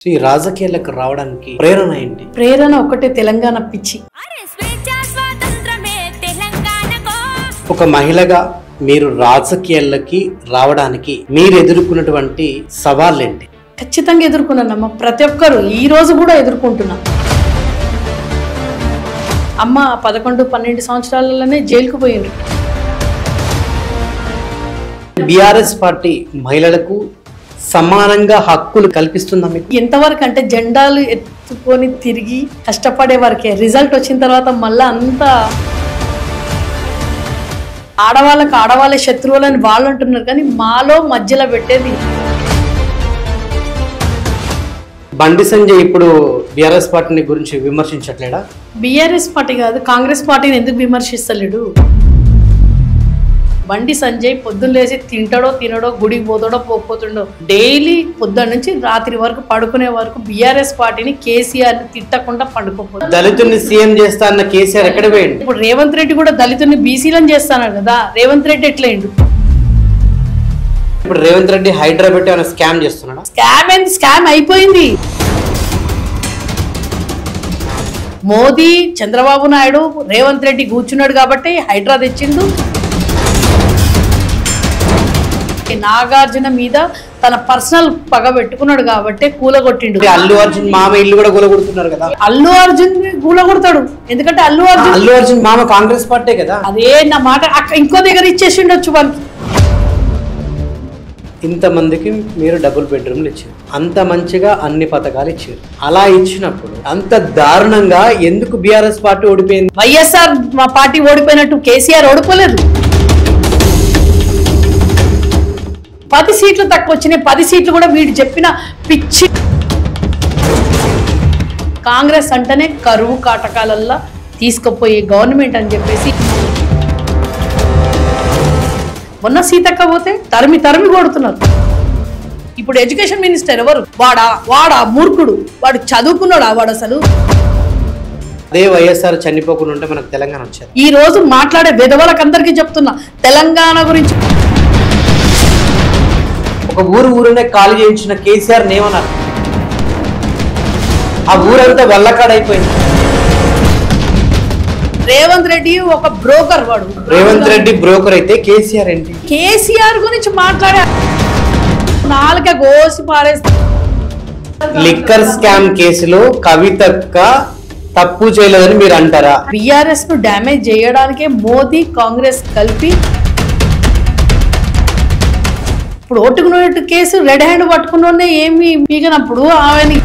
ఈ రాజకీయాలకు రావడానికి ప్రేరణ ఏంటి? ప్రేరణ ఒకటే, తెలంగాణ పిచ్చి. ఒక మహిళగా మీరు రాజకీయాలకి రావడానికి మీరు ఎదుర్కొన్నటువంటి సవాళ్ళేంటి? ఖచ్చితంగా ఎదుర్కొన్నానమ్మ. ప్రతి ఒక్కరు ఈ రోజు కూడా ఎదుర్కొంటున్నా. అమ్మ 11-12 సంవత్సరాలలోనే జైలుకు పోయింది. బీఆర్ఎస్ పార్టీ మహిళలకు సమానంగా హక్కులు కల్పిస్తుందా మీకు? ఎంతవరకు అంటే జెండాలు ఎత్తుకొని తిరిగి కష్టపడే వరకే. రిజల్ట్ వచ్చిన తర్వాత మళ్ళీ అంతా ఆడవాళ్ళకి ఆడవాళ్ళే శత్రువులని వాళ్ళు అంటున్నారు, కానీ మాలో మధ్యలో పెట్టేది. బండి సంజయ్ ఇప్పుడు బీఆర్ఎస్ పార్టీని గురించి విమర్శించట్లేడా? బీఆర్ఎస్ పార్టీ కాదు, కాంగ్రెస్ పార్టీని ఎందుకు విమర్శిస్తలేడు? బండి సంజయ్ పొద్దున్న లేచి తింటాడో తినడో, గుడికి పోతాడో పోకపోతుండో, డైలీ పొద్దున్న నుంచి రాత్రి వరకు పడుకునే వరకు బీఆర్ఎస్ పార్టీని కేసీఆర్ తిట్టకుండా పండుకోపోతుంది. దళితుల్ని సీఎం చేస్తా అన్న కేసీఆర్ ఎక్కడ పోయింది? ఇప్పుడు రేవంత్ రెడ్డి కూడా దళితుల్ని బీసీలను చేస్తాడు కదా. రేవంత్ రెడ్డి ఎట్లయిండు? ఇప్పుడు రేవంత్ రెడ్డి హైదరాబాద్ ఏమైనా స్కామ్ చేస్తున్నాడా? స్కామ్ అయిపోయింది. మోదీ, చంద్రబాబు నాయుడు, రేవంత్ రెడ్డి కూర్చున్నాడు కాబట్టి హైడ్రా తెచ్చిండు. నాగార్జున మీద తన పర్సనల్ పగ పెట్టుకున్నాడు కాబట్టి కూలగొట్టిండు. అల్లు అర్జున్ మామ ఇల్లు కూడా కూలగొడుతున్నారు కదా. అల్లు అర్జున్ కూలగొడతాడు, ఎందుకంటే అల్లు అర్జున్ మామ కాంగ్రెస్ పార్టీ కదా. అదే నా మాట. ఇంకో దగ్గర ఇచ్చేసిండొచ్చు వాళ్ళకి. ఇంతమందికి మీరు డబుల్ బెడ్రూమ్లు ఇచ్చారు, అంత మంచిగా అన్ని పథకాలు ఇచ్చారు. అలా ఇచ్చినప్పుడు అంత దారుణంగా ఎందుకు బీఆర్ఎస్ పార్టీ ఓడిపోయింది? వైఎస్ఆర్ మా పార్టీ ఓడిపోయినట్టు కేసీఆర్ ఓడిపోలేదు. 10 సీట్లు తక్కువ వచ్చినాయి. 10 సీట్లు కూడా వీడు చెప్పిన పిచ్చి. కాంగ్రెస్ అంటేనే కరువు కాటకాలల్లా తీసుకుపోయే గవర్నమెంట్ అని చెప్పేసి మొన్న సీతక్క పోతే తరిమి కొడుతున్నారు. ఇప్పుడు ఎడ్యుకేషన్ మినిస్టర్ ఎవరు? వాడా మూర్ఖుడు, వాడు చదువుకున్నాడా? వాడు అసలు అదే వైఎస్ఆర్ చనిపోకుండా ఉంటే మనకు తెలంగాణ వచ్చేది. ఈ రోజు మాట్లాడే విధవలకందరికీ చెప్తున్నా, తెలంగాణ గురించి. ఒక ఊరునే ఖాళీ చేయించిన కేసీఆర్ ఏమన్నారు? ఆ ఊరంతా వెళ్ళకాడైపోయింది. రేవంత్ రెడ్డి ఒక బ్రోకర్. వాడు రేవంత్ రెడ్డి బ్రోకర్ అయితే కేసీఆర్ ఏంటి? కేసీఆర్ గురించి మాట్లాడే నాలుక గోసి పారేస్తా. లిక్కర్ స్కామ్ కేసులో కవితక్క తప్పు చేయలేదని మీరు అంటారా? బీఆర్ఎస్ ను డ్యామేజ్ చేయడానికే మోదీ, కాంగ్రెస్ కలిపి ఇప్పుడు ఓటుకున్నట్టు కేసు రెడ్ హ్యాండ్ పట్టుకున్న ఏమి పీకనప్పుడు ఆమెని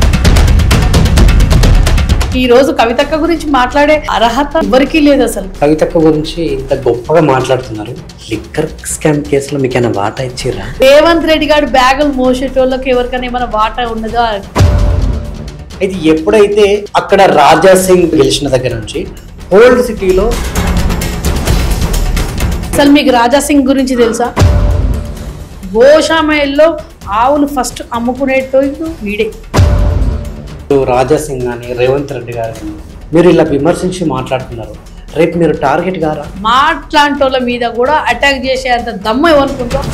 ఈ రోజు కవితక్క గురించి మాట్లాడే అర్హత ఎవరికీ లేదు అసలు. కవితక్క గురించి ఇంత గొప్పగా మాట్లాడుతున్నారు. లిక్కర్ స్కామ్ కేసులో మీకు ఏమైనా వాటా ఇచ్చిరా? రేవంత్ రెడ్డి గారు బ్యాగులు మోసేటోళ్ళకి ఎవరికైనా ఏమైనా వాటా ఉన్నదా? అయితే ఎప్పుడైతే అక్కడ రాజా సింగ్ గెలిచిన దగ్గర నుంచి ఓల్డ్ సిటీలో అసలు మీకు రాజా సింగ్ గురించి తెలుసా? గోషామేల్లో ఆవులు ఫస్ట్ అమ్ముకునేటోళ్ళు వీడే. రాజా సింగ్ కానీ రేవంత్ రెడ్డి గారు మీరు ఇలా విమర్శించి మాట్లాడుతున్నారు, రేపు మీరు టార్గెట్ గారా? మాట్లాంటోళ్ళ మీద కూడా అటాక్ చేసే అంత దమ్ము ఏమనుకుంటాం?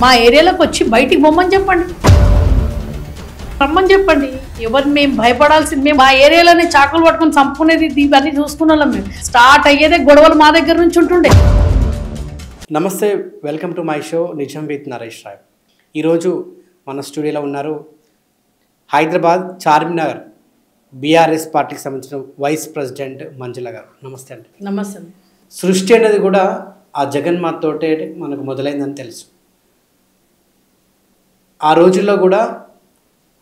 మా ఏరియాలోకి వచ్చి బయటికి పొమ్మని చెప్పండి, రమ్మని చెప్పండి. ఎవరు మేము భయపడాల్సింది? మేము మా ఏరియాలోనే చాకులు పట్టుకొని చంపుకునేది ఇవన్నీ చూసుకున్న వాళ్ళం. మేము స్టార్ట్ అయ్యేదే గొడవలు మా దగ్గర నుంచి ఉంటుండే. నమస్తే, వెల్కమ్ టు మై షో నిజం విత్ నరేష్ రాయ్. ఈరోజు మన స్టూడియోలో ఉన్నారు హైదరాబాద్ చార్మినార్ బీఆర్ఎస్ పార్టీకి సంబంధించిన వైస్ ప్రెసిడెంట్ మంజుల గారు. నమస్తే అండి. నమస్తే. సృష్టి అనేది కూడా ఆ జగన్మాతతోటే మనకు మొదలైందని తెలుసు. ఆ రోజుల్లో కూడా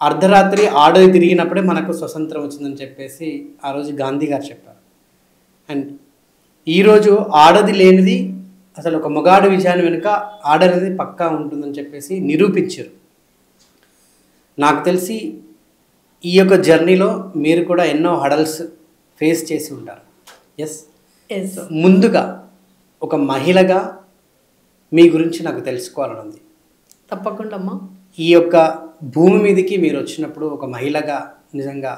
అర్ధరాత్రి ఆడది తిరిగినప్పుడే మనకు స్వతంత్రం వచ్చిందని చెప్పేసి ఆ రోజు గాంధీ గారు చెప్పారు. అండ్ ఈరోజు ఆడది లేనిది అసలు ఒక మగాడు విజయాన్ని వెనుక ఆడనేది పక్కా ఉంటుందని చెప్పేసి నిరూపించారు. నాకు తెలిసి ఈ యొక్క జర్నీలో మీరు కూడా ఎన్నో హడల్స్ ఫేస్ చేసి ఉంటారు. ఎస్, ముందుగా ఒక మహిళగా మీ గురించి నాకు తెలుసుకోవాలని ఉంది. తప్పకుండా అమ్మా. ఈ యొక్క భూమి మీదకి మీరు వచ్చినప్పుడు ఒక మహిళగా నిజంగా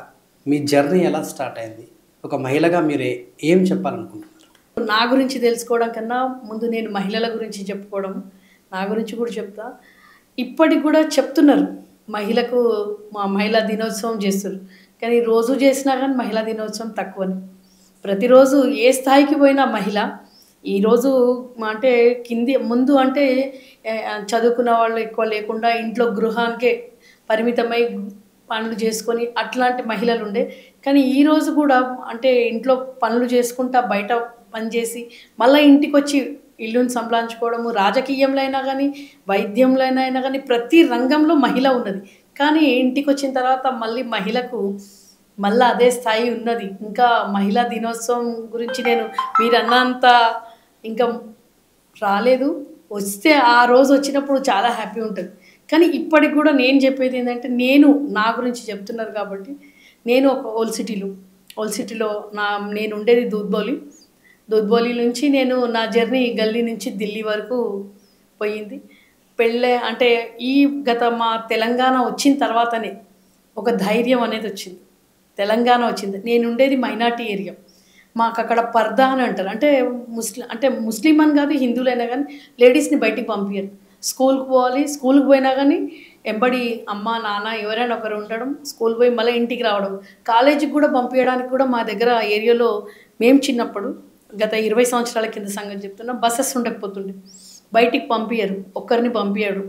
మీ జర్నీ ఎలా స్టార్ట్ అయింది? ఒక మహిళగా మీరు ఏం చెప్పాలనుకుంటున్నారు? నా గురించి తెలుసుకోవడం కన్నా ముందు నేను మహిళల గురించి చెప్పుకోవడం, నా గురించి కూడా చెప్తా. ఇప్పటికి కూడా చెప్తున్నారు మహిళకు మా మహిళా దినోత్సవం చేస్తారు, కానీ రోజు చేసినా కానీ మహిళా దినోత్సవం తక్కువని. ప్రతిరోజు ఏ స్థాయికి పోయినా మహిళ ఈరోజు అంటే కింది ముందు అంటే చదువుకున్న వాళ్ళు ఎక్కువ లేకుండా ఇంట్లో గృహానికే పరిమితమై పనులు చేసుకొని అట్లాంటి మహిళలు ఉండే. కానీ ఈరోజు కూడా అంటే ఇంట్లో పనులు చేసుకుంటా బయట పనిచేసి మళ్ళీ ఇంటికి వచ్చి ఇల్లుని సంపాదించుకోవడము, రాజకీయంలో అయినా కానీ వైద్యంలో అయినా కానీ ప్రతి రంగంలో మహిళ ఉన్నది. కానీ ఇంటికి వచ్చిన తర్వాత మళ్ళీ మహిళకు మళ్ళీ అదే స్థాయి ఉన్నది. ఇంకా మహిళా దినోత్సవం గురించి నేను మీరు అన్నంత ఇంకా రాలేదు, వస్తే ఆ రోజు వచ్చినప్పుడు చాలా హ్యాపీ ఉంటుంది. కానీ ఇప్పటికి కూడా నేను చెప్పేది ఏంటంటే, నేను నా గురించి చెప్తున్నారు కాబట్టి, నేను ఒక ఓల్డ్ సిటీలో నేను ఉండేది దూద్బౌలి నుంచి నేను నా జర్నీ గల్లీ నుంచి ఢిల్లీ వరకు పోయింది. అంటే ఈ మా తెలంగాణ వచ్చిన తర్వాతనే ఒక ధైర్యం అనేది వచ్చింది. తెలంగాణ వచ్చింది. నేను ఉండేది మైనార్టీ ఏరియా. మాకు అక్కడ పర్దా అని అంటారు, అంటే ముస్లిం అని కాదు, హిందువులైనా కానీ లేడీస్ని బయటికి పంపించారు. స్కూల్కి పోవాలి, స్కూల్కి పోయినా కానీ ఎంబడి అమ్మ నాన్న ఎవరైనా ఒకరు ఉండడం, స్కూల్ పోయి మళ్ళీ ఇంటికి రావడం. కాలేజీకి కూడా పంపించడానికి కూడా మా దగ్గర ఏరియాలో మేము చిన్నప్పుడు గత 20 సంవత్సరాల కింద సంగతి చెప్తున్నా, బస్సెస్ ఉండకపోతుండే, బయటికి పంపించరు, ఒక్కరిని పంపించడు.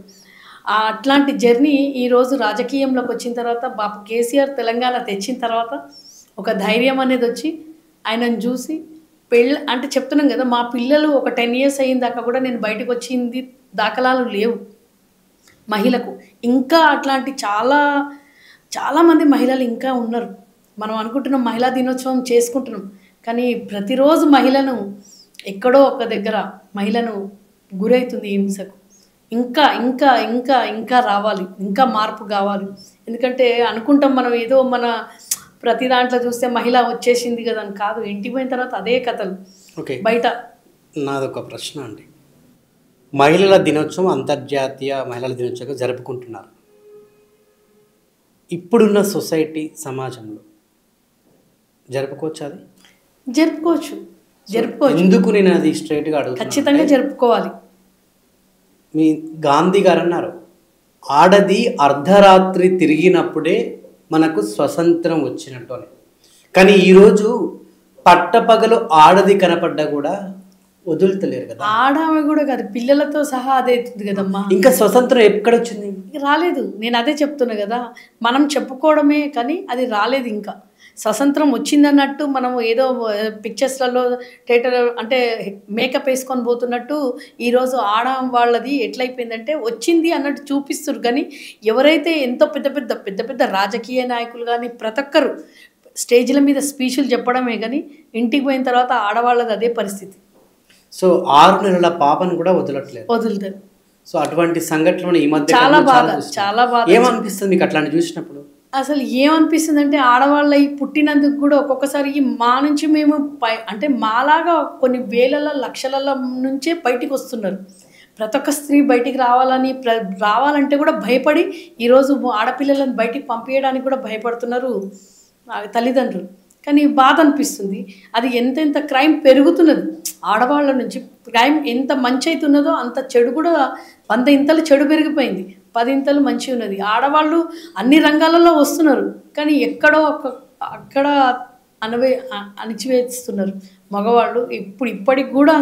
అట్లాంటి జర్నీ ఈరోజు రాజకీయంలోకి వచ్చిన తర్వాత బాపు కేసీఆర్ తెలంగాణ తెచ్చిన తర్వాత ఒక ధైర్యం అనేది వచ్చి ఆయనను చూసి అంటే చెప్తున్నాం కదా, మా పిల్లలు ఒక 10 years అయిన దాకా కూడా నేను బయటకు వచ్చింది దాఖలాలు లేవు మహిళకు. ఇంకా అట్లాంటి చాలామంది మహిళలు ఇంకా ఉన్నారు. మనం అనుకుంటున్నాం మహిళా దినోత్సవం చేసుకుంటున్నాం, కానీ ప్రతిరోజు మహిళను ఎక్కడో ఒక దగ్గర మహిళను గురవుతుంది హింసకు. ఇంకా ఇంకా ఇంకా ఇంకా రావాలి, ఇంకా మార్పు కావాలి. ఎందుకంటే అనుకుంటాం మనం ఏదో మన ప్రతి దాంట్లో చూస్తే మహిళ వచ్చేసింది కదా అని కాదు, ఇంటికి పోయిన తర్వాత అదే కథలు. ఓకే, బయట నాదొక ప్రశ్న అండి. మహిళల దినోత్సవం అంతర్జాతీయ మహిళల దినోత్సవం జరుపుకుంటున్నారు. ఇప్పుడున్న సొసైటీ సమాజంలో జరుపుకోవచ్చు? అది జరుపుకోవచ్చు. ఎందుకు నేను అది స్ట్రైట్గా అడుగుతాను, ఖచ్చితంగా జరుపుకోవాలి. మీ గాంధీ గారు అన్నారు, ఆడది అర్ధరాత్రి తిరిగినప్పుడే మనకు స్వతంత్రం వచ్చినట్టు అని. కానీ ఈరోజు పట్టపగలు ఆడది కనపడ్డా కూడా వదులుతలేరు కదా. ఆడామె కూడా కాదు, పిల్లలతో సహా అదే అవుతుంది కదమ్మా. ఇంకా స్వతంత్రం ఎక్కడొచ్చింది? రాలేదు. నేను అదే చెప్తున్నా కదా, మనం చెప్పుకోవడమే కానీ అది రాలేదు. ఇంకా స్వతంత్రం వచ్చిందన్నట్టు మనం ఏదో పిక్చర్స్లలో థియేటర్ అంటే మేకప్ వేసుకొని పోతున్నట్టు ఈరోజు వాళ్ళది ఎట్లయిపోయిందంటే వచ్చింది అన్నట్టు చూపిస్తారు. కానీ ఎవరైతే ఎంతో పెద్ద పెద్ద రాజకీయ నాయకులు కానీ ప్రతి ఒక్కరు స్టేజ్ల మీద స్పీచ్లు చెప్పడమే కానీ ఇంటికి పోయిన తర్వాత ఆడవాళ్ళది అదే పరిస్థితి. సో 6 నెలల పాపను కూడా వదులుతారు. సో అటువంటి సంఘటనలు ఈ మధ్య చాలా బాధ ఏమనిపిస్తుంది మీకు అట్లాంటి చూసినప్పుడు? అసలు ఏమనిపిస్తుంది అంటే, ఆడవాళ్ళ ఈ పుట్టినందుకు కూడా ఒక్కొక్కసారి మా నుంచి మేము అంటే మాలాగా కొన్ని వేలలో లక్షలలో నుంచే బయటికి వస్తున్నారు. ప్రతి ఒక్క స్త్రీ బయటికి రావాలంటే కూడా భయపడి ఈరోజు ఆడపిల్లలను బయటికి పంపించడానికి కూడా భయపడుతున్నారు తల్లిదండ్రులు. కానీ బాధ అనిపిస్తుంది. అది ఎంత క్రైమ్ పెరుగుతున్నది, ఆడవాళ్ళ నుంచి క్రైమ్ ఎంత మంచి అవుతున్నదో అంత చెడు కూడా 100 ఇంతలు చెడు పెరిగిపోయింది, 10 ఇంతలు మంచి ఉన్నది. ఆడవాళ్ళు అన్ని రంగాలలో వస్తున్నారు, కానీ ఎక్కడో అక్కడ అణిచివేస్తున్నారు మగవాళ్ళు. ఇప్పటికి కూడా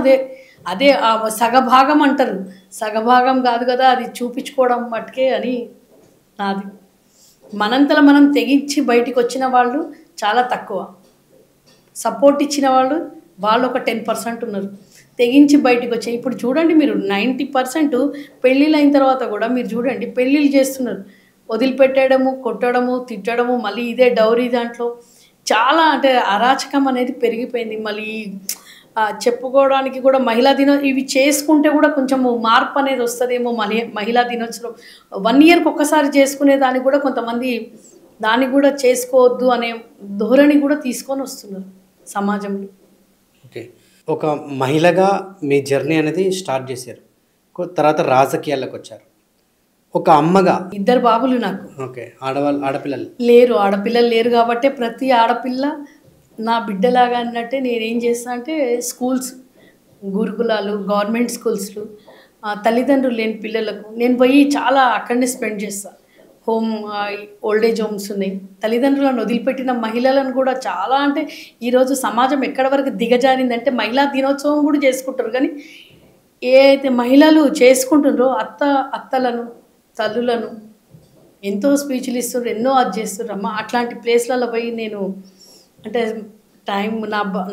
అదే సగభాగం అంటారు, సగభాగం కాదు కదా అది, చూపించుకోవడం మటుకే అని నాది. మనంతలో మనం తెగించి బయటికి వచ్చిన వాళ్ళు చాలా తక్కువ, సపోర్ట్ ఇచ్చిన వాళ్ళు ఒక 10% ఉన్నారు తెగించి బయటికి వచ్చాయి. ఇప్పుడు చూడండి మీరు 90% పెళ్ళిళ్ళు అయిన తర్వాత కూడా మీరు చూడండి పెళ్ళిళ్ళు చేస్తున్నారు, వదిలిపెట్టడము, కొట్టడము, తిట్టడము, మళ్ళీ ఇదే డౌరీ దాంట్లో చాలా అంటే అరాచకం అనేది పెరిగిపోయింది. మళ్ళీ చెప్పుకోవడానికి కూడా మహిళా ఇవి చేసుకుంటే కూడా కొంచెం మార్పు అనేది వస్తుందేమో. మహిళా దినోత్సవం 1 yearకి ఒక్కసారి చేసుకునే దానికి కూడా కొంతమంది దాన్ని కూడా చేసుకోవద్దు అనే ధోరణి కూడా తీసుకొని వస్తున్నారు సమాజంలో. ఓకే, ఒక మహిళగా మీ జర్నీ అనేది స్టార్ట్ చేశారు, తర్వాత రాజకీయాల్లోకి వచ్చారు. ఒక అమ్మగా 2 బాబులు నాకు. ఓకే, ఆడపిల్లలు లేరు కాబట్టి ప్రతి ఆడపిల్ల నా బిడ్డలాగా అన్నట్టే నేనేం చేస్తా అంటే స్కూల్స్, గురుకులాలు, గవర్నమెంట్ స్కూల్స్లు, తల్లిదండ్రులు లేని పిల్లలకు నేను పోయి చాలా అక్కడనే స్పెండ్ చేస్తాను. హోమ్ ఓల్డ్ ఏజ్ హోమ్స్ ఉన్నాయి. తల్లిదండ్రులను వదిలిపెట్టిన మహిళలను కూడా చాలా అంటే ఈరోజు సమాజం ఎక్కడ వరకు దిగజారిందంటే మహిళా దినోత్సవం కూడా చేసుకుంటారు. కానీ ఏ అయితే మహిళలు చేసుకుంటుండ్రో అత్తలను తల్లులను ఎంతో స్పీచ్లు ఇస్తున్నారు, ఎన్నో అది చేస్తున్నారు అమ్మ. అట్లాంటి ప్లేస్లలో పోయి నేను అంటే టైం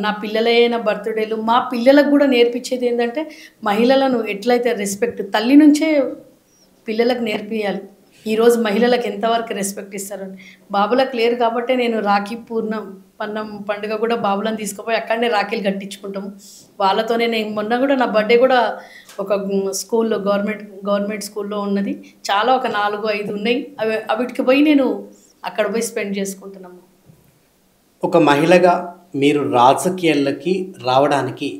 నా పిల్లలైన బర్త్డేలు మా పిల్లలకు కూడా నేర్పించేది ఏంటంటే మహిళలను ఎట్లయితే రెస్పెక్ట్ తల్లి నుంచే పిల్లలకు నేర్పియాలి. ఈరోజు మహిళలకు ఎంతవరకు రెస్పెక్ట్ ఇస్తారని బాబులకు లేరు కాబట్టి నేను రాఖీ పన్నం పండుగ కూడా బాబులను తీసుకుపోయి అక్కడనే రాఖీలు కట్టించుకుంటాము. వాళ్ళతోనే నేను మొన్న కూడా నా బర్త్డే కూడా ఒక స్కూల్లో గవర్నమెంట్ స్కూల్లో ఉన్నది. చాలా ఒక 4-5 ఉన్నాయి. అవిటికి పోయి నేను అక్కడ పోయి స్పెండ్ చేసుకుంటున్నాము. ఒక మహిళగా మీరు రాజకీయాలకి రావడానికి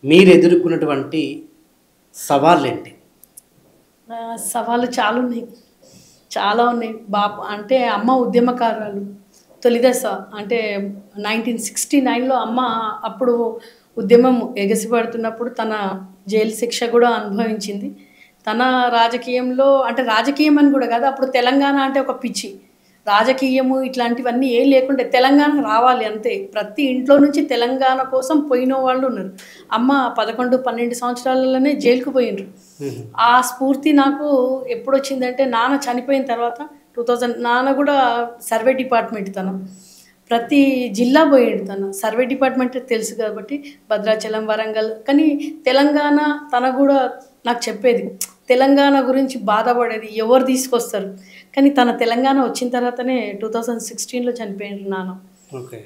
మీరు ఎదుర్కొన్నటువంటి సవాళ్ళు ఏంటి? సవాళ్ళు చాలా ఉన్నాయి బాబు. అంటే అమ్మ ఉద్యమకారురాలు తొలిదశ అంటే 1969లో అమ్మ అప్పుడు ఉద్యమం ఎగసిపడుతున్నప్పుడు తన జైలు శిక్ష కూడా అనుభవించింది. తన రాజకీయంలో అంటే రాజకీయం అని కూడా కాదు, అప్పుడు తెలంగాణ అంటే ఒక పిచ్చి, రాజకీయము ఇట్లాంటివన్నీ ఏం లేకుంటే తెలంగాణ రావాలి అంతే. ప్రతి ఇంట్లో నుంచి తెలంగాణ కోసం పోయిన వాళ్ళు ఉన్నారు. అమ్మ 11-12 సంవత్సరాలలోనే జైలుకు పోయినరు. ఆ స్ఫూర్తి నాకు ఎప్పుడు వచ్చిందంటే నాన్న చనిపోయిన తర్వాత 2000 నాన్న కూడా సర్వే డిపార్ట్మెంట్ తన ప్రతి జిల్లా పోయాడు. తన సర్వే డిపార్ట్మెంట్ తెలుసు కాబట్టి భద్రాచలం, వరంగల్. కానీ తెలంగాణ తన కూడా నాకు చెప్పేది, తెలంగాణ గురించి బాధపడేది ఎవరు తీసుకొస్తారు. కానీ తన తెలంగాణ వచ్చిన తర్వాతనే 2016లో చనిపోయాడు నాన్న.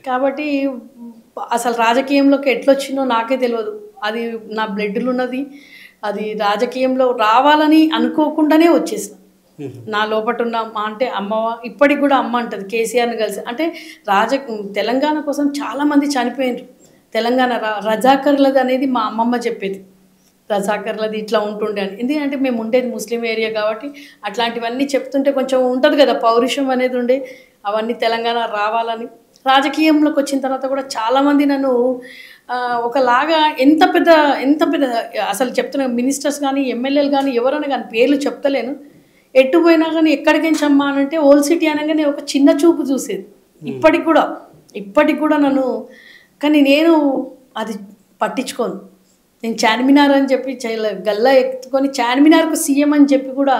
కాబట్టి అసలు రాజకీయంలోకి ఎట్లొచ్చిందో నాకే తెలియదు. అది నా బ్లడ్లో ఉన్నది. అది రాజకీయంలో రావాలని అనుకోకుండానే వచ్చేసిన. నా లోపట ఉన్న అంటే అమ్మ ఇప్పటికి కూడా అమ్మ అంటది కేసీఆర్ని కలిసి అంటే తెలంగాణ కోసం చాలామంది చనిపోయినారు. తెలంగాణ రజాకర్లది అనేది మా అమ్మమ్మ చెప్పేది. రజాకర్లది ఇట్లా ఉంటుండే అని. ఎందుకంటే మేము ఉండేది ముస్లిం ఏరియా కాబట్టి అట్లాంటివన్నీ చెప్తుంటే కొంచెం ఉంటుంది కదా పౌరుషం అనేది ఉండే. అవన్నీ తెలంగాణ రావాలని రాజకీయంలోకి వచ్చిన తర్వాత కూడా చాలామంది నన్ను ఒకలాగా ఎంత పెద్ద అసలు చెప్తున్నా మినిస్టర్స్ కానీ ఎమ్మెల్యేలు కానీ ఎవరైనా కానీ పేర్లు చెప్తలేను. ఎటు పోయినా కానీ ఎక్కడికి అమ్మా అంటే ఓల్డ్ సిటీ అనగానే ఒక చిన్న చూపు చూసేది. ఇప్పటికి కూడా నన్ను. కానీ నేను అది పట్టించుకోను. నేను చార్మినార్ అని చెప్పి గల్లా ఎత్తుకొని చార్మినార్కు సీఎం అని చెప్పి కూడా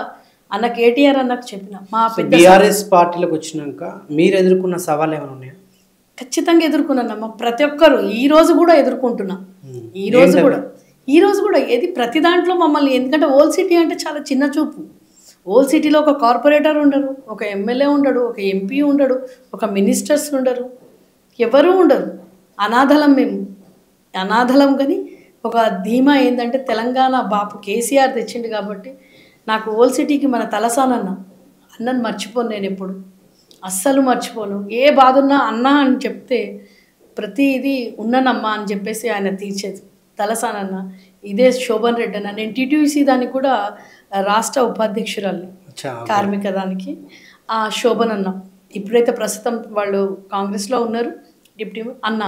అన్న కేటీఆర్ అన్నకు చెప్పిన. మా బీఆర్ఎస్ పార్టీలోకి వచ్చినాక మీరు ఎదుర్కొన్న సవాళ్ళు ఏమైనా ఉన్నాయా? ఖచ్చితంగా ఎదుర్కొన్నానమ్మా. ప్రతి ఒక్కరు ఈ రోజు కూడా ఎదుర్కొంటున్నా. ఈ రోజు కూడా ఏది ప్రతి దాంట్లో మమ్మల్ని. ఎందుకంటే ఓల్డ్ సిటీ అంటే చాలా చిన్న చూపు. ఓల్డ్ సిటీలో ఒక కార్పొరేటర్ ఉండరు, ఒక ఎమ్మెల్యే ఉండడు, ఒక ఎంపీ ఉండడు, ఒక మినిస్టర్స్ ఉండరు, ఎవరు ఉండరు. మేము అనాథలం. కానీ ఒక ధీమా ఏంటంటే తెలంగాణ బాపు కేసీఆర్ తెచ్చిండు కాబట్టి నాకు ఓల్డ్ సిటీకి మన అన్నను మర్చిపోను. నేను ఎప్పుడు అస్సలు మర్చిపోను. ఏ బాధ ఉన్నా అన్న అని చెప్తే ప్రతి ఇది ఉన్నానమ్మా అని చెప్పేసి ఆయన తీర్చేది. తలసానన్న ఇదే శోభన్ రెడ్డి అన్న. నేను టీటీయూసీ దానికి కూడా రాష్ట్ర ఉపాధ్యక్షురాలు కార్మిక దానికి. ఆ శోభన్ అన్న ఇప్పుడైతే ప్రస్తుతం వాళ్ళు కాంగ్రెస్లో ఉన్నారు డిప్యూటీ అన్న.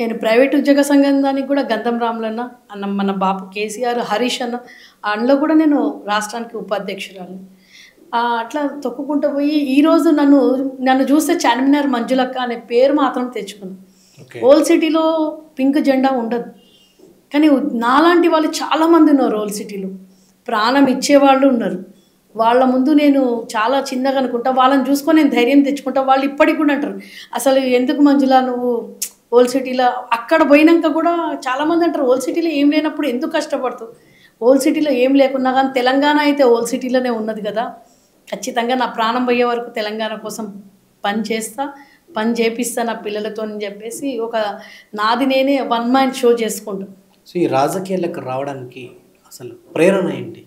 నేను ప్రైవేట్ ఉద్యోగ సంఘం దానికి కూడా గంధం రాములన్న అన్న, మన బాపు కేసీఆర్, హరీష్ అన్న అందులో కూడా నేను రాష్ట్రానికి ఉపాధ్యక్షురాలు. అట్లా తొక్కుకుంటూ పోయి ఈరోజు నన్ను చూస్తే చార్మినార్ మంజులక్క అనే పేరు మాత్రం తెచ్చుకున్నాను. ఓల్డ్ సిటీలో పింక్ జెండా ఉండదు, కానీ నాలాంటి వాళ్ళు చాలామంది ఉన్నారు ఓల్డ్ సిటీలో. ప్రాణం ఇచ్చేవాళ్ళు ఉన్నారు. వాళ్ళ ముందు నేను చాలా చిన్నగా అనుకుంటా. వాళ్ళని చూసుకొని నేను ధైర్యం తెచ్చుకుంటా. వాళ్ళు ఇప్పటికి కూడా అంటారు, అసలు ఎందుకు మంజులా నువ్వు ఓల్డ్ సిటీలో అక్కడ పోయినాక కూడా చాలామంది అంటారు, ఓల్డ్ సిటీలో ఏం లేనప్పుడు ఎందుకు కష్టపడుతావు? ఓల్డ్ సిటీలో ఏం లేకున్నా కానీ తెలంగాణ అయితే ఓల్డ్ సిటీలోనే ఉన్నది కదా. ఖచ్చితంగా నా ప్రాణం పోయే వరకు తెలంగాణ కోసం పని చేపిస్తా నా పిల్లలతో అని చెప్పేసి ఒక నాది నేనే వన్ మ్యాన్ షో చేసుకుంటాను. సో ఈ రాజకీయాలకు రావడానికి అసలు ప్రేరణ ఏంటి?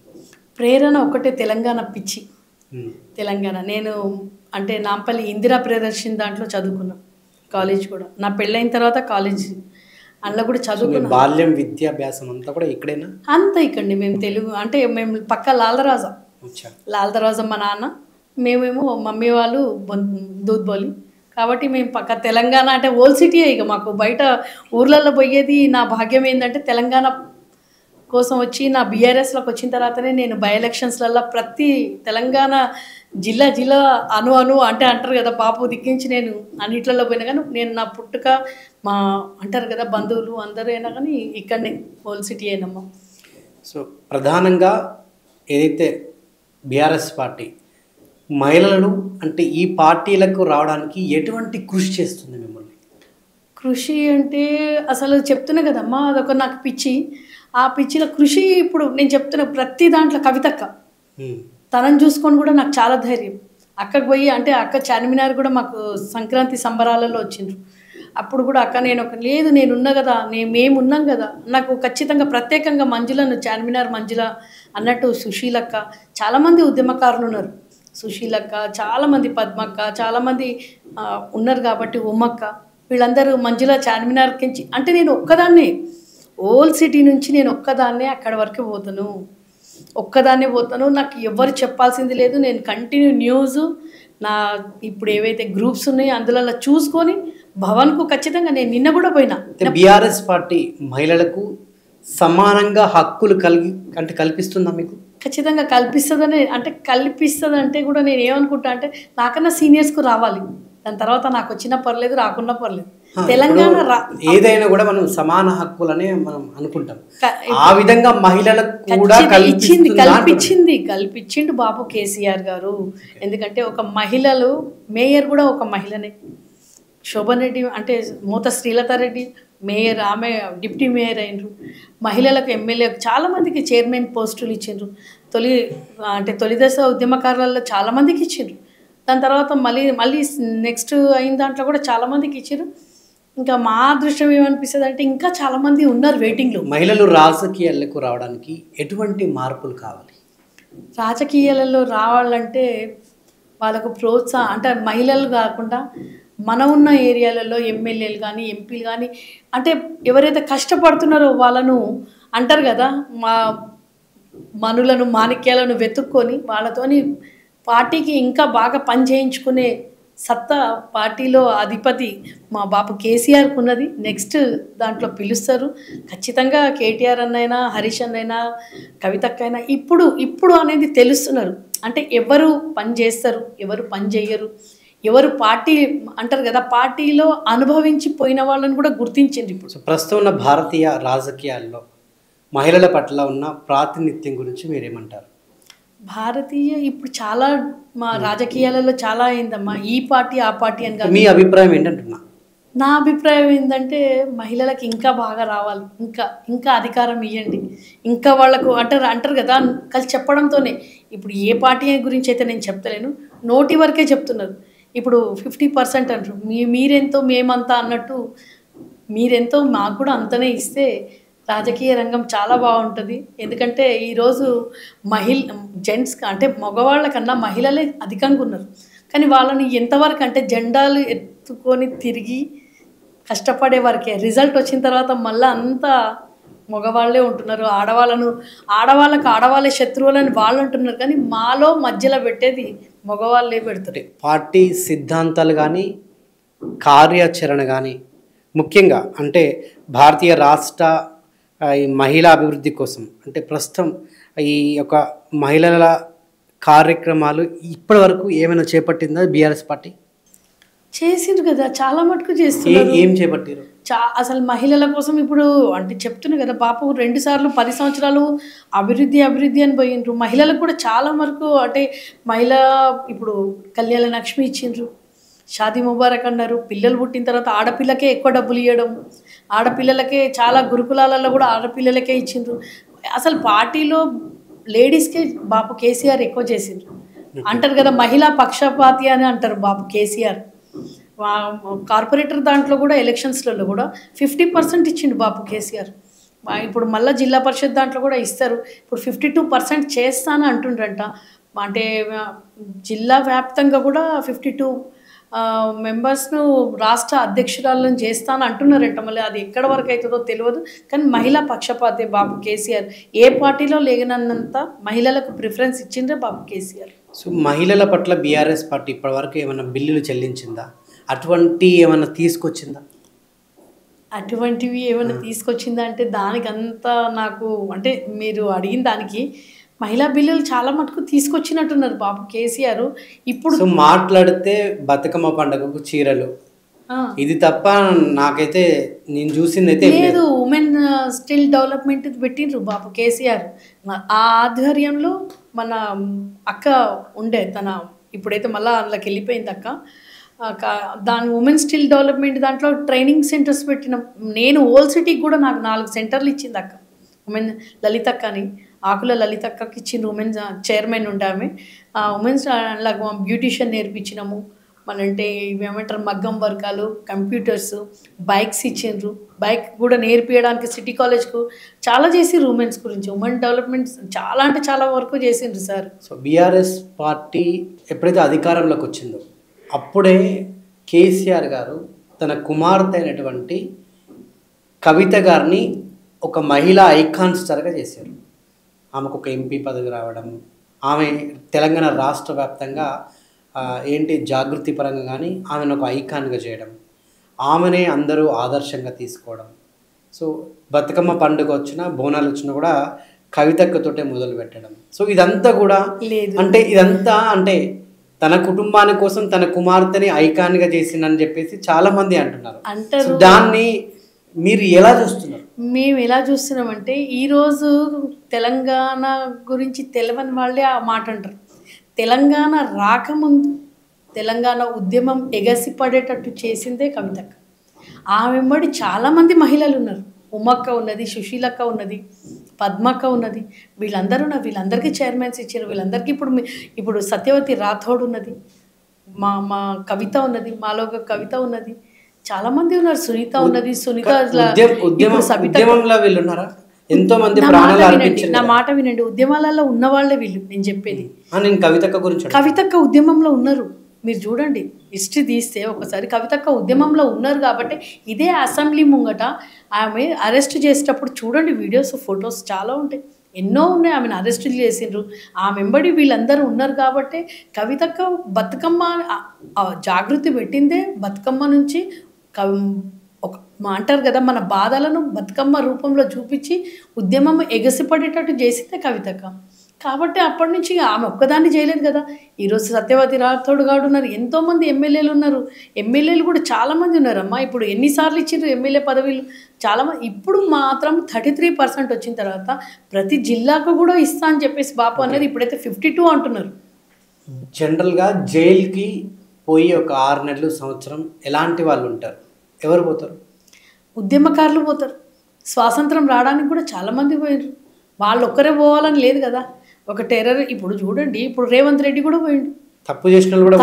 ప్రేరణ ఒకటే, తెలంగాణ పిచ్చి. తెలంగాణ నేను అంటే నాంపల్లి ఇందిరా ప్రియదర్శిని దాంట్లో చదువుకున్నాను. కాలేజ్ కూడా నా పెళ్ళైన తర్వాత కాలేజ్ అందులో కూడా చదువుకున్నాను. బాల్యం విద్యాభ్యాసం అంతా కూడా ఇక్కడేనా? అంతా ఇక్కడండి. మేము తెలుగు అంటే మేము పక్క లాల్దరాజా మా నాన్న, మేమేమో మమ్మీ వాళ్ళు దూద్బోలి. కాబట్టి మేము పక్క తెలంగాణ అంటే ఓల్డ్ సిటీ. ఇక మాకు బయట ఊర్లలో పోయేది. నా భాగ్యం ఏంటంటే తెలంగాణ కోసం వచ్చి నా బీఆర్ఎస్లోకి వచ్చిన తర్వాతనే నేను బై ఎలక్షన్స్లలో ప్రతి తెలంగాణ జిల్లా జిల్లా అను అను అంటే అంటారు కదా, బాపు దిక్కించి నేను అన్నిట్లలో పోయినా కానీ నేను నా పుట్టుక మా అంటారు కదా బంధువులు అందరూ అయినా కానీ ఇక్కడనే హోల్ సిటీ అయినమ్మా. సో ప్రధానంగా ఏదైతే బీఆర్ఎస్ పార్టీ మహిళలు అంటే ఈ పార్టీలకు రావడానికి ఎటువంటి కృషి చేస్తుంది మిమ్మల్ని? కృషి అంటే అసలు చెప్తున్నా కదమ్మా, అదొక నాకు పిచ్చి. ఆ పిచ్చిలో కృషి ఇప్పుడు నేను చెప్తున్నా ప్రతి దాంట్లో కవితక్క తనని చూసుకొని కూడా నాకు చాలా ధైర్యం. అక్కకు పోయి అంటే అక్క చార్మినార్ కూడా మాకు సంక్రాంతి సంబరాలలో వచ్చిండ్రు. అప్పుడు కూడా అక్క నేను లేదు నేనున్నా కదా, మేము ఉన్నాం కదా, నాకు ఖచ్చితంగా ప్రత్యేకంగా మంజులను చార్మినార్ మంజుల అన్నట్టు సుశీలక్క చాలామంది ఉద్యమకారులు ఉన్నారు. సుశీలక్క చాలామంది, పద్మక్క చాలామంది ఉన్నారు కాబట్టి ఉమ్మక్క వీళ్ళందరూ మంజుల చార్మినార్కి అంటే నేను ఒక్కదాన్నే ఓల్ సిటీ నుంచి నేను ఒక్కదాన్నే అక్కడి వరకు ఒక్కదాన్నే పోతాను. నాకు ఎవరు చెప్పాల్సింది లేదు. నేను కంటిన్యూ న్యూస్ నా ఇప్పుడు ఏవైతే గ్రూప్స్ ఉన్నాయో అందులో చూసుకొని భవన్కు ఖచ్చితంగా నేను నిన్న కూడా పోయినా. బీఆర్ఎస్ పార్టీ మహిళలకు సమానంగా హక్కులు కల్పిస్తుందా మీకు? ఖచ్చితంగా కల్పిస్తుంది అంటే కూడా నేను ఏమనుకుంటా అంటే నాకన్నా సీనియర్స్కు రావాలి, దాని తర్వాత నాకు వచ్చినా పర్లేదు రాకున్నా పర్లేదు. తెలంగాణ ఏదైనా కూడా మనం సమాన హక్కులనే మనం అనుకుంటాం. ఆ విధంగా మహిళలకు కూడా కల్పించిండు బాబు కేసీఆర్ గారు. ఎందుకంటే ఒక మహిళలు మేయర్ కూడా ఒక మహిళనే. శోభన్ రెడ్డి అంటే మూత శ్రీలతారెడ్డి మేయర్, ఆమె డిప్యూటీ మేయర్ అయినరు. మహిళలకు ఎమ్మెల్యే చాలామందికి చైర్మన్ పోస్టులు ఇచ్చిండ్రు. తొలి దశ ఉద్యమకారులలో చాలామందికి ఇచ్చిండ్రు. దాని తర్వాత మళ్ళీ నెక్స్ట్ అయిన దాంట్లో కూడా చాలామందికి ఇచ్చారు. ఇంకా మా అదృష్టం ఏమనిపిస్తుంది అంటే ఇంకా చాలామంది ఉన్నారు వెయిటింగ్లో. మహిళలు రాజకీయాలకు రావడానికి ఎటువంటి మార్పులు కావాలి? రాజకీయాలలో రావాలంటే వాళ్ళకు ప్రోత్సాహం అంటే మహిళలు కాకుండా మన ఉన్న ఏరియాలలో ఎమ్మెల్యేలు కానీ ఎంపీలు కానీ అంటే ఎవరైతే కష్టపడుతున్నారో వాళ్ళను అంటారు కదా మా మనులను మాణిక్యాలను వెతుక్కొని వాళ్ళతోని పార్టీకి ఇంకా బాగా పని చేయించుకునే సత్తా పార్టీలో అధిపతి మా బాపు కేసీఆర్కు ఉన్నది. నెక్స్ట్ దాంట్లో పిలుస్తారు ఖచ్చితంగా. కేటీఆర్ అన్నైనా హరీష్ అన్నైనా కవితక్కైనా ఇప్పుడు అనేది తెలుస్తున్నారు. అంటే ఎవరు పని చేస్తారు, ఎవరు పని చేయరు, ఎవరు పార్టీ అంటారు కదా పార్టీలో అనుభవించి పోయిన వాళ్ళని కూడా గుర్తించింది. ఇప్పుడు ప్రస్తుతం ఉన్న భారతీయ రాజకీయాల్లో మహిళల పట్ల ఉన్న ప్రాతినిధ్యం గురించి మీరేమంటారు? భారతీయ ఇప్పుడు చాలా మా రాజకీయాలలో చాలా అయిందమ్మా, ఈ పార్టీ ఆ పార్టీ అని కాదు. మీ అభిప్రాయం ఏంటంటున్నా? నా అభిప్రాయం ఏంటంటే మహిళలకు ఇంకా బాగా రావాలి, ఇంకా అధికారం ఇవ్వండి. ఇంకా వాళ్ళకు అంటారు కదా కలిసి చెప్పడంతోనే. ఇప్పుడు ఏ పార్టీ గురించి అయితే నేను చెప్తలేను, నోటి వరకే చెప్తున్నారు. ఇప్పుడు 50% అంటారు, మీరెంతో మేమంతా అన్నట్టు. మీరెంతో మాకు కూడా అంతనే ఇస్తే రాజకీయ రంగం చాలా బాగుంటుంది. ఎందుకంటే ఈరోజు జెంట్స్ అంటే మగవాళ్ళ కన్నా మహిళలే అధికంగా ఉన్నారు. కానీ వాళ్ళని ఎంతవరకు అంటే జెండాలు ఎత్తుకొని తిరిగి కష్టపడే వరకే, రిజల్ట్ వచ్చిన తర్వాత మళ్ళీ అంతా మగవాళ్ళే ఉంటున్నారు. ఆడవాళ్ళే శత్రువులని వాళ్ళు అంటున్నారు. కానీ మాలో మధ్యలో పెట్టేది మగవాళ్ళే పెడతారు. పార్టీ సిద్ధాంతాలు కానీ కార్యాచరణ కానీ ముఖ్యంగా అంటే భారతీయ రాష్ట్ర ఈ మహిళా అభివృద్ధి కోసం అంటే ప్రస్తుతం ఈ యొక్క మహిళల కార్యక్రమాలు ఇప్పటి వరకు ఏమైనా చేపట్టిందా బీఆర్ఎస్ పార్టీ? చేసిండ్రు కదా, చాలా మటుకు చేస్తున్నారు. ఏం చేపట్టారు? అసలు మహిళల కోసం ఇప్పుడు అంటే చెప్తున్నా కదా బాపు 2 సార్లు 10 సంవత్సరాలు అభివృద్ధి అని పోయిండ్రు. మహిళలకు కూడా చాలా వరకు అంటే ఇప్పుడు కళ్యాణ లక్ష్మి ఇచ్చిండ్రు, షాదీ ముబారక్ అన్నారు. పిల్లలు పుట్టిన తర్వాత ఆడపిల్లకే ఎక్కువ డబ్బులు ఇవ్వడం, ఆడపిల్లలకే చాలా గురుకులాలలో కూడా ఆడపిల్లలకే ఇచ్చిండ్రు. అసలు పార్టీలో లేడీస్కే బాపు కేసీఆర్ ఎక్కువ చేసిండ్రు. అంటారు కదా మహిళా పక్షపాతి అని అంటారు బాపు కేసీఆర్. కార్పొరేటర్ దాంట్లో కూడా ఎలక్షన్స్లలో కూడా 50% ఇచ్చిండు బాపు కేసీఆర్. ఇప్పుడు మళ్ళీ జిల్లా పరిషత్ దాంట్లో కూడా ఇస్తారు. ఇప్పుడు 52% చేస్తాను అంటుండ్రంట. అంటే జిల్లా వ్యాప్తంగా కూడా 52 మెంబర్స్ను రాష్ట్ర అధ్యక్షురాలను చేస్తాను అంటున్నారంట. మళ్ళీ అది ఎక్కడ వరకు అవుతుందో తెలియదు. కానీ మహిళా పక్షపాతే బాబు కేసీఆర్. ఏ పార్టీలో లేనన్నంత మహిళలకు ప్రిఫరెన్స్ ఇచ్చిండ్రే బాబు కేసీఆర్. సో మహిళల పట్ల బీఆర్ఎస్ పార్టీ ఇప్పటివరకు ఏమైనా బిల్లులు చెల్లించిందా? అటువంటి ఏమైనా తీసుకొచ్చిందా? అటువంటివి ఏమైనా తీసుకొచ్చిందా అంటే దానికంతా నాకు అంటే మీరు అడిగిన దానికి మహిళా బిల్లులు చాలా మటుకు తీసుకొచ్చినట్టున్నారు బాబు కేసీఆర్. ఇప్పుడు సో మాట్లాడితే బతుకమ్మ పండుగకు చీరలు, ఆ, ఇది తప్ప నాకైతే నేను చూసింది అయితే లేదు, ఉమెన్ స్టిల్ డెవలప్మెంట్ పెట్టిండ్రు బాబు కేసీఆర్. ఆ ఆధ్వర్యంలో మన అక్క ఉండే తన, ఇప్పుడైతే మళ్ళీ అందులోకి వెళ్ళిపోయింది అక్క. దాని ఉమెన్ స్టిల్ డెవలప్మెంట్ దాంట్లో ట్రైనింగ్ సెంటర్స్ పెట్టినాం. నేను ఓల్ సిటీకి కూడా నాకు 4 సెంటర్లు ఇచ్చింది అక్క. ఉమెన్ లలితక్క అని, ఆకుల లలితక్కకి ఇచ్చింది, ఉమెన్ చైర్మన్ ఉండే ఆమె. ఉమెన్స్ అలా బ్యూటిషియన్ నేర్పించినాము. మనంటే ఇవేమంటారు మగ్గం వర్గాలు, కంప్యూటర్స్, బైక్స్ ఇచ్చిండ్రు. బైక్ కూడా నేర్పించడానికి సిటీ కాలేజ్కు చాలా చేసిండ్రు. ఉమెన్స్ గురించి ఉమెన్ డెవలప్మెంట్ చాలా అంటే చాలా వరకు చేసిండ్రు సార్. సో బీఆర్ఎస్ పార్టీ ఎప్పుడైతే అధికారంలోకి వచ్చిందో అప్పుడే కేసీఆర్ గారు తన కుమార్తె అయినటువంటి కవిత గారిని ఒక మహిళా ఐకాన్ స్టార్గా చేశారు. ఆమెకు ఒక ఎంపీ పదవి రావడం, ఆమె తెలంగాణ రాష్ట్ర వ్యాప్తంగా జాగృతి పరంగా కానీ ఆమెను ఒక ఐకాన్గా చేయడం, ఆమెనే అందరూ ఆదర్శంగా తీసుకోవడం. సో బతుకమ్మ పండుగ వచ్చినా బోనాలు వచ్చినా కూడా కవితక్కతోటే మొదలు పెట్టడం. సో ఇదంతా కూడా అంటే తన కుటుంబాని కోసం తన కుమార్తెని ఐకాన్గా చేసిందని చెప్పేసి చాలా మంది అంటున్నారు. సో దాన్ని మీరు ఎలా చూస్తున్నారు? మేము ఎలా చూస్తున్నామంటే, ఈరోజు తెలంగాణ గురించి తెలియని వాళ్ళే ఆ మాట అంటారు. తెలంగాణ రాకముందు తెలంగాణ ఉద్యమం ఎగసిపడేటట్టు చేసిందే కవితక్క. ఆమె వెంబడి చాలామంది మహిళలు ఉన్నారు. ఉమ్మక్క ఉన్నది, సుశీలక్క ఉన్నది, పద్మక్క ఉన్నది. వీళ్ళందరికీ చైర్మన్స్ ఇచ్చారు. వీళ్ళందరికీ ఇప్పుడు సత్యవతి రాథోడ్ ఉన్నది, మా కవిత ఉన్నది, మాలో ఒక కవిత ఉన్నది, చాలా మంది ఉన్నారు. సునీత ఉన్నది. సునీత ఎంతో మంది నా మాట వినండి, ఉద్యమాలలో ఉన్న వాళ్ళే వీళ్ళు. నేను చెప్పేది కవితక్క గురించి. కవితక్క ఉద్యమంలో ఉన్నారు. మీరు చూడండి, హిస్టరీ తీస్తే ఒకసారి కవితక్క ఉద్యమంలో ఉన్నారు. కాబట్టి ఇదే అసెంబ్లీ ముంగట ఆమె అరెస్ట్ చేసేటప్పుడు చూడండి, వీడియోస్, ఫొటోస్ చాలా ఉంటాయి, ఎన్నో ఉన్నాయి. ఆమెను అరెస్ట్ చేసిండ్రు. ఆ వెంబడి వీళ్ళందరూ ఉన్నారు. కాబట్టి కవితక్క బతుకమ్మ జాగృతి పెట్టిందే బతుకమ్మ నుంచి. ఒక అంటారు కదా, మన బాధలను బతుకమ్మ రూపంలో చూపించి ఉద్యమం ఎగసిపడేటట్టు చేసిందే కవితక్క. కాబట్టి అప్పటి నుంచి ఆమె ఒక్కదాన్ని చేయలేదు కదా. ఈరోజు సత్యవతి రాథోడ్ గారు ఉన్నారు, ఎంతోమంది ఎమ్మెల్యేలు ఉన్నారు. ఎమ్మెల్యేలు కూడా చాలామంది ఉన్నారమ్మా. ఇప్పుడు ఎన్నిసార్లు ఇచ్చిండ్రు ఎమ్మెల్యే పదవులు? చాలామంది. ఇప్పుడు మాత్రం 33% వచ్చిన తర్వాత ప్రతి జిల్లాకు కూడా ఇస్తా అని చెప్పేసి బాపు అనేది ఇప్పుడైతే 52 అంటున్నారు. జనరల్గా జైలుకి పోయి ఒక 6 నెలలు సంవత్సరం ఎలాంటి వాళ్ళు ఉంటారు? ఎవరు పోతారు? ఉద్యమకారులు పోతారు. స్వాతంత్రం రావడానికి కూడా చాలామంది పోయారు. వాళ్ళు ఒక్కరే పోవాలని లేదు కదా. ఒక టెర్రర్ ఇప్పుడు చూడండి, ఇప్పుడు రేవంత్ రెడ్డి కూడా పోయిండు. తప్పు చేసిన కూడా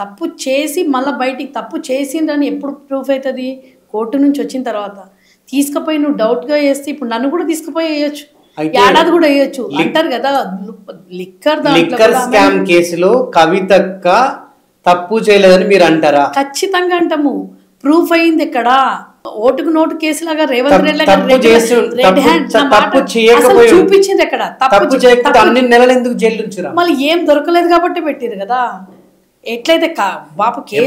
తప్పు చేసి మళ్ళీ బయటికి తప్పు చేసిండ్రని ఎప్పుడు ప్రూఫ్ అవుతుంది? కోర్టు నుంచి వచ్చిన తర్వాత. తీసుకుపోయి నువ్వు డౌట్గా వేస్తే ఇప్పుడు నన్ను కూడా తీసుకుపోయి వేయచ్చు, ఏడాది కూడా వేయచ్చు అంటారు కదా. లిక్కర్ స్కామ్ కేసులో కవితక్క తప్పు చేయలేదని మీరు అంటారా? ఖచ్చితంగా అంటాము. ప్రూఫ్ అయింది ఎక్కడ? ఓటుకు నోటు కేసులాగా రేవంత్ రెడ్డి చూపించింది ఎక్కడ? అన్ని నెలలు ఎందుకు జైలు ఉంచారు? మళ్ళీ ఏం దొరకలేదు కాబట్టి పెట్టారు కదా. ఎట్లయితే బాపు ఏ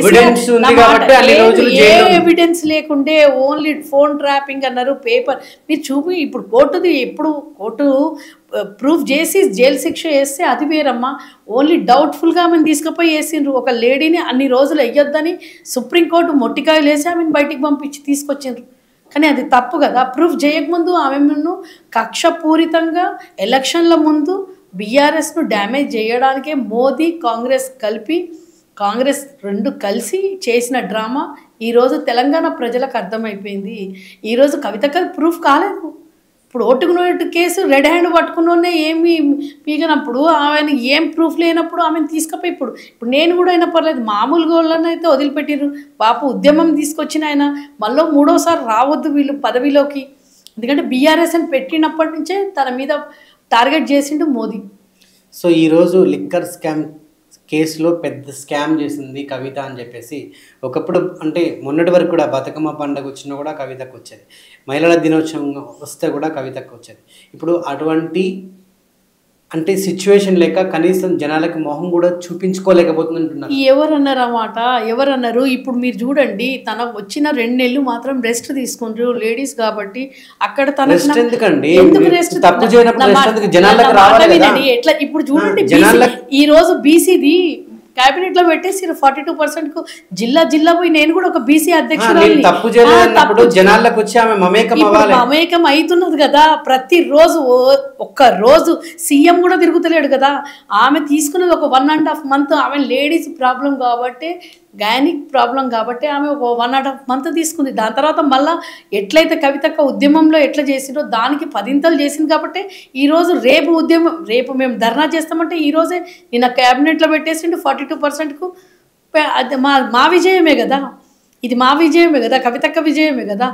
ఎవిడెన్స్ లేకుండే ఓన్లీ ఫోన్ ట్రాపింగ్ అన్నారు, పేపర్ మీరు చూపి. ఇప్పుడు కోర్టుది ఎప్పుడు కోర్టు ప్రూఫ్ చేసి జైలు శిక్ష వేస్తే అది వేరమ్మా. ఓన్లీ డౌట్ఫుల్గా ఆమెను తీసుకుపోయి వేసిండ్రు. ఒక లేడీని అన్ని రోజులు వేయొద్దని సుప్రీంకోర్టు మొట్టికాయలు వేసి ఆమెను బయటికి పంపించి తీసుకొచ్చిండ్రు. కానీ అది తప్పు కదా. ప్రూఫ్ చేయకముందు ఆమెను కక్షపూరితంగా ఎలక్షన్ల ముందు బీఆర్ఎస్ను డ్యామేజ్ చేయడానికే మోదీ కాంగ్రెస్ రెండు కలిసి చేసిన డ్రామా ఈరోజు తెలంగాణ ప్రజలకు అర్థమైపోయింది. ఈరోజు కవితకు ప్రూఫ్ కాలేదు. ఇప్పుడు ఓటుకు నోటు కేసు రెడ్ హ్యాండ్ పట్టుకున్నోనే ఏమి పీకనప్పుడు, ఆమెను ఏం ప్రూఫ్ లేనప్పుడు ఆమెను తీసుకుపోయి ఇప్పుడు నేను కూడా అయినా పర్లేదు, మామూలుగా వాళ్ళనైతే వదిలిపెట్టిర్రు. బాపు ఉద్యమం తీసుకొచ్చిన ఆయన మళ్ళీ 3వసారి రావద్దు వీళ్ళు పదవిలోకి. ఎందుకంటే బీఆర్ఎస్ అని పెట్టినప్పటి నుంచే తన మీద టార్గెట్ చేసిండు మోదీ. సో ఈరోజు లిక్కర్ స్కామ్ కేసులో పెద్ద స్కామ్ చేసింది కవిత అని చెప్పేసి ఒకప్పుడు, అంటే మొన్నటి వరకు కూడా బతుకమ్మ పండుగ వచ్చినా కూడా కవితకు వచ్చేది, మహిళల దినోత్సవం వస్తే కూడా కవితకు వచ్చేది. ఇప్పుడు అటువంటి అంటే సిచ్యువేషన్ లేక కనీసం జనాలకి మొహం కూడా చూపించుకోలేకపోతుంది అంటున్నారు. ఎవరన్నారు ఆ మాట? ఎవరన్నారు? ఇప్పుడు మీరు చూడండి, తన వచ్చిన 2 నెలలు మాత్రం రెస్ట్ తీసుకుంటారు లేడీస్ కాబట్టి. అక్కడ రెస్ట్ ఎందుకండి? ఎందుకు రెస్ట్? తప్పు చేయనప్పుడు రెస్ట్ ఎందుకు? జనాలకు రావాలి కదా. ఎట్లా ఇప్పుడు చూడండి, జనాలకు ఈ రోజు బీసీది క్యాబినెట్ లో పెట్టేసి 42% కు జిల్లా పోయి నేను కూడా ఒక బీసీ అధ్యక్షురాలిని. తప్పు చేయలేదన్నప్పుడు జనాలకు వచ్చి ఆమె మమేకం అవ్వాలి. మమేకం అవుతున్నది కదా. ప్రతిరోజు ఒక్క రోజు సీఎం కూడా తిరుగుతలేడు కదా. ఆమె తీసుకున్నది ఒక 1.5 month. ఆమె లేడీస్ ప్రాబ్లం కాబట్టి, గైనిక్ ప్రాబ్లం కాబట్టి ఆమె ఒక 1.5 month తీసుకుంది. దాని తర్వాత మళ్ళీ ఎట్లయితే కవితక్క ఉద్యమంలో ఎట్లా చేసిందో దానికి 10 చేసింది కాబట్టి ఈరోజు రేపు మేము ధర్నా చేస్తామంటే ఈరోజే నిన్న క్యాబినెట్లో పెట్టేసిండు 42%కు. అది మా విజయమే కదా, ఇది మా విజయమే కదా, కవితక్క విజయమే కదా.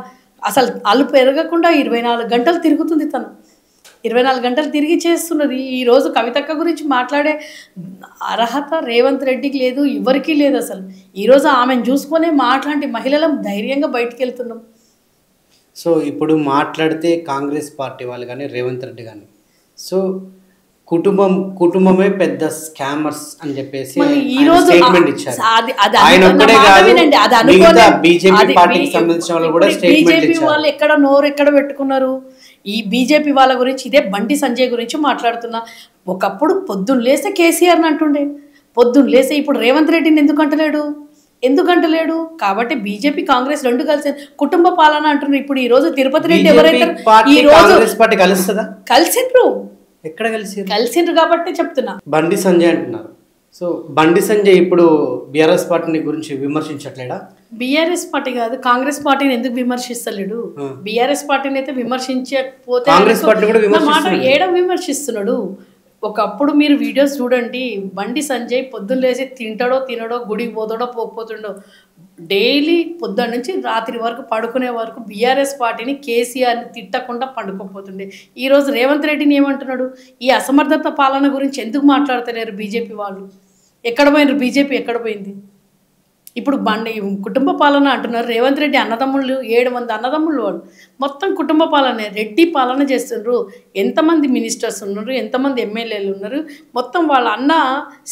అసలు అలుపు పెరగకుండా 24 గంటలు తిరుగుతుంది తను. 24 గంటలు తిరిగి చేస్తున్నది. ఈరోజు కవితక్క గురించి మాట్లాడే అర్హత రేవంత్ రెడ్డికి లేదు, ఎవరికీ లేదు అసలు. ఈరోజు ఆమెను చూసుకునే మాట్లాంటి మహిళలం ధైర్యంగా బయటికి వెళ్తున్నాం. సో ఇప్పుడు మాట్లాడితే కాంగ్రెస్ పార్టీ వాళ్ళు కానీ రేవంత్ రెడ్డి కానీ సో కుటుంబమే పెద్ద స్కామర్స్ అని చెప్పేసి స్టేట్మెంట్ ఇచ్చారు. ఆయన ఒక్కడే కాదు, మిగతా బీజేపీ పార్టీకి సంబంధించిన వాళ్ళు కూడా స్టేట్మెంట్ ఇచ్చారు. వాళ్ళు ఎక్కడ నోరు ఎక్కడ పెట్టుకున్నారు? ఈ బీజేపీ వాళ్ళ గురించి, ఇదే బండి సంజయ్ గురించి మాట్లాడుతున్నా. ఒకప్పుడు పొద్దున్న లేస్తే కేసీఆర్ని అంటుండే, పొద్దున్న లేస్తే ఇప్పుడు రేవంత్ రెడ్డిని ఎందుకంటలేడు? కాబట్టి బీజేపీ కాంగ్రెస్ రెండు కలిసి కుటుంబ పాలన అంటున్నారు. ఇప్పుడు ఈ రోజు తిరుపతి రెడ్డి ఎవరైతే ఈ రోజు కలిసిండ్రు, ఎక్కడ కలిసిండ్రు కాబట్టి చెప్తున్నా. బండి సంజయ్ అంటున్నారు. సో బండి సంజయ్ ఇప్పుడు బీఆర్ఎస్ పార్టీని గురించి విమర్శించట్లేడా? బీఆర్ఎస్ పార్టీ కాదు, కాంగ్రెస్ పార్టీని ఎందుకు విమర్శిస్తలేడు? బీఆర్ఎస్ పార్టీని అయితే విమర్శించకపోతే కాంగ్రెస్ పార్టీ కూడా ఏడం విమర్శిస్తున్నాడు. ఒకప్పుడు మీరు వీడియోస్ చూడండి, బండి సంజయ్ పొద్దున్న లేచి తినడో గుడికి పోతాడో పోకపోతుండో, డైలీ పొద్దున్న నుంచి రాత్రి వరకు పడుకునే వరకు బీఆర్ఎస్ పార్టీని కేసీఆర్ని తిట్టకుండా పండుకోపోతుండే. ఈరోజు రేవంత్ రెడ్డిని ఏమంటున్నాడు? ఈ అసమర్థత పాలన గురించి ఎందుకు మాట్లాడతలేరు బీజేపీ వాళ్ళు? ఎక్కడ పోయినారు? బీజేపీ ఎక్కడ పోయింది? ఇప్పుడు కుటుంబ పాలన అంటున్నారు. రేవంత్ రెడ్డి అన్నదమ్ముళ్ళు 7 మంది అన్నదమ్ముళ్ళు, వాళ్ళు మొత్తం కుటుంబ పాలనే, రెడ్డి పాలన చేస్తున్నారు. ఎంతమంది మినిస్టర్స్ ఉన్నారు, ఎంతమంది ఎమ్మెల్యేలు ఉన్నారు, మొత్తం వాళ్ళ అన్న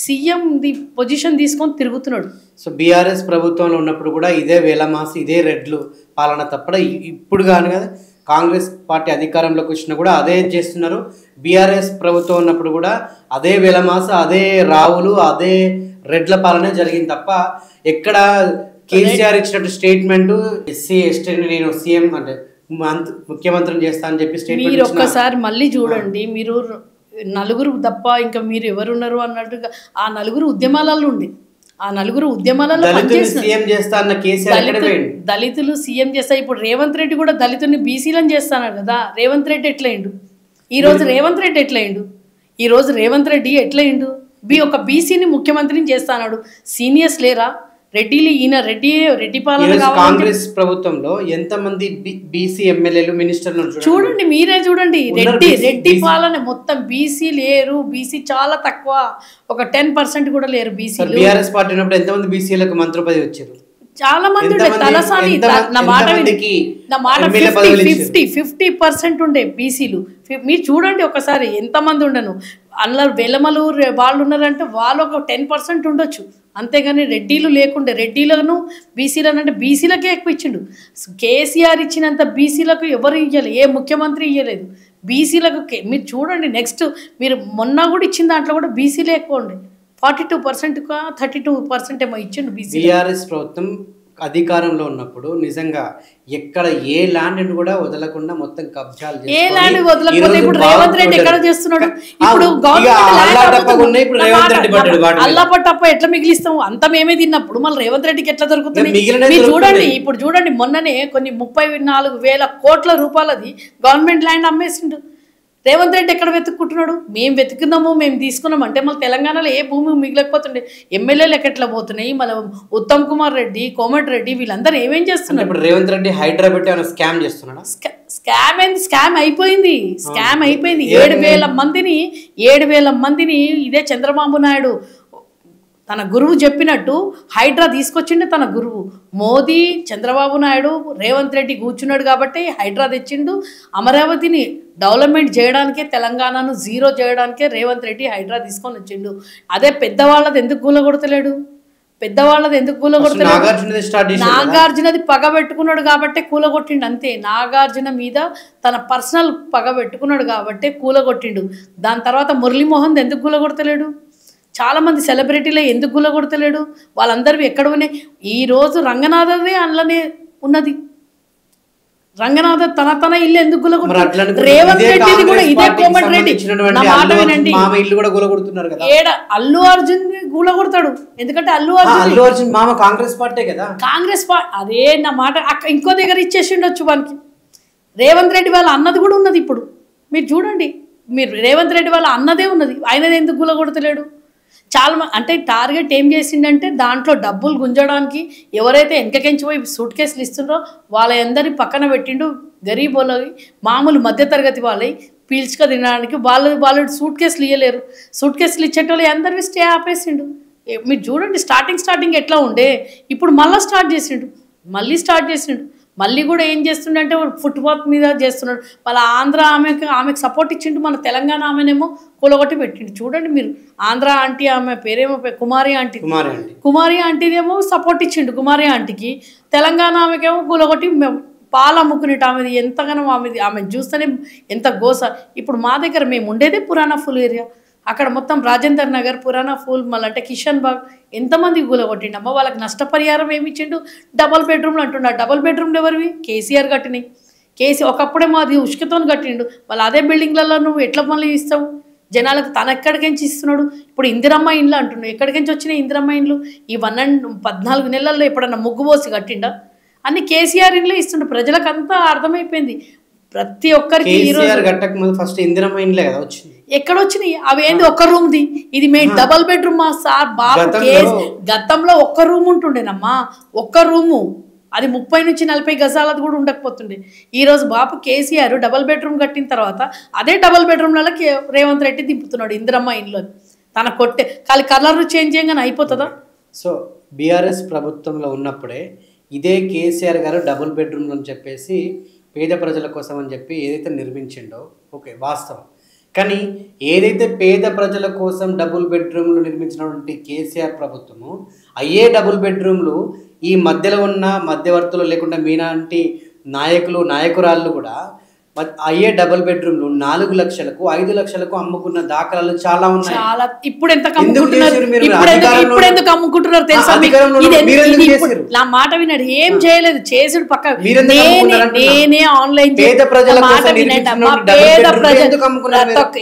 సీఎంది పొజిషన్ తీసుకొని తిరుగుతున్నాడు. సో బీఆర్ఎస్ ప్రభుత్వంలో ఉన్నప్పుడు కూడా ఇదే వేలమాసి, ఇదే రెడ్లు పాలన తప్ప ఇప్పుడు కానీ కదా కాంగ్రెస్ పార్టీ అధికారంలోకి వచ్చినా కూడా అదే చేస్తున్నారు. బీఆర్ఎస్ ప్రభుత్వం ఉన్నప్పుడు కూడా అదే వేలమాస, అదే రావులు, అదే రెడ్ల పాలనే జరిగింది తప్ప ఎక్కడ కేసీఆర్ ఇచ్చినట్టు స్టేట్మెంట్ ఎస్సీ ఎస్టీని నేను సీఎం అంటే ముఖ్యమంత్రిని చేస్తా అని చెప్పి స్టేట్మెంట్. మీరు ఒక్కసారి మళ్ళీ చూడండి, మీరు నలుగురు తప్ప ఇంకా మీరు ఎవరున్నారు అన్నట్టుగా ఆ నలుగురు ఉద్యమాలలో ఉండి, ఆ నలుగురు ఉద్యమాలలో దళితులు సీఎం చేస్తా. ఇప్పుడు రేవంత్ రెడ్డి కూడా దళితుల్ని బీసీలను చేస్తాడు కదా. రేవంత్ రెడ్డి ఎట్లయిండు? ఈరోజు రేవంత్ రెడ్డి ఎట్లయిండు? ఒక బీసీని ముఖ్యమంత్రిని చేస్తాడు. సీనియర్స్ లేరా? రెడ్డి పాలన కాంగ్రెస్ ప్రభుత్వంలో ఎంతమంది బీసీ ఎమ్మెల్యేలు మినిస్టర్లు చూడండి, మీరే చూడండి. రెడ్డి పాలన మొత్తం బీసీ లేరు. బీసీ చాలా తక్కువ, ఒక 10% కూడా లేరు బీసీ. బీఆర్ఎస్ పార్టీ ఉన్నప్పుడు ఎంతమంది బీసీలకు మంత్రి పదవి వచ్చారు? చాలా మంది ఉండే. తలసాని నా మాట 50% ఉండే బీసీలు. మీరు చూడండి ఒకసారి ఎంతమంది ఉండను. అందులో వెలమలు వాళ్ళు ఉన్నారంటే వాళ్ళు ఒక 10% ఉండొచ్చు, అంతేగాని రెడ్డిలు లేకుండే. రెడ్డిలను బీసీలను అంటే బీసీలకే ఎక్కువ ఇచ్చిండు. కేసీఆర్ ఇచ్చినంత బీసీలకు ఎవరు ఇవ్వలేదు, ఏ ముఖ్యమంత్రి ఇవ్వలేదు బీసీలకు. మీరు చూడండి, నెక్స్ట్ మీరు మొన్న కూడా ఇచ్చిన దాంట్లో కూడా బీసీలే ఎక్కువ ఉండే. 42% 32% ఏమో ఇచ్చిండు బీసీ. బీఆర్ఎస్ ప్రభుత్వం అధికారంలో ఉన్నప్పుడు నిజంగా ఎక్కడ ఏ ల్యాండ్ కూడా వదలకుండా మొత్తం కబ్జాలు ఏ ల్యాండ్ వదలకపోతే ఇప్పుడు రేవంత్ రెడ్డి ఎక్కడ చేస్తున్నాడు? ఇప్పుడు అల్లాపట్టప్ప ఎట్లా మిగిలిస్తాము? అంత మేమే తిన్నప్పుడు మళ్ళీ రేవంత్ రెడ్డికి ఎట్లా దొరుకుతుంది? మీరు చూడండి, ఇప్పుడు చూడండి, మొన్ననే కొన్ని 34,000 కోట్ల రూపాయలది గవర్నమెంట్ ల్యాండ్ అమ్మేసిండు. రేవంత్ రెడ్డి ఎక్కడ వెతుక్కుంటున్నాడు? మేము వెతుకున్నాము, మేము తీసుకున్నాం అంటే మళ్ళీ తెలంగాణలో ఏ భూమి మిగిలకపోతుండే. ఎమ్మెల్యేలు ఎక్కట్లా పోతున్నాయి? మళ్ళీ ఉత్తమ్ కుమార్ రెడ్డి, కోమటిరెడ్డి వీళ్ళందరూ ఏమేం చేస్తున్నారు? ఇప్పుడు రేవంత్ రెడ్డి హైదరాబాద్ స్కామ్ చేస్తున్నాడు. స్కామ్ అయిపోయింది. 7,000 మందిని ఇదే చంద్రబాబు నాయుడు తన గురువు చెప్పినట్టు హైడ్రా తీసుకొచ్చిండే తన గురువు. మోదీ, చంద్రబాబు నాయుడు, రేవంత్ రెడ్డి కూర్చున్నాడు కాబట్టి హైడ్రా తెచ్చిండు. అమరావతిని డెవలప్మెంట్ చేయడానికే, తెలంగాణను జీరో చేయడానికే రేవంత్ రెడ్డి హైడ్రా తీసుకొని వచ్చిండు. అదే పెద్దవాళ్ళది ఎందుకు కూలగొడతలేడు? పెద్దవాళ్ళది ఎందుకు కూలగొడతలేడు? నాగార్జునది పగ పెట్టుకున్నాడు కాబట్టి కూలగొట్టిండు అంతే. నాగార్జున మీద తన పర్సనల్ పగ పెట్టుకున్నాడు కాబట్టి కూలగొట్టిండు. దాని తర్వాత మురళీమోహన్ ఎందుకు కూలగొడతలేడు? చాలామంది సెలబ్రిటీలే ఎందుకు కూలగొడతలేడు? వాళ్ళందరివి ఎక్కడ ఉన్నాయి? ఈరోజు రంగనాథదే అందులోనే ఉన్నది. రంగనాథ తన ఇల్లు ఎందుకు కూలగొడతాడు? రేవంత్ రెడ్డిది కూడా ఇదే కోమటిరెడ్డి. నా మాట వినండి, ఏడ అల్లు అర్జున్ కూలగొడతాడు. ఎందుకంటే అల్లు అర్జున్ మామ కాంగ్రెస్ పార్టీ కదా. కాంగ్రెస్ పార్టీ అదే నా మాట. ఇంకో దగ్గర ఇచ్చేసిండొచ్చు వానికి. రేవంత్ రెడ్డి వాళ్ళ అన్నది కూడా ఉన్నది. ఇప్పుడు మీరు చూడండి, మీరు రేవంత్ రెడ్డి వాళ్ళ అన్నదే ఉన్నది. ఆయనది ఎందుకు కూలగొడతలేడు? చాలా అంటే టార్గెట్ ఏం చేసిండంటే దాంట్లో డబ్బులు గుంజడానికి ఎవరైతే వెనకకెంచిపోయి సూట్ కేసులు ఇస్తుండ్రో వాళ్ళందరినీ పక్కన పెట్టిండు. గరీబ్ వాళ్ళవి, మామూలు మధ్యతరగతి వాళ్ళవి పీల్చుక తినడానికి వాళ్ళు సూట్ కేసులు ఇవ్వలేరు. సూట్ కేసులు ఇచ్చేటోళ్ళు అందరివి స్టే ఆపేసిండు. మీరు చూడండి స్టార్టింగ్ ఎట్లా ఉండే, ఇప్పుడు మళ్ళీ స్టార్ట్ చేసిండు. మళ్ళీ కూడా ఏం చేస్తుండే ఫుట్పాత్ మీద చేస్తున్నాడు. వాళ్ళ ఆంధ్ర ఆమెకు సపోర్ట్ ఇచ్చిండు. మన తెలంగాణ ఆమెనేమో కూలగొట్టి పెట్టిండు. చూడండి మీరు, ఆంధ్ర ఆంటీ ఆమె పేరేమో కుమారి ఆంటీదేమో సపోర్ట్ ఇచ్చిండు కుమారి ఆంటీకి. తెలంగాణ ఆమెకేమో కూలగొట్టి పాలు అమ్ముకునేట ఆమెది ఎంతగానో ఆమె చూస్తేనే ఎంత గోస. ఇప్పుడు మా దగ్గర మేము ఉండేదే పురాణా ఫుల్ ఏరియా. అక్కడ మొత్తం రాజేందర్ నగర్, పురాణా ఫూల్, మళ్ళీ అంటే కిషన్ బాగ్ ఎంతమంది కూలగొట్టిండమ్మ. వాళ్ళకి నష్టపరిహారం ఏమి ఇచ్చిండు? డబల్ బెడ్రూమ్లు అంటున్నాడు. డబల్ బెడ్రూమ్లు ఎవరివి? కేసీఆర్ కట్టినాయి. ఒకప్పుడేమో అది ఉష్కతో కట్టిండు. వాళ్ళు అదే బిల్డింగ్లలో నువ్వు ఎట్లా పనులు ఇస్తావు జనాలకు? తను ఎక్కడికించి ఇస్తున్నాడు? ఇప్పుడు ఇందిరమ్మ ఇండ్లు అంటున్నాడు. ఎక్కడికించి వచ్చినాయి ఇందిరమ్మ ఇండ్లు? ఈ 14 నెలల్లో ఎప్పుడన్నా ముగ్గు పోసి కట్టిండా? అన్ని కేసీఆర్ ఇండ్లే ఇస్తుండు. ప్రజలకు అంతా అర్థమైపోయింది. ప్రతి ఒక్కరికి ఫస్ట్ ఇందిరమ్మ ఇండ్లే కదా వచ్చింది. ఎక్కడ వచ్చినాయి అవేంది? ఒక్క రూమ్ది. ఇది మేము డబల్ బెడ్రూమ్ మా సార్ బాబు గతంలో ఒక్క రూమ్ ఉంటుండేనమ్మా. ఒక్క రూము అది 30 నుంచి 40 గజాలది కూడా ఉండకపోతుండే. ఈరోజు బాబు కేసీఆర్ డబల్ బెడ్రూమ్ కట్టిన తర్వాత అదే డబల్ బెడ్రూమ్లలో రేవంత్ రెడ్డి దింపుతున్నాడు ఇందిరమ్మ ఇంట్లో. తన కొట్టే కలర్ చేంజ్ చేయగానే అయిపోతుందా? సో బీఆర్ఎస్ ప్రభుత్వంలో ఉన్నప్పుడే ఇదే కేసీఆర్ గారు డబుల్ బెడ్రూమ్లు అని చెప్పేసి పేద ప్రజల కోసం అని చెప్పి ఏదైతే నిర్మించిండో ఓకే వాస్తవం. కానీ ఏదైతే పేద ప్రజల కోసం డబుల్ బెడ్రూమ్లు నిర్మించినటువంటి కేసీఆర్ ప్రభుత్వము అయ్యే డబుల్ బెడ్రూమ్లు ఈ మధ్యలో ఉన్న మధ్యవర్తులు లేకుండా మీనాంటి నాయకురాళ్ళు కూడా అయ్యే డబుల్ బెడ్రూమ్లు 4 లక్షలకు 5 లక్షలకు అమ్ముకున్న దాఖలాలు చాలా ఉన్నాయి. చాలా. ఇప్పుడు ఎంత ఇప్పుడు ఎందుకు అమ్ముకుంటున్నారు తెలుసా? నా మాట విన్నాడు, ఏం చేయలేదు, చేసుడు పక్క. నేనే ఆన్లైన్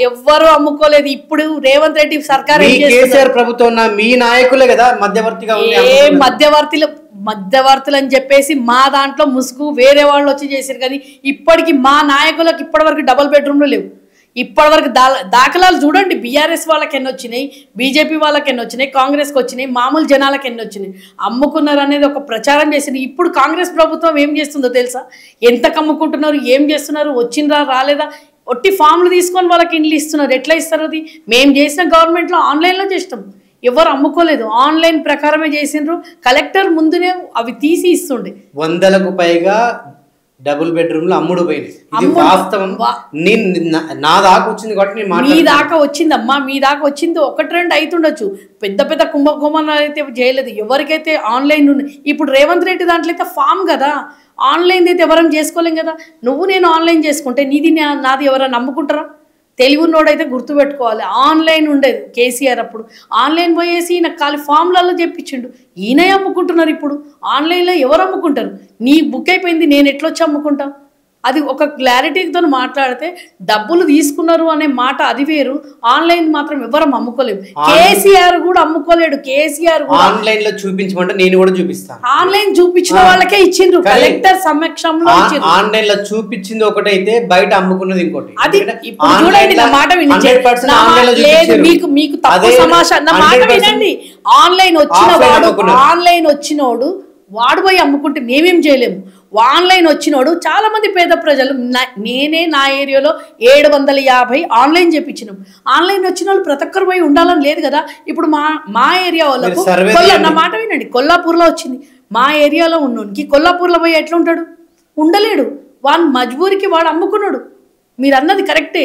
ఎవ్వరు అమ్ముకోలేదు. ఇప్పుడు రేవంత్ రెడ్డి సర్కార్ ప్రభుత్వం మీ నాయకులే కదా మధ్యవర్తిగా. మధ్యవర్తులు అని చెప్పేసి మా దాంట్లో ముసుగు వేరే వాళ్ళు వచ్చి చేశారు. కానీ ఇప్పటికి మా నాయకులకు ఇప్పటివరకు డబుల్ బెడ్రూమ్లు లేవు. ఇప్పటివరకు దాఖలాలు చూడండి. బీఆర్ఎస్ వాళ్ళకి ఎన్ని వచ్చినాయి, బీజేపీ వాళ్ళకి ఎన్ని వచ్చినాయి, కాంగ్రెస్కి వచ్చినాయి, మామూలు జనాలకు ఎన్ని వచ్చినాయి. అమ్ముకున్నారు అనేది ఒక ప్రచారం చేసింది. ఇప్పుడు కాంగ్రెస్ ప్రభుత్వం ఏం చేస్తుందో తెలుసా? ఎంతకు అమ్ముకుంటున్నారు, ఏం చేస్తున్నారు, వచ్చిందా రాలేదా, ఒట్టి ఫామ్లు తీసుకొని వాళ్ళకి ఇండ్లు ఇస్తున్నారు. ఎట్లా ఇస్తారు? అది మేము చేసిన గవర్నమెంట్లో ఆన్లైన్లో చేస్తాం. ఎవరు అమ్ముకోలేదు, ఆన్లైన్ ప్రకారమే చేసిండ్రు. కలెక్టర్ ముందునే అవి తీసి ఇస్తుండే. 100లకు పైగా డబుల్ బెడ్రూమ్లు అమ్ముడు పోయినాయి. ఇది వాస్తవం. నా దాకా వచ్చింది కాబట్టి మీ దాకా వచ్చిందమ్మా, మీ దాకా వచ్చింది 1-2 అవుతుండొచ్చు. పెద్ద కుంభకోణాలు అయితే చేయలేదు. ఎవరికైతే ఆన్లైన్ ఇప్పుడు రేవంత్ రెడ్డి దాంట్లో అయితే ఫామ్ కదా, ఆన్లైన్ అయితే ఎవరైనా చేసుకోలేం కదా. నువ్వు నేను ఆన్లైన్ చేసుకుంటే నీది నాది ఎవరైనా నమ్ముకుంటారా? తెలివి ఉన్నోడైతే గుర్తుపెట్టుకోవాలి. ఆన్లైన్ ఉండేది కేసీఆర్ అప్పుడు. ఆన్లైన్ పోయేసి నాకు ఖాళీ ఫామ్లలో చెప్పించిండు. ఈయనే అమ్ముకుంటున్నారు ఇప్పుడు. ఆన్లైన్లో ఎవరు అమ్ముకుంటారు? నీ బుక్ అయిపోయింది, నేను ఎట్లొచ్చి అమ్ముకుంటా? అది ఒక క్లారిటీతో మాట్లాడితే డబ్బులు తీసుకున్నారు అనే మాట అది వేరు. ఆన్లైన్ మాత్రం ఎవరు అమ్ముకోలేము. కేసీఆర్ కూడా అమ్ముకోలేడు. కేసీఆర్ ఆన్లైన్ లో చూపించమంటే నేను కూడా చూపిస్తాను. ఆన్లైన్ చూపించిన వాళ్ళకే ఇచ్చిండ్రు, కలెక్టర్ సమక్షంలో. ఆన్లైన్ లో చూపించింది ఒకటైతే బయట అమ్ముకున్నది ఇంకోటి. అది ఇప్పుడు చూడండి, నా మాట వినండి. మీకు తప్పు సమాచారం, నా మాట వినండి. ఆన్లైన్ వచ్చినోడు వాడు పోయి అమ్ముకుంటే మేమేం చేయలేము. ఆన్లైన్ వచ్చినోడు చాలామంది పేద ప్రజలు నేనే నా ఏరియాలో 750 ఆన్లైన్ చేయించినాం. ఆన్లైన్ వచ్చిన వాళ్ళు ప్రతి ఒక్కరు పోయి ఉండాలని లేదు కదా. ఇప్పుడు మా ఏరియా వాళ్ళకు నా మాట వినండి, కొల్లాపూర్లో వచ్చింది. మా ఏరియాలో ఉన్నోనికి కొల్లాపూర్లో పోయి ఎట్లా ఉంటాడు? ఉండలేడు. వాడు మజ్బూరికి వాడు అమ్ముకున్నాడు. మీరు అన్నది కరెక్టే.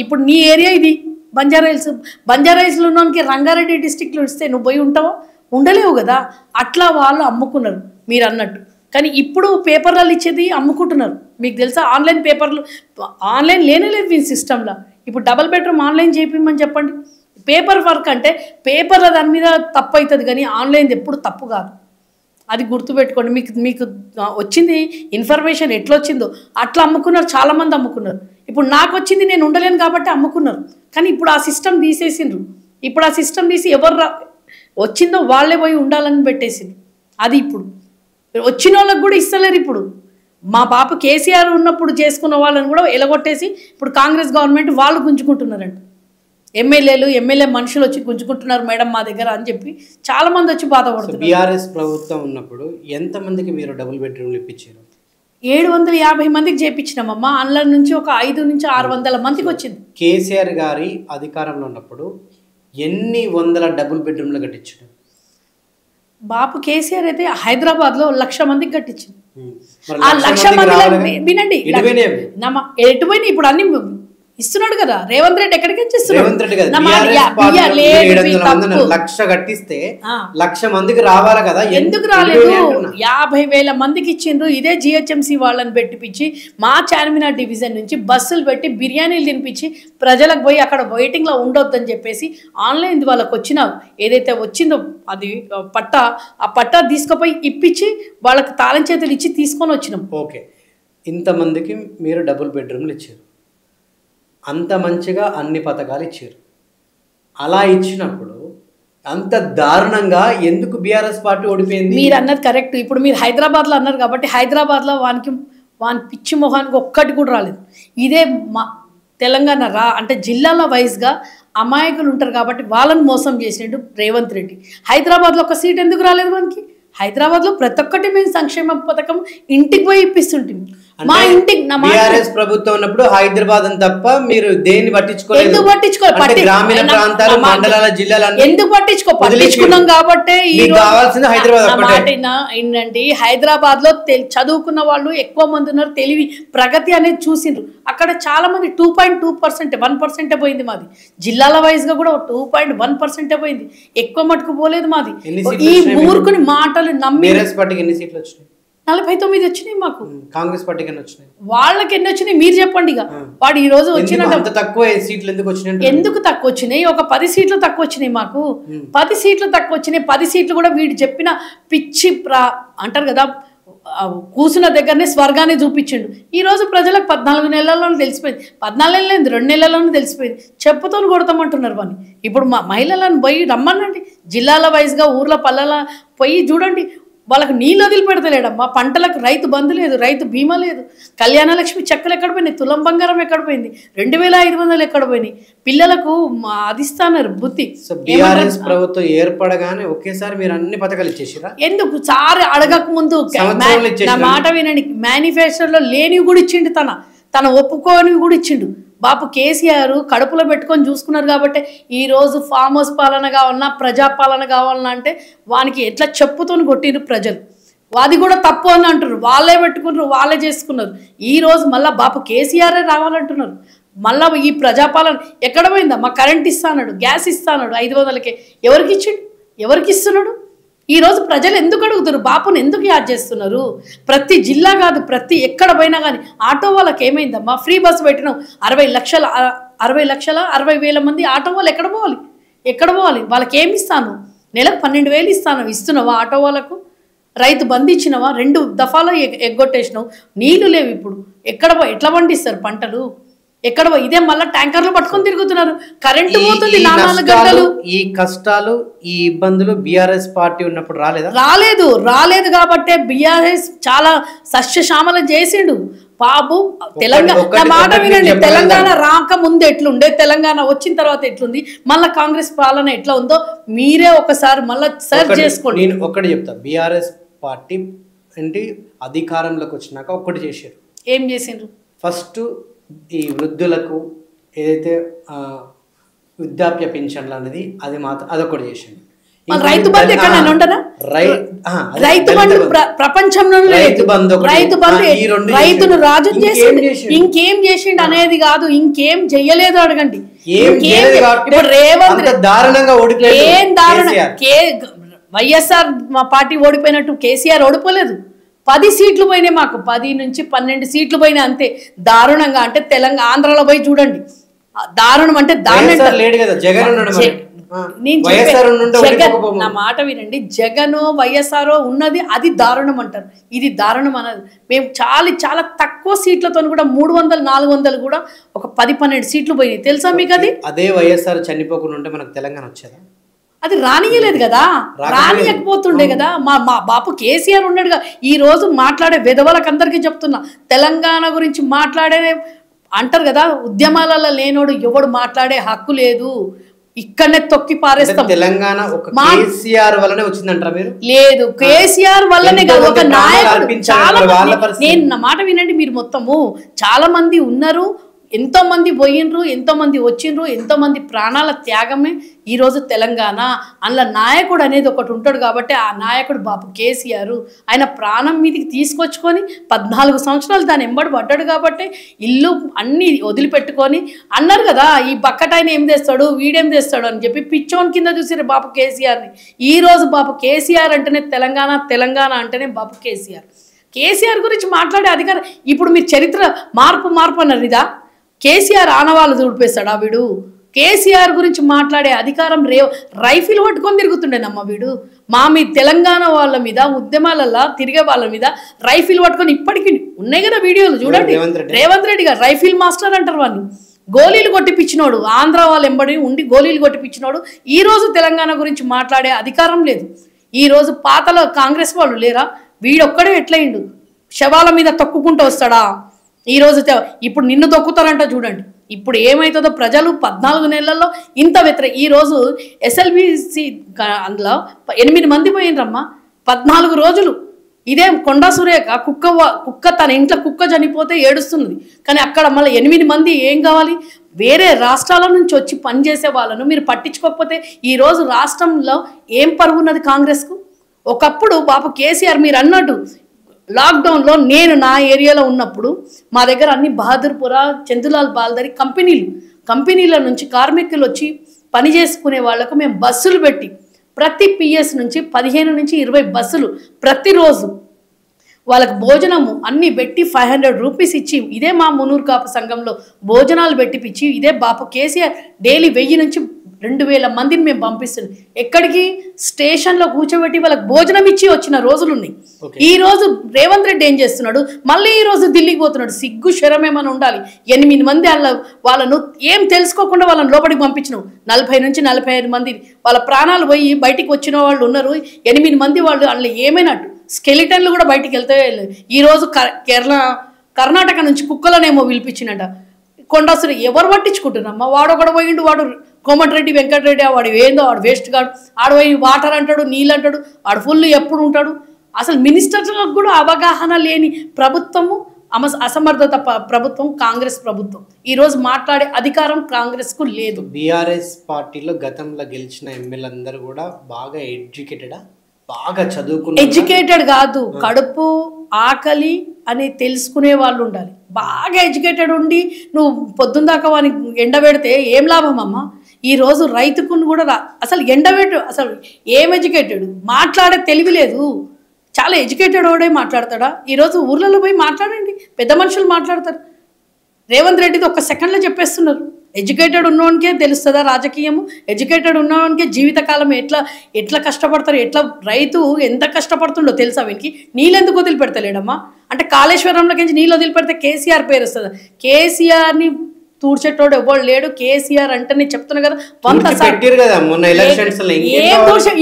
ఇప్పుడు నీ ఏరియా ఇది బంజారాహిల్స్లో ఉన్నోనికి రంగారెడ్డి డిస్టిక్లో ఇస్తే నువ్వు పోయి ఉంటావా? ఉండలేవు కదా. అట్లా వాళ్ళు అమ్ముకున్నారు మీరు అన్నట్టు. కానీ ఇప్పుడు పేపర్లలో ఇచ్చేది అమ్ముకుంటున్నారు. మీకు తెలుసా ఆన్లైన్ పేపర్లు ఆన్లైన్ లేనేలేదు మీ సిస్టంలో. ఇప్పుడు డబల్ బెడ్రూమ్ ఆన్లైన్ చేయించమని చెప్పండి. పేపర్ వర్క్ అంటే పేపర్ల దాని మీద తప్పు అవుతుంది కానీ ఆన్లైన్ ఎప్పుడు తప్పు కాదు. అది గుర్తుపెట్టుకోండి. మీకు వచ్చింది ఇన్ఫర్మేషన్ ఎట్లా వచ్చిందో అట్లా అమ్ముకున్నారు, చాలామంది అమ్ముకున్నారు. ఇప్పుడు నాకు వచ్చింది నేను ఉండలేను కాబట్టి అమ్ముకున్నారు. కానీ ఇప్పుడు ఆ సిస్టమ్ తీసేసిండ్రు. ఇప్పుడు ఆ సిస్టమ్ తీసి ఎవరు వచ్చిందో వాళ్ళే పోయి ఉండాలని పెట్టేసిండ్రు. అది ఇప్పుడు వచ్చిన వాళ్ళకి కూడా ఇస్తలేరు. ఇప్పుడు మా పాప కేసీఆర్ ఉన్నప్పుడు చేసుకున్న వాళ్ళని కూడా ఎలగొట్టేసి ఇప్పుడు కాంగ్రెస్ గవర్నమెంట్ వాళ్ళు గుంజుకుంటున్నారంట. ఎమ్మెల్యే మనుషులు వచ్చి గుంజుకుంటున్నారు మేడం మా దగ్గర అని చెప్పి చాలా మంది వచ్చి బాధపడుతున్నారు. బీఆర్ఎస్ ప్రభుత్వం ఉన్నప్పుడు ఎంతమందికి మీరు డబుల్ బెడ్రూమ్లు ఇప్పించారు? 750 మందికి చేయించినామమ్మా. అందులో నుంచి ఒక 500 నుంచి 600 మందికి వచ్చింది. కేసీఆర్ గారి అధికారంలో ఉన్నప్పుడు ఎన్ని వందల డబుల్ బెడ్రూమ్లు కట్టించారు? బాపు కేసీఆర్ అయితే హైదరాబాద్లో 1,00,000 మందికి కట్టించింది. ఆ 1,00,000 మంది వినండి ఎటుపోయినా ఇప్పుడు అన్ని ఇస్తున్నాడు కదా రేవంత్ రెడ్డి. ఎక్కడికి ఇస్తున్నాడు? 1,00,000 కట్టిస్తే 1,00,000 మందికి రావాలి కదా. ఎందుకు రాలేదు? 50,000 మందికి ఇచ్చిండ్రు. ఇదే జిహెచ్ఎంసీ వాళ్ళని పెట్టిపించి మా చార్మినార్ డివిజన్ నుంచి బస్సులు పెట్టి బిర్యానీలు తినిపించి ప్రజలకు పోయి అక్కడ వెయిటింగ్లో ఉండొద్దని చెప్పేసి ఆన్లైన్ వాళ్ళకి వచ్చిన ఏదైతే వచ్చిందో అది ఆ పట్టా తీసుకుపోయి ఇప్పించి వాళ్ళకి తాళం చేతులు ఇచ్చి తీసుకొని వచ్చినాం. ఓకే, ఇంతమందికి మీరు డబుల్ బెడ్రూమ్లు ఇచ్చారు, అంత మంచిగా అన్ని పథకాలు ఇచ్చారు. అలా ఇచ్చినప్పుడు అంత దారుణంగా ఎందుకు బీఆర్ఎస్ పార్టీ ఓడిపోయింది? మీరు అన్నది కరెక్ట్. ఇప్పుడు మీరు హైదరాబాద్లో అన్నారు కాబట్టి హైదరాబాద్లో వాని పిచ్చి మొహానికి ఒక్కటి కూడా రాలేదు. ఇదే మా తెలంగాణ అంటే జిల్లాల వైజ్గా అమాయకులు ఉంటారు కాబట్టి వాళ్ళని మోసం చేసినట్టు రేవంత్ రెడ్డి. హైదరాబాద్లో ఒక సీట్ ఎందుకు రాలేదు మనకి? హైదరాబాద్లో ప్రతి ఒక్కటి మేము సంక్షేమ పథకం ఇంటికి పోయి ఇప్పిస్తుంటాం. మా ఇంటికి బీఆర్ఎస్ ప్రభుత్వం ఉన్నప్పుడు హైదరాబాద్ అని తప్ప మీరు దేన్ని పట్టించుకోలేదు. ఎందుకు పట్టించుకోవాలి? గ్రామీణ ప్రాంతాలు, మండలాల, జిల్లాలు ఎందుకు పట్టించుకున్నాం కాబట్టి కావాల్సింది హైదరాబాద్. ఏంటంటే హైదరాబాద్ లో చదువుకున్న వాళ్ళు ఎక్కువ మంది ఉన్నారు. తెలివి ప్రగతి అనేది చూసిండ్రు. అక్కడ చాలా మంది 2.2%, 1% పోయింది మాది. జిల్లాల వైజ్ గా కూడా 2.1% పోయింది. ఎక్కువ మటుకు పోలేదు మాది. ఈ మూర్ఖుని మాటలు నమ్మి బీఆర్ఎస్ పార్టీకి ఎన్ని సీట్లు వచ్చినాయి? 49 వచ్చినాయి మాకు. కాంగ్రెస్ పార్టీకి ఎన్ని వచ్చినాయి? వాళ్ళకి ఎన్ని వచ్చినాయి మీరు చెప్పండి. ఇక వాడు ఈ రోజు వచ్చిన తక్కువ సీట్లు ఎందుకు వచ్చినాయి? ఎందుకు తక్కువ వచ్చినాయి? ఒక 10 సీట్లు తక్కువ వచ్చినాయి మాకు. 10 సీట్లు తక్కువ వచ్చినాయి. 10 సీట్లు కూడా వీడు చెప్పిన పిచ్చి అంటారు కదా, కూర్చున్న దగ్గరనే స్వర్గాన్ని చూపించిండు. ఈ రోజు ప్రజలకు 14 నెలల్లోనే తెలిసిపోయింది. 14 నెలలు 2 నెలల్లోనే తెలిసిపోయింది. చెప్పుతో కొడతామంటున్నారు వాళ్ళు. ఇప్పుడు మా మహిళలను పోయి రమ్మనండి, జిల్లాల వైజ్గా ఊర్ల పల్లెల పోయి చూడండి. వాళ్ళకి నీళ్ళు వదిలిపెడతలేడమ్మా. పంటలకు రైతు బంధు లేదు, రైతు బీమా లేదు. కళ్యాణ లక్ష్మి చెక్కలు ఎక్కడ పోయినాయి? తులం బంగారం ఎక్కడ పోయింది? 2,500 ఎక్కడ పోయినాయి? పిల్లలకు అది ఇస్తున్నారు బుద్ధి. బీఆర్ఎస్ ప్రభుత్వం ఏర్పడగానే ఒకేసారి మీరు అన్ని పథకాలు ఇచ్చేసారా? ఎందుకు సారి అడగక ముందు నా మాట వినండి. మేనిఫెస్టోలో లేనివి కూడా ఇచ్చిండు, తన ఒప్పుకోనివి కూడా ఇచ్చిండు. బాపు కేసీఆర్ కడుపులో పెట్టుకొని చూసుకున్నారు కాబట్టి ఈరోజు ఫామ్ హౌస్ పాలన కావాలన్నా, ప్రజాపాలన కావాలన్నా అంటే వానికి ఎట్లా చెప్పుతోని కొట్టిరు ప్రజలు. అది కూడా తప్పు అని అంటున్నారు. వాళ్ళే పెట్టుకున్నారు, వాళ్ళే చేసుకున్నారు. ఈరోజు మళ్ళీ బాపు కేసీఆరే రావాలంటున్నారు. మళ్ళీ ఈ ప్రజాపాలన ఎక్కడ పోయిందమ్మా? కరెంట్ ఇస్తా అన్నాడు, గ్యాస్ ఇస్తా అన్నాడు 500కే. ఎవరికి ఇచ్చిండు? ఎవరికి ఇస్తున్నాడు? ఈరోజు ప్రజలు ఎందుకు అడుగుతారు? బాపుని ఎందుకు యాడ్ చేస్తున్నారు? ప్రతి జిల్లా కాదు, ప్రతి ఎక్కడ పోయినా కానీ ఆటో వాళ్ళకి ఏమైందమ్మా? ఫ్రీ బస్సు పెట్టినాం. 60,000 మంది ఆటో వాళ్ళు ఎక్కడ పోవాలి? వాళ్ళకి ఏమి ఇస్తాను? నెలకు 12,000 ఇస్తున్నావా ఆటో వాళ్ళకు? రైతు బంధు ఇచ్చినవా? 2 దఫాలో ఎగ్గొట్టేసినావు. నీళ్లు లేవు. ఇప్పుడు ఎట్లా పండిస్తారు పంటలు? ఎక్కడ ఇదే మళ్ళీ ట్యాంకర్లు పట్టుకొని తిరుగుతున్నారు. కరెంటు పోతుంది 4 గంటలు. ఈ కష్టాలు, ఈ ఇబ్బందులు బీఆర్ఎస్ పార్టీ ఉన్నప్పుడు రాలేదు కాబట్టి బీఆర్ఎస్ చాలా సస్యశ్యామలం చేసిండు బాబు. తెలంగాణ మాట వినండి. తెలంగాణ రాక ముందు ఎట్లుండే, తెలంగాణ వచ్చిన తర్వాత ఎట్లుంది, మళ్ళీ కాంగ్రెస్ పాలన ఎట్లా ఉందో మీరే ఒకసారి మళ్ళీ సర్చ్ చేసుకోండి. నేను ఒకటి చెప్తా. బీఆర్ఎస్ పార్టీ ఏంటి అధికారంలోకి వచ్చినాక ఒక్కటి చేశారు. ఏం చేసిండ్రు? ఫస్ట్ ఈ వృద్ధులకు ఏదైతే వృద్ధాప్య పెన్షన్లు అనేది అదొకటి చేసిండు. రైతు బంధు ఎక్కడ ఉండదా? రైతు బంధు ప్రపంచంలో రైతును రాజు చేసి ఇంకేం చేసిండు అనేది కాదు, ఇంకేం చెయ్యలేదు అడగండి. రేవంత్ దారుణంగా ఏం దారుణం. వైఎస్ఆర్ మా పార్టీ ఓడిపోయినట్టు కేసీఆర్ ఓడిపోలేదు. 10 సీట్లు పోయినాయి మాకు, 10 నుంచి 12 సీట్లు పోయినాయి అంతే. దారుణంగా అంటే తెలంగాణ ఆంధ్రాలో పోయి చూడండి, దారుణం అంటే నా మాట వినండి. జగనో వైఎస్ఆర్ ఉన్నది అది దారుణం అంటారు, ఇది దారుణం అన్నది. మేము చాలా తక్కువ సీట్లతో కూడా 300 400 కూడా ఒక 10-12 సీట్లు పోయినాయి తెలుసా మీకు? అది అదే వైఎస్ఆర్ చనిపోకుండా ఉంటే మనకు తెలంగాణ వచ్చేదా? అది రానియలేదు కదా, రానియకపోతుండే కదా. మా బాపు కేసీఆర్ ఉన్నాడుగా. ఈ రోజు మాట్లాడే విధవలకు అందరికీ చెప్తున్నా, తెలంగాణ గురించి మాట్లాడే అంటారు కదా, ఉద్యమాలలో లేనోడు ఎవడు మాట్లాడే హక్కు లేదు, ఇక్కడనే తొక్కి పారేస్తాం. తెలంగాణ కేసీఆర్ వల్లనే వచ్చిందంటారా మీరు? లేదు, కేసీఆర్ వల్లనే కాదు, ఒక నాయకుడు. చాలా నేను నా మాట వినండి, మీరు మొత్తము చాలా మంది ఉన్నారు, ఎంతో మంది పోయినరు, ఎంతో మంది వచ్చిండ్రు, ఎంతో మంది ప్రాణాల త్యాగమే ఈరోజు తెలంగాణ. అందులో నాయకుడు అనేది ఒకటి ఉంటాడు కాబట్టి ఆ నాయకుడు బాపు కేసీఆర్ ఆయన ప్రాణం మీదకి తీసుకొచ్చుకొని 14 సంవత్సరాలు దాని ఎంబడి పడ్డాడు కాబట్టి ఇల్లు అన్నీ వదిలిపెట్టుకొని అన్నారు కదా, ఈ బక్కటాయన ఏం తెస్తాడు వీడేం తెస్తాడు అని చెప్పి పిచ్చోన్ కింద చూసిరు బాపు కేసీఆర్ని. ఈరోజు బాపు కేసీఆర్ అంటేనే తెలంగాణ అంటేనే బాపు కేసీఆర్ గురించి మాట్లాడే అధికారం. ఇప్పుడు మీరు చరిత్ర మార్పు అన్నారు ఇదా? కేసీఆర్ ఆనవాళ్ళు చూడిపేస్తాడా వీడు? కేసీఆర్ గురించి మాట్లాడే అధికారం రైఫిల్ పట్టుకొని తిరుగుతుండేనమ్మా వీడు. మీ తెలంగాణ వాళ్ళ మీద ఉద్యమాలలో తిరిగే వాళ్ళ మీద రైఫిల్ పట్టుకొని ఇప్పటికీ ఉన్నాయి కదా వీడియోలు చూడండి. రేవంత్ రెడ్డి గారు రైఫిల్ మాస్టర్ అంటారు వాడిని. గోళీలు కొట్టిపించినోడు, ఆంధ్ర వాళ్ళు ఎంబడి ఉండి గోళీలు కొట్టిపించినోడు. ఈరోజు తెలంగాణ గురించి మాట్లాడే అధికారం లేదు. ఈరోజు పాతలో కాంగ్రెస్ వాళ్ళు లేరా? వీడొక్కడే ఎట్లయిండు? శవాల మీద తొక్కుకుంటూ వస్తాడా? ఈరోజు ఇప్పుడు నిన్ను తొక్కుతారంట చూడండి. ఇప్పుడు ఏమవుతుందో ప్రజలు 14 నెలల్లో ఇంత ఈరోజు ఎస్ఎల్బిసి అందులో 8 మంది పోయినరమ్మా 14 రోజులు. ఇదే కొండా సురేఖ కుక్క తన ఇంట్లో కుక్క చనిపోతే ఏడుస్తున్నది, కానీ అక్కడ మళ్ళీ 8 మంది ఏం కావాలి? వేరే రాష్ట్రాల నుంచి వచ్చి పనిచేసే వాళ్ళను మీరు పట్టించుకోకపోతే ఈరోజు రాష్ట్రంలో ఏం పరుగున్నది కాంగ్రెస్కు? ఒకప్పుడు బాపు కేసీఆర్ మీరు అన్నట్టు లాక్డౌన్లో నేను నా ఏరియాలో ఉన్నప్పుడు మా దగ్గర అన్ని బహదూర్పుర, చందులాల్ బాల్దరి కంపెనీల నుంచి కార్మికులు వచ్చి పని చేసుకునే వాళ్లకు మేము బస్సులు పెట్టి ప్రతి పిఎస్ నుంచి 15 నుంచి 20 బస్సులు ప్రతిరోజు వాళ్ళకి భోజనము అన్నీ పెట్టి 500 రూపీస్ ఇచ్చి, ఇదే మా మునూరు కాపు సంఘంలో భోజనాలు పెట్టిపిచ్చి, ఇదే బాపు కేసీఆర్ డైలీ 1000 నుంచి 2000 మందిని మేము పంపిస్తున్నాం. ఎక్కడికి? స్టేషన్లో కూర్చోబెట్టి వాళ్ళకి భోజనం ఇచ్చి వచ్చిన రోజులు ఉన్నాయి. ఈ రోజు రేవంత్ రెడ్డి ఏం చేస్తున్నాడు? మళ్ళీ ఈ రోజు ఢిల్లీకి పోతున్నాడు. సిగ్గు శరం ఏమైనా ఉండాలి. 8 మంది వాళ్ళను ఏం తెలుసుకోకుండా వాళ్ళని లోపలికి పంపించినావు. 40 నుంచి 45 మంది వాళ్ళ ప్రాణాలు పోయి బయటికి వచ్చిన వాళ్ళు ఉన్నారు. 8 మంది వాళ్ళు అందులో ఏమైనట్టు స్కెలిటన్లు కూడా బయటికి వెళ్తే ఈరోజు కర్ణాటక నుంచి కుక్కలనేమో పిలిపించినట. కొండాసులు ఎవరు పట్టించుకుంటున్నారమ్మా? వాడొకడు పోయిండు, వాడు కోమటిరెడ్డి వెంకటరెడ్డి, వాడు ఏందో వాడు వేస్ట్ గాడు. ఆడపోయి వాటర్ అంటాడు, నీళ్ళు అంటాడు, వాడు ఫుల్ ఎప్పుడు ఉంటాడు. అసలు మినిస్టర్లకు కూడా అవగాహన లేని ప్రభుత్వము, అసమర్థత ప్రభుత్వం కాంగ్రెస్ ప్రభుత్వం. ఈరోజు మాట్లాడే అధికారం కాంగ్రెస్కు లేదు. బీఆర్ఎస్ పార్టీలో గతంలో గెలిచిన ఎమ్మెల్యే అందరూ కూడా బాగా ఎడ్యుకేటెడా? బాగా చదువుకున్న ఎడ్యుకేటెడ్ కాదు, కడుపు ఆకలి అని తెలుసుకునే వాళ్ళు ఉండాలి. బాగా ఎడ్యుకేటెడ్ ఉండి నువ్వు పొద్దున్న దాకా వానికి ఎండబెడితే ఏం లాభం అమ్మా? ఈరోజు రైతుకుని కూడా అసలు అసలు ఏం ఎడ్యుకేటెడ్? మాట్లాడే తెలివి లేదు. చాలా ఎడ్యుకేటెడ్ వాడే మాట్లాడతాడా? ఈరోజు ఊర్లలో పోయి మాట్లాడండి, పెద్ద మనుషులు మాట్లాడతారు. రేవంత్ రెడ్డిది 1 సెకండ్లో చెప్పేస్తున్నారు. ఎడ్యుకేటెడ్ ఉన్నవానికే తెలుస్తుందా రాజకీయము? ఎడ్యుకేటెడ్ ఉన్నవానికే జీవితకాలం ఎట్లా కష్టపడతారు, ఎట్లా రైతు ఎంత కష్టపడుతుండో తెలుసా వీనికి? నీళ్ళు ఎందుకు వదిలిపెడతలేడమ్మా? అంటే కాళేశ్వరంలోకి నీళ్ళు వదిలిపెడితే కేసీఆర్ పేరు వస్తుంది. కేసీఆర్ని తూడ్చేటోడు ఎవరు లేడు. కేసీఆర్ అంటే నేను చెప్తున్నా కదా,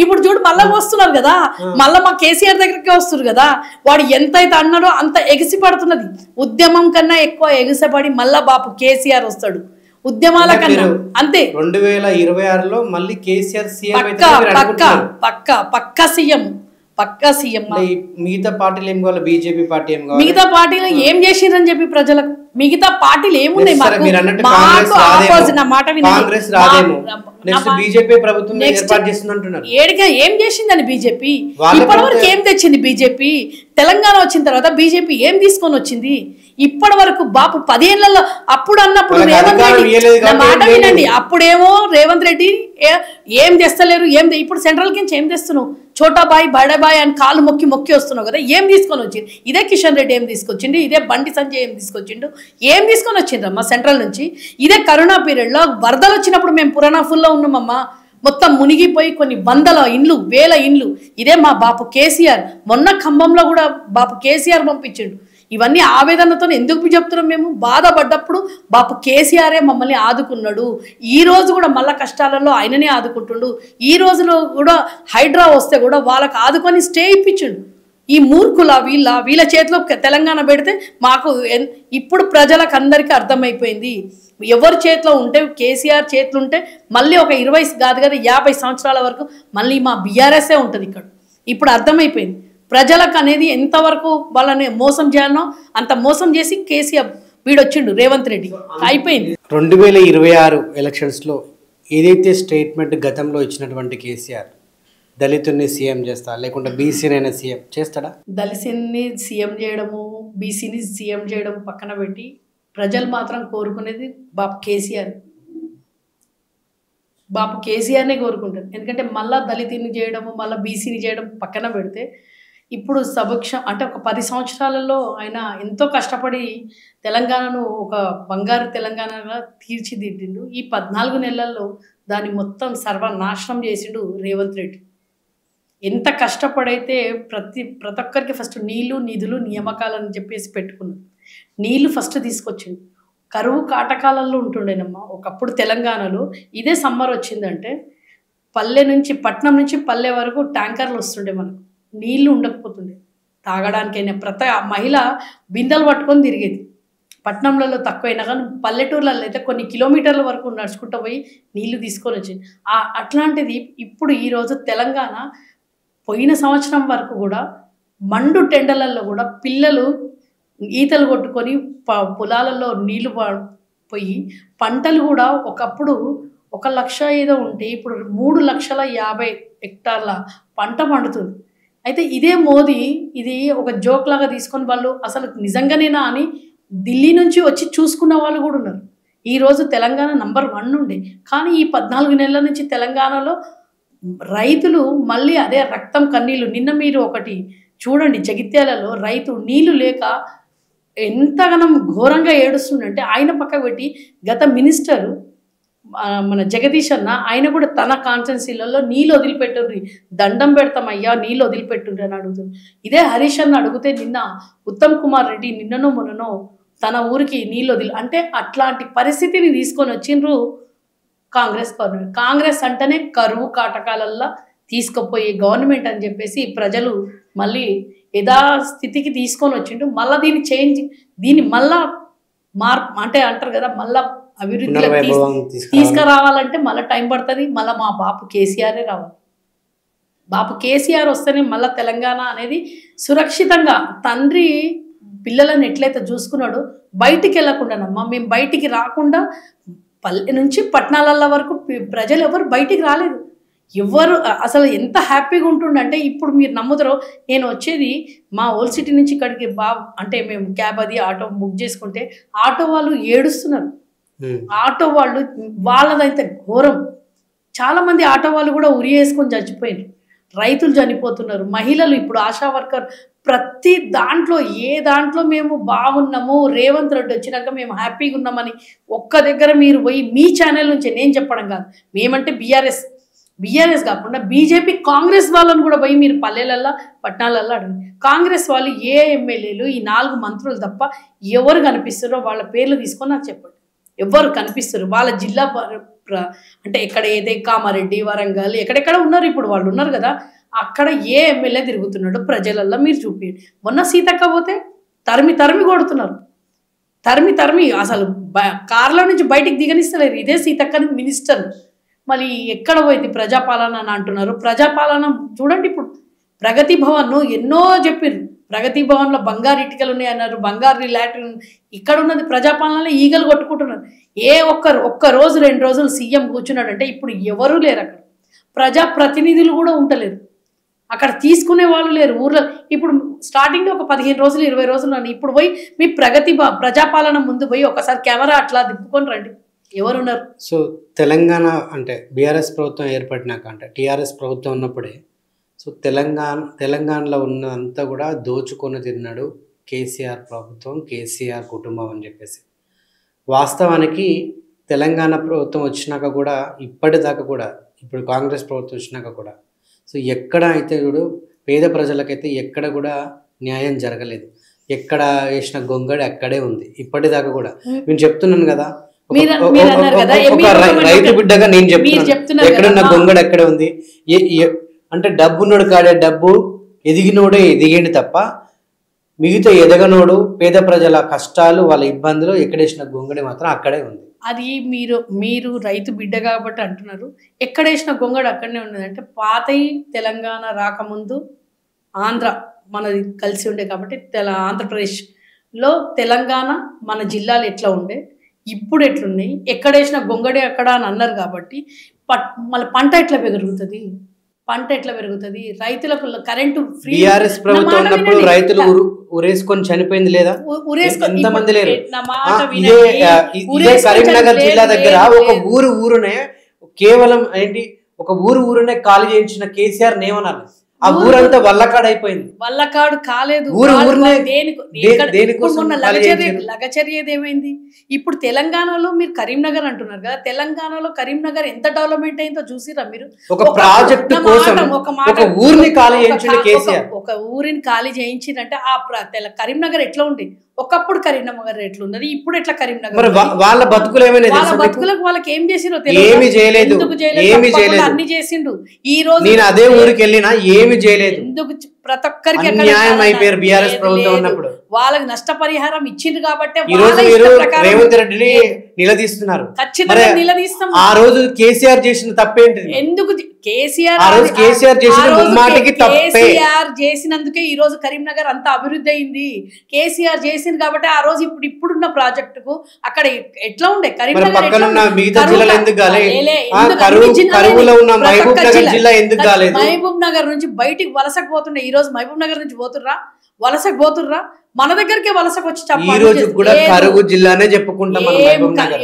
ఇప్పుడు చూడు మళ్ళీ వస్తున్నారు కదా, మళ్ళీ మా కేసీఆర్ దగ్గరికి వస్తున్నారు కదా. వాడు ఎంతైతే అన్నాడో అంత ఎగిసి పడుతున్నది. ఉద్యమం కన్నా ఎక్కువ ఎగిసపడి మళ్ళా బాపు కేసీఆర్ వస్తాడు ఉద్యమాల కన్నా. అంతే 2026లో మళ్ళీ కేసీఆర్ సీఎం పక్కా సీఎం. పక్కా సీఎం. మిగతా పార్టీలు ఏం కావాలి, బీజేపీ పార్టీ ఏం కావాలి, మిగతా పార్టీలు ఏం చేసిరని చెప్పి ప్రజలకు, మిగతా పార్టీలు ఏమున్నాయి మాకు ఆపోజిట్. నా మాట ఏడిగా ఏం చేసిందని బీజేపీ, ఇప్పటివరకు ఏం తెచ్చింది బీజేపీ? తెలంగాణ వచ్చిన తర్వాత బీజేపీ ఏం తీసుకొని వచ్చింది ఇప్పటి వరకు? బాపు 10 ఏళ్లలో అప్పుడు అన్నప్పుడు రేవంత్ రెడ్డి, నా మాట వినండి, అప్పుడేమో రేవంత్ రెడ్డి ఏం తెస్తలేరు, ఇప్పుడు సెంట్రల్ కింద ఏం తెస్తున్నావు, చోటాబాయ్ బడాబాయ్ అని కాలు మొక్కి మొక్కి వస్తున్నావు కదా, ఏం తీసుకొని వచ్చింది? ఇదే కిషన్ రెడ్డి ఏం తీసుకొచ్చిండు, ఇదే బండి సంజయ్ ఏం తీసుకొచ్చిండు, ఏం తీసుకొని వచ్చిండ్రమ్మా సెంట్రల్ నుంచి? ఇదే కరోనా పీరియడ్లో వరదలు వచ్చినప్పుడు మేము పురాణా ఫుల్లో ఉన్నామమ్మా, మొత్తం మునిగిపోయి కొన్ని వందల ఇండ్లు, వేల ఇండ్లు. ఇదే మా బాపు కేసీఆర్, మొన్న ఖమ్మంలో కూడా బాపు కేసీఆర్ పంపించిండు. ఇవన్నీ ఆవేదనతో ఎందుకు చెప్తున్నాం మేము? బాధపడ్డప్పుడు బాపు కేసీఆరే మమ్మల్ని ఆదుకున్నాడు. ఈ రోజు కూడా మళ్ళా కష్టాలలో ఆయననే ఆదుకుంటుండు. ఈ రోజులో కూడా హైడ్రా వస్తే కూడా వాళ్ళకి ఆదుకొని స్టే ఇప్పించిండు. ఈ మూర్ఖుల వీళ్ళ చేతిలో తెలంగాణ పెడితే మాకు ఇప్పుడు ప్రజలకు అందరికీ అర్థమైపోయింది. ఎవరి చేతిలో ఉంటే, కేసీఆర్ చేతిలో ఉంటే మళ్ళీ ఒక 20 కాదు కదా 50 సంవత్సరాల వరకు మళ్ళీ మా బీఆర్ఎస్ఏ ఉంటుంది ఇక్కడ. ఇప్పుడు అర్థమైపోయింది ప్రజలకు అనేది ఎంతవరకు వాళ్ళని మోసం చేయాలనో అంత మోసం చేసి కేసీఆర్ వీడొచ్చిండు రేవంత్ రెడ్డి, అయిపోయింది. 2026 ఎలక్షన్స్లో ఏదైతే స్టేట్మెంట్ గతంలో ఇచ్చినటువంటి కేసీఆర్ దళితుల్ని సీఎం చేస్తా, లేకుంటే బీసీనైనా సీఎం చేస్తాడా? దళితుల్ని సీఎం చేయడము, బీసీని సీఎం చేయడం పక్కన పెట్టి ప్రజలు మాత్రం కోరుకునేది బాపు కేసీఆర్. బాపు కేసీఆర్నే కోరుకుంటారు. ఎందుకంటే మళ్ళీ దళితుని చేయడము, మళ్ళీ బీసీని చేయడం పక్కన పెడితే ఇప్పుడు సమక్షం అంటే ఒక 10 సంవత్సరాలలో ఆయన ఎంతో కష్టపడి తెలంగాణను ఒక బంగారు తెలంగాణగా తీర్చిదిద్దిండు. ఈ 14 నెలల్లో దాన్ని మొత్తం సర్వనాశనం చేసిండు రేవంత్ రెడ్డి. ఎంత కష్టపడైతే ప్రతి ఒక్కరికి ఫస్ట్ నీళ్లు, నిధులు, నియామకాలని చెప్పేసి పెట్టుకున్నాడు. నీళ్లు ఫస్ట్ తీసుకొచ్చిండు. కరువు కాటకాలలో ఉంటుండేనమ్మా ఒకప్పుడు తెలంగాణలో. ఇదే సమ్మర్ వచ్చిందంటే పల్లె నుంచి, పట్నం నుంచి పల్లె వరకు ట్యాంకర్లు వస్తుండే, మనకు నీళ్లు ఉండకపోతుండే తాగడానికైనా. ప్రతి మహిళ బిందెలు పట్టుకొని తిరిగేది. పట్టణంలలో తక్కువైనా కానీ పల్లెటూర్లలో అయితే కొన్ని కిలోమీటర్ల వరకు నడుచుకుంటూ పోయి నీళ్లు తీసుకొని వచ్చింది. అట్లాంటిది ఇప్పుడు ఈరోజు తెలంగాణ పోయిన సంవత్సరం వరకు కూడా మండు టెండలలో కూడా పిల్లలు ఈతలు కొట్టుకొని పొలాలలో నీళ్లు పోయి పంటలు కూడా ఒకప్పుడు 1 లక్ష ఏదో ఉంటే ఇప్పుడు 3,50,000 హెక్టార్ల పంట పండుతుంది. అయితే ఇదే మోదీ ఇది ఒక జోక్ లాగా తీసుకొని వాళ్ళు అసలు నిజంగానేనా అని ఢిల్లీ నుంచి వచ్చి చూసుకున్న వాళ్ళు కూడా ఉన్నారు. ఈరోజు తెలంగాణ నంబర్ 1 ఉండే, కానీ ఈ 14 నెలల నుంచి తెలంగాణలో రైతులు మళ్ళీ అదే రక్తం కన్నీళ్ళు. నిన్న మీరు ఒకటి చూడండి, జగిత్యాలలో రైతు నీళ్లు లేక ఎంతగానం ఘోరంగా ఏడుస్తుందంటే ఆయన పక్క పెట్టి గత మినిస్టరు మన జగదీష్ అన్న ఆయన కూడా తన కాన్స్టిట్యున్సీలలో నీళ్ళు వదిలిపెట్టుండ్రి, దండం పెడతామయ్యా నీళ్ళు వదిలిపెట్టుండ్రి అని అడుగుతుంది. ఇదే హరీష్ అన్న అడిగితే నిన్న ఉత్తమ్ కుమార్ రెడ్డి నిన్ననో మొన్ననో తన ఊరికి నీళ్ళు అంటే అట్లాంటి పరిస్థితిని తీసుకొని వచ్చిండ్రు కాంగ్రెస్ గవర్నమెంట్. కాంగ్రెస్ అంటేనే కరువు కాటకాలల్లో తీసుకుపోయే గవర్నమెంట్ అని చెప్పేసి ప్రజలు మళ్ళీ యథాస్థితికి తీసుకొని వచ్చిండు. మళ్ళీ దీన్ని మళ్ళా అంటే అంటారు కదా, మళ్ళా అభివృద్ధిలో తీసుకురావాలంటే మళ్ళీ టైం పడుతుంది. మళ్ళీ మా బాపు కేసీఆరే రావాలి. బాపు కేసీఆర్ వస్తేనే మళ్ళీ తెలంగాణ అనేది సురక్షితంగా తండ్రి పిల్లలను ఎట్లయితే చూసుకున్నాడో బయటికి వెళ్ళకుండానమ్మా, మేము బయటికి రాకుండా పల్లె నుంచి పట్టణాల వరకు ప్రజలు ఎవరు బయటికి రాలేదు. ఎవరు అసలు ఎంత హ్యాపీగా ఉంటుండంటే ఇప్పుడు మీరు నమ్ముతారో, నేను వచ్చేది మా ఓల్డ్ సిటీ నుంచి ఇక్కడికి అంటే మేము క్యాబ్ అది ఆటో బుక్ చేసుకుంటే ఆటో వాళ్ళు ఏడుస్తున్నారు. ఆటో వాళ్ళు వాళ్ళదైతే ఘోరం. చాలామంది ఆటో వాళ్ళు కూడా ఉరి వేసుకొని చచ్చిపోయారు. రైతులు చనిపోతున్నారు, మహిళలు ఇప్పుడు ఆశా వర్కర్ ప్రతి దాంట్లో ఏ దాంట్లో మేము బాగున్నాము, రేవంత్ రెడ్డి వచ్చినాక మేము హ్యాపీగా ఉన్నామని ఒక్క దగ్గర మీరు పోయి మీ ఛానల్ నుంచి, నేను చెప్పడం కాదు, మేమంటే బీఆర్ఎస్ కాకుండా బీజేపీ కాంగ్రెస్ వాళ్ళని కూడా పోయి మీరు పల్లెలల్లో పట్టణాలల్లో అడగండి. కాంగ్రెస్ వాళ్ళు ఏ ఎమ్మెల్యేలు ఈ 4 మంత్రులు తప్ప ఎవరు కనిపిస్తారో వాళ్ళ పేర్లు తీసుకొని నాకు చెప్పండి. ఎవరు కనిపిస్తారు వాళ్ళ జిల్లా అంటే ఎక్కడ ఏదే కామారెడ్డి, వరంగల్ ఎక్కడెక్కడ ఉన్నారు, ఇప్పుడు వాళ్ళు ఉన్నారు కదా, అక్కడ ఏ ఎమ్మెల్యే తిరుగుతున్నాడో ప్రజలల్లో మీరు చూపించండి. మొన్న సీతక్క పోతే తరిమి కొడుతున్నారు, తరిమి అసలు కార్లో నుంచి బయటికి దిగనిస్తలేరు. ఇదే సీతక్కని మినిస్టర్ మళ్ళీ ఎక్కడ పోయింది ప్రజాపాలన అని అంటున్నారు. ప్రజాపాలన చూడండి, ఇప్పుడు ప్రగతి భవన్ను ఎన్నో చెప్పారు. ప్రగతి భవన్లో బంగారు ఇటుకలు ఉన్నాయి అన్నారు, బంగారు లాట్రిన్. ఇక్కడ ఉన్నది ప్రజాపాలనలో ఈగలు కొట్టుకుంటున్నారు. ఒక్క రోజు 2 రోజులు సీఎం కూర్చున్నాడంటే ఇప్పుడు ఎవరూ లేరు అక్కడ. ప్రజాప్రతినిధులు కూడా ఉండలేరు అక్కడ, తీసుకునే వాళ్ళు లేరు ఊర్లో. ఇప్పుడు స్టార్టింగ్లో ఒక 15 రోజులు 20 రోజులు అని, ఇప్పుడు పోయి మీ ప్రజాపాలన ముందు పోయి ఒకసారి కెమెరా అట్లా దిప్పుకొని రండి, ఎవరున్నారు? సో తెలంగాణ అంటే బీఆర్ఎస్ ప్రభుత్వం ఏర్పడినాక, అంటే టీఆర్ఎస్ ప్రభుత్వం ఉన్నప్పుడే సో తెలంగాణలో ఉన్నదంతా కూడా దోచుకొని తిన్నాడు కేసీఆర్ ప్రభుత్వం, కేసీఆర్ కుటుంబం అని చెప్పేసి. వాస్తవానికి తెలంగాణ ప్రభుత్వం వచ్చినాక కూడా ఇప్పటిదాకా కూడా, ఇప్పుడు కాంగ్రెస్ ప్రభుత్వం వచ్చినాక కూడా సో ఎక్కడ అయితే చూడు పేద ప్రజలకైతే ఎక్కడ కూడా న్యాయం జరగలేదు. ఎక్కడ వేసిన గొంగడి అక్కడే ఉంది ఇప్పటిదాకా కూడా. నేను చెప్తున్నాను కదా, రైతు బిడ్డగా నేను చెప్తున్నాను, ఎక్కడున్న గొంగడి అక్కడే ఉంది. అంటే డబ్బున్నోడు కాడే డబ్బు, ఎదిగినోడే ఎదిగేండి తప్ప మిగతా ఎదగనోడు పేద ప్రజల కష్టాలు వాళ్ళ ఇబ్బందులు ఎక్కడేసిన గొంగడి మాత్రం అక్కడే ఉంది. అది మీరు రైతు బిడ్డ కాబట్టి అంటున్నారు, ఎక్కడేసిన గొంగడి అక్కడనే ఉన్నది. అంటే పాతయి తెలంగాణ రాకముందు ఆంధ్ర మనది కలిసి ఉండే కాబట్టి ఆంధ్రప్రదేశ్లో తెలంగాణ మన జిల్లాలు ఎట్లా ఉండే, ఇప్పుడు ఎట్లున్నాయి, ఎక్కడేసిన గొంగడి అక్కడ అని అన్నారు కాబట్టి మళ్ళీ పంట ఎట్లా పెరుగుతుంది, రైతులకు కరెంటు ఫ్రీ. బీఆర్ఎస్ ప్రభుత్వం ఉన్నప్పుడు రైతులు ఉరేసుకొని చనిపోయింది లేదా? ఎంతమంది లేరు? ఇదే కరీంనగర్ జిల్లా దగ్గర ఒక ఊరునే కేవలం ఏంటి, ఒక ఊరునే ఖాళీ చేయించిన కేసీఆర్ నేమన్నారు. ఆ ఊరంతా వల్లకాడు అయిపోయింది. వల్లకాడు కాలేదు, లగచర్యది ఏమైంది? ఇప్పుడు తెలంగాణలో మీరు కరీంనగర్ అంటున్నారు కదా, తెలంగాణలో కరీంనగర్ ఎంత డెవలప్మెంట్ అయిందో చూసిరా మీరు? ఒక ప్రాజెక్ట్ కోసం ఒక ఊరిని ఖాళీ చేయించిన కేసీఆర్, ఒక ఊరిని ఖాళీ చేయించిందంటే ఆ కరీంనగర్ ఎట్లా ఉంది? ఒకప్పుడు కరీంనగర్ ఎట్లున్నది, ఇప్పుడు ఎట్లా కరీంనగర్? వాళ్ళ బతుకులు ఏమైనా వాళ్ళ బతుకులకు వాళ్ళకి ఏం చేసిరో ఏమి చేయలేదు, అన్ని చేసిండు. ఈ రోజు నేను అదే ఊరికి వెళ్ళినా ఏమి చేయలేదు. ఎందుకు ప్రతి ఒక్కరికి బీఆర్ఎస్ ప్రభుత్వం ఉన్నప్పుడు వాళ్ళకి నష్టపరిహారం ఇచ్చింది కాబట్టి రేవంత్ రెడ్డిని నిలదీస్తున్నారు. ఖచ్చితంగా నిలదీస్తాం. ఆ రోజు కేసీఆర్ చేసిన తప్పేంటి? ఎందుకు కేసీఆర్ చేసినందుకే ఈ రోజు కరీంనగర్ అంత అభివృద్ధి అయింది. కేసీఆర్ చేసింది కాబట్టి ఆ రోజు ఇప్పుడున్న ప్రాజెక్టుకు అక్కడ ఎట్లా ఉండే కరీంనగర్, మహబూబ్ నగర్ నుంచి బయటికి వలసకు పోతుండే. ఈ రోజు మహబూబ్ నగర్ నుంచి వలసకు పోతుర్రా? మన దగ్గరికి వలసకు వచ్చి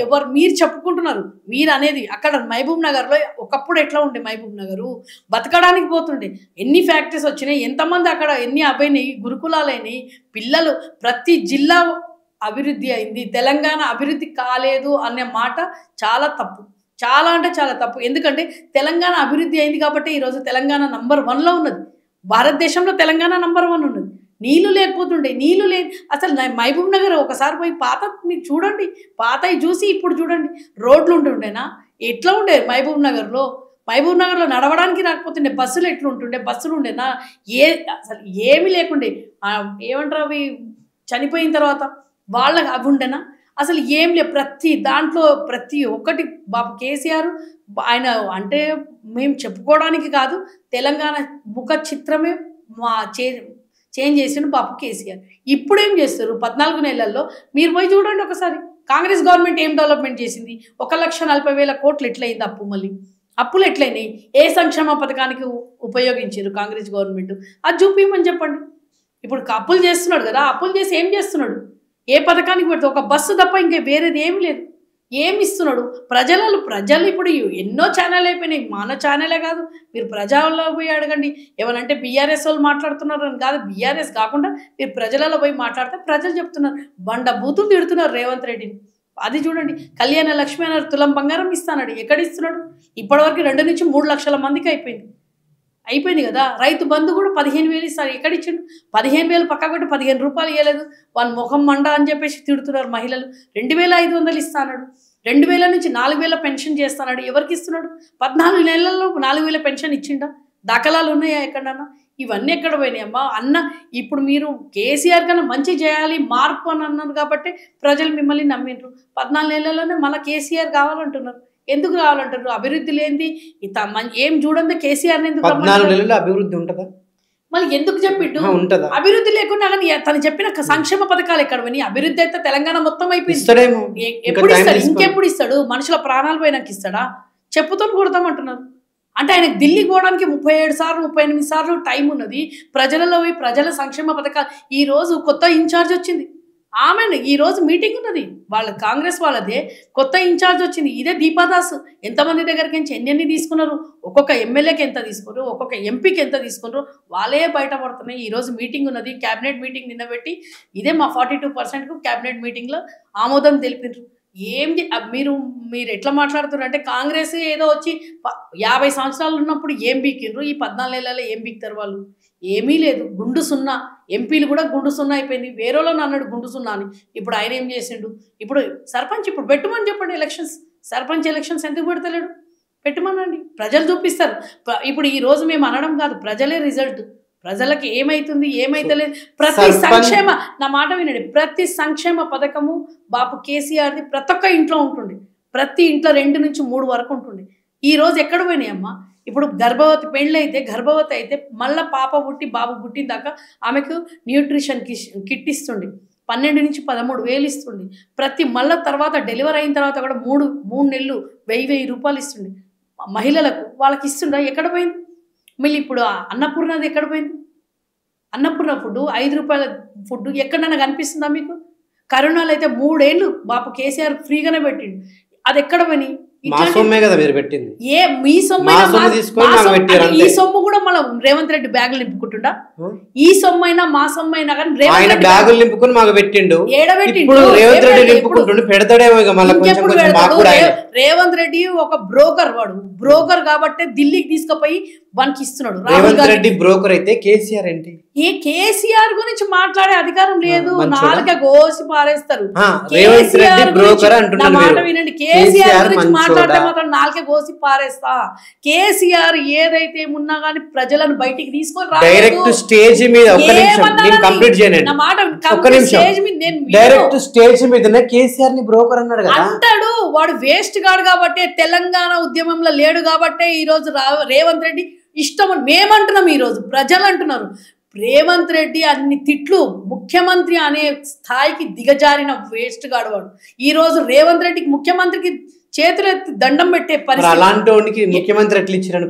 ఎవరు మీరు చెప్పుకుంటున్నారు, మీరు అనేది అక్కడ మహబూబ్ నగర్ లో ఒకప్పుడు ఎట్లా ఉండే మహబూబ్ నగరు, బతకడానికి పోతుండే. ఎన్ని ఫ్యాక్టరీస్ వచ్చినాయి, ఎంతమంది అక్కడ ఎన్ని అబ్బాయినాయి, గురుకులాలైనాయి, పిల్లలు, ప్రతి జిల్లా అభివృద్ధి అయింది. తెలంగాణ అభివృద్ధి కాలేదు అనే మాట చాలా తప్పు, చాలా అంటే చాలా తప్పు. ఎందుకంటే తెలంగాణ అభివృద్ధి అయింది కాబట్టి ఈరోజు తెలంగాణ నంబర్ 1లో ఉన్నది. భారతదేశంలో తెలంగాణ నంబర్ 1 ఉన్నది. నీళ్లు లేకపోతుండే, నీళ్లు అసలు మహబూబ్ నగర్ ఒకసారి పోయి మీరు చూడండి, పాతవి చూసి ఇప్పుడు చూడండి, రోడ్లు ఉంటుండేనా? ఎట్లా ఉండే మహబూబ్ నగర్లో నడవడానికి రాకపోతుండే, బస్సులు ఎట్లుంటుండే, బస్సులు ఉండేనా? అసలు ఏమీ లేకుండే. ఏమంటారు అవి చనిపోయిన తర్వాత వాళ్ళకి అవి ఉండేనా? అసలు ఏం లేదు. ప్రతి దాంట్లో ప్రతి ఒక్కటి బాబు కేసీఆర్ ఆయన అంటే మేము చెప్పుకోవడానికి కాదు, తెలంగాణ ముఖ చిత్రమే చేంజ్ చేసిండు బాబు కేసీఆర్. ఇప్పుడు ఏం చేస్తారు 14 నెలల్లో? మీరు పోయి చూడండి ఒకసారి, కాంగ్రెస్ గవర్నమెంట్ ఏం డెవలప్మెంట్ చేసింది? 1,40,000 కోట్లు ఎట్లయింది అప్పు? మళ్ళీ అప్పులు ఎట్లయినాయి? ఏ సంక్షేమ పథకానికి ఉపయోగించారు కాంగ్రెస్ గవర్నమెంట్? అది చూపించమని చెప్పండి. ఇప్పుడు అప్పులు చేస్తున్నాడు కదా, అప్పులు చేసి ఏం చేస్తున్నాడు? ఏ పథకానికి పెడితే ఒక బస్సు తప్ప ఇంకా వేరేది ఏమి లేదు. ఏమి ఇస్తున్నాడు? ప్రజలు ఇప్పుడు ఎన్నో ఛానల్ అయిపోయినాయి, మన ఛానలే కాదు, మీరు ప్రజల్లో పోయి అడగండి. ఏమనంటే బీఆర్ఎస్ వాళ్ళు మాట్లాడుతున్నారు అని కాదు, బీఆర్ఎస్ కాకుండా మీరు ప్రజలలో పోయి మాట్లాడితే ప్రజలు చెప్తున్నారు, బండ బూతులు తిడుతున్నారు రేవంత్ రెడ్డిని. అది చూడండి, కళ్యాణ లక్ష్మి అన్నారు, తులం బంగారం ఇస్తాడు. ఎక్కడ ఇస్తున్నాడు? ఇప్పటివరకు 2 నుంచి 3 లక్షల మందికి అయిపోయింది కదా. రైతు బంధు కూడా 15,000 ఇస్తారు. ఎక్కడిచ్చిండు? 15,000 పక్క కొట్టి 15 రూపాయలు ఇవ్వలేదు. వాళ్ళ ముఖం మండ అని చెప్పేసి తిడుతున్నారు మహిళలు. 2,500 ఇస్తాడు. 2,000 నుంచి 4,000 పెన్షన్ చేస్తున్నాడు. ఎవరికి ఇస్తున్నాడు? 14 నెలల్లో 4,000 పెన్షన్ ఇచ్చిండా? దాఖలాలు ఉన్నాయా ఎక్కడన్నా? ఇవన్నీ ఎక్కడ పోయినాయి అమ్మా? ఇప్పుడు మీరు కేసీఆర్ కన్నా మంచి చేయాలి, మార్పు అని అన్నారు కాబట్టి ప్రజలు మిమ్మల్ని నమ్మిండ్రు. 14 నెలల్లోనే మళ్ళీ కేసీఆర్ కావాలంటున్నారు. ఎందుకు కావాలంటారు? అభివృద్ధి లేనిది ఏం చూడండి కేసీఆర్. 14 నెలల్లో అభివృద్ధి ఉంటుందా? మళ్ళీ ఎందుకు చెప్పిండు? ఉంటదా? అభివృద్ధి లేకున్నా కానీ తను చెప్పిన సంక్షేమ పథకాలు ఎక్కడ పోయినాయి? అభివృద్ధి అయితే తెలంగాణ మొత్తం అయిపోయింది. ఎప్పుడు ఇస్తాడు? ఇంకెప్పుడు ఇస్తాడు? మనుషుల ప్రాణాలు పోయినాక ఇస్తాడా? చెప్పుతో కొడతామంటున్నారు. అంటే ఆయనకు ఢిల్లీకి పోవడానికి 37 సార్లు 38 సార్లు టైం ఉన్నది. ప్రజలలో పోయి ప్రజల సంక్షేమ పథకాలు. ఈ రోజు కొత్త ఇన్ఛార్జ్ వచ్చింది ఆమె, ఈ రోజు మీటింగ్ ఉన్నది వాళ్ళ కాంగ్రెస్ వాళ్ళదే, కొత్త ఇన్ఛార్జ్ వచ్చింది. ఇదే దీపాదాస్. ఎంతమంది దగ్గరికి నుంచి ఎన్ని తీసుకున్నారు? ఒక్కొక్క ఎమ్మెల్యేకి ఎంత తీసుకున్నారు, ఒక్కొక్క ఎంపీకి ఎంత తీసుకున్నారు, వాళ్ళే బయటపడుతున్నాయి. ఈ రోజు మీటింగ్ ఉన్నది, క్యాబినెట్ మీటింగ్ నిన్న పెట్టి ఇదే మా 42%కు క్యాబినెట్ మీటింగ్లో ఆమోదం తెలిపినారు. మీరు ఎట్లా మాట్లాడుతున్నారు అంటే కాంగ్రెస్ ఏదో వచ్చి 50 సంవత్సరాలు ఉన్నప్పుడు ఏం బీకిండ్రు, ఈ 14 ఏళ్ళలో ఏం బీక్తారు వాళ్ళు? ఏమీ లేదు, గుండు సున్నా. ఎంపీలు కూడా గుండు సున్నా అయిపోయింది. వేరేలో అన్నాడు గుండు సున్నా అని. ఇప్పుడు ఆయన ఏం చేసిండు? ఇప్పుడు సర్పంచ్ ఇప్పుడు పెట్టమని చెప్పండి ఎలక్షన్స్. సర్పంచ్ ఎలక్షన్స్ ఎందుకు పెడతలేడు? పెట్టమనండి, ప్రజలు చూపిస్తారు. ఇప్పుడు ఈ రోజు మేము అనడం కాదు, ప్రజలే రిజల్ట్. ప్రజలకు ఏమైతుంది ఏమైతలేదు, ప్రతి సంక్షేమ, నా మాట వినండి, ప్రతి సంక్షేమ పథకము బాపు కేసీఆర్ది ప్రతి ఒక్క ఇంట్లో ఉంటుంది. ప్రతి ఇంట్లో 2 నుంచి 3 వరకు ఉంటుంది. ఈ రోజు ఎక్కడ పోయినాయి అమ్మ? ఇప్పుడు గర్భవతి పెళ్ళి అయితే, గర్భవతి అయితే మళ్ళీ పాప పుట్టి బాబు పుట్టిన దాకా ఆమెకు న్యూట్రిషన్ కిట్ ఇస్తుండే, 12 నుంచి 13 వేలు ఇస్తుండే. ప్రతి మళ్ళీ తర్వాత డెలివరీ అయిన తర్వాత కూడా 3 నెలలు 1000 రూపాయలు ఇస్తుండే మహిళలకు. వాళ్ళకి ఇస్తుండ ఎక్కడ పోయింది? మళ్ళీ ఇప్పుడు అన్నపూర్ణది ఎక్కడ పోయింది? అన్నపూర్ణ ఫుడ్ 5 రూపాయల ఫుడ్ ఎక్కడన్నా కనిపిస్తుందా మీకు? కరోనాలో అయితే 3 ఏళ్ళు బాపు కేసీఆర్ ఫ్రీగానే పెట్టిండు. అది ఎక్కడ పోయి? ఈ సొమ్ము కూడా మళ్ళీ రేవంత్ రెడ్డి బ్యాగులు నింపుకుంటుండా? ఈ సొమ్ము అయినా మా సొమ్ము అయినా కానీ బ్యాగులు నింపుకుని మాకు పెట్టిండు. రేవంత్ రెడ్డి ఒక బ్రోకర్, వాడు బ్రోకర్ కాబట్టి ఢిల్లీకి తీసుకుపోయి వానికి ఇస్తున్నాడు. రేవంత్ రెడ్డి బ్రోకర్ అయితే కేసీఆర్ ఏంటి? ఈ కేసీఆర్ గురించి మాట్లాడే అధికారం లేదు, నాలుక కోసి పారేస్తారు. మాట వినండి, కేసీఆర్ గురించి మాట్లాడితే మాత్రం నాలుక కోసి పారేస్తా. కేసీఆర్ ఏదైతే ఉన్నా గానీ ప్రజలను బయటికి తీసుకొని డైరెక్ట్ స్టేజ్ మీద కేసీఆర్ ని బ్రోకర్ అన్నాడు అంటాడు. వాడు వేస్ట్ గాడు కాబట్టే, తెలంగాణ ఉద్యమంలో లేడు కాబట్టే ఈ రోజు రేవంత్ రెడ్డి ఇష్టం మేమంటున్నాం. ఈ రోజు ప్రజలు అంటున్నారు రేవంత్ రెడ్డి అన్ని తిట్లు, ముఖ్యమంత్రి అనే స్థాయికి దిగజారిన వేస్ట్ గాడు వాడు. ఈ రోజు రేవంత్ రెడ్డికి ముఖ్యమంత్రికి చేతులు ఎత్తి దండం పెట్టే పరిస్థితి ముఖ్యమంత్రి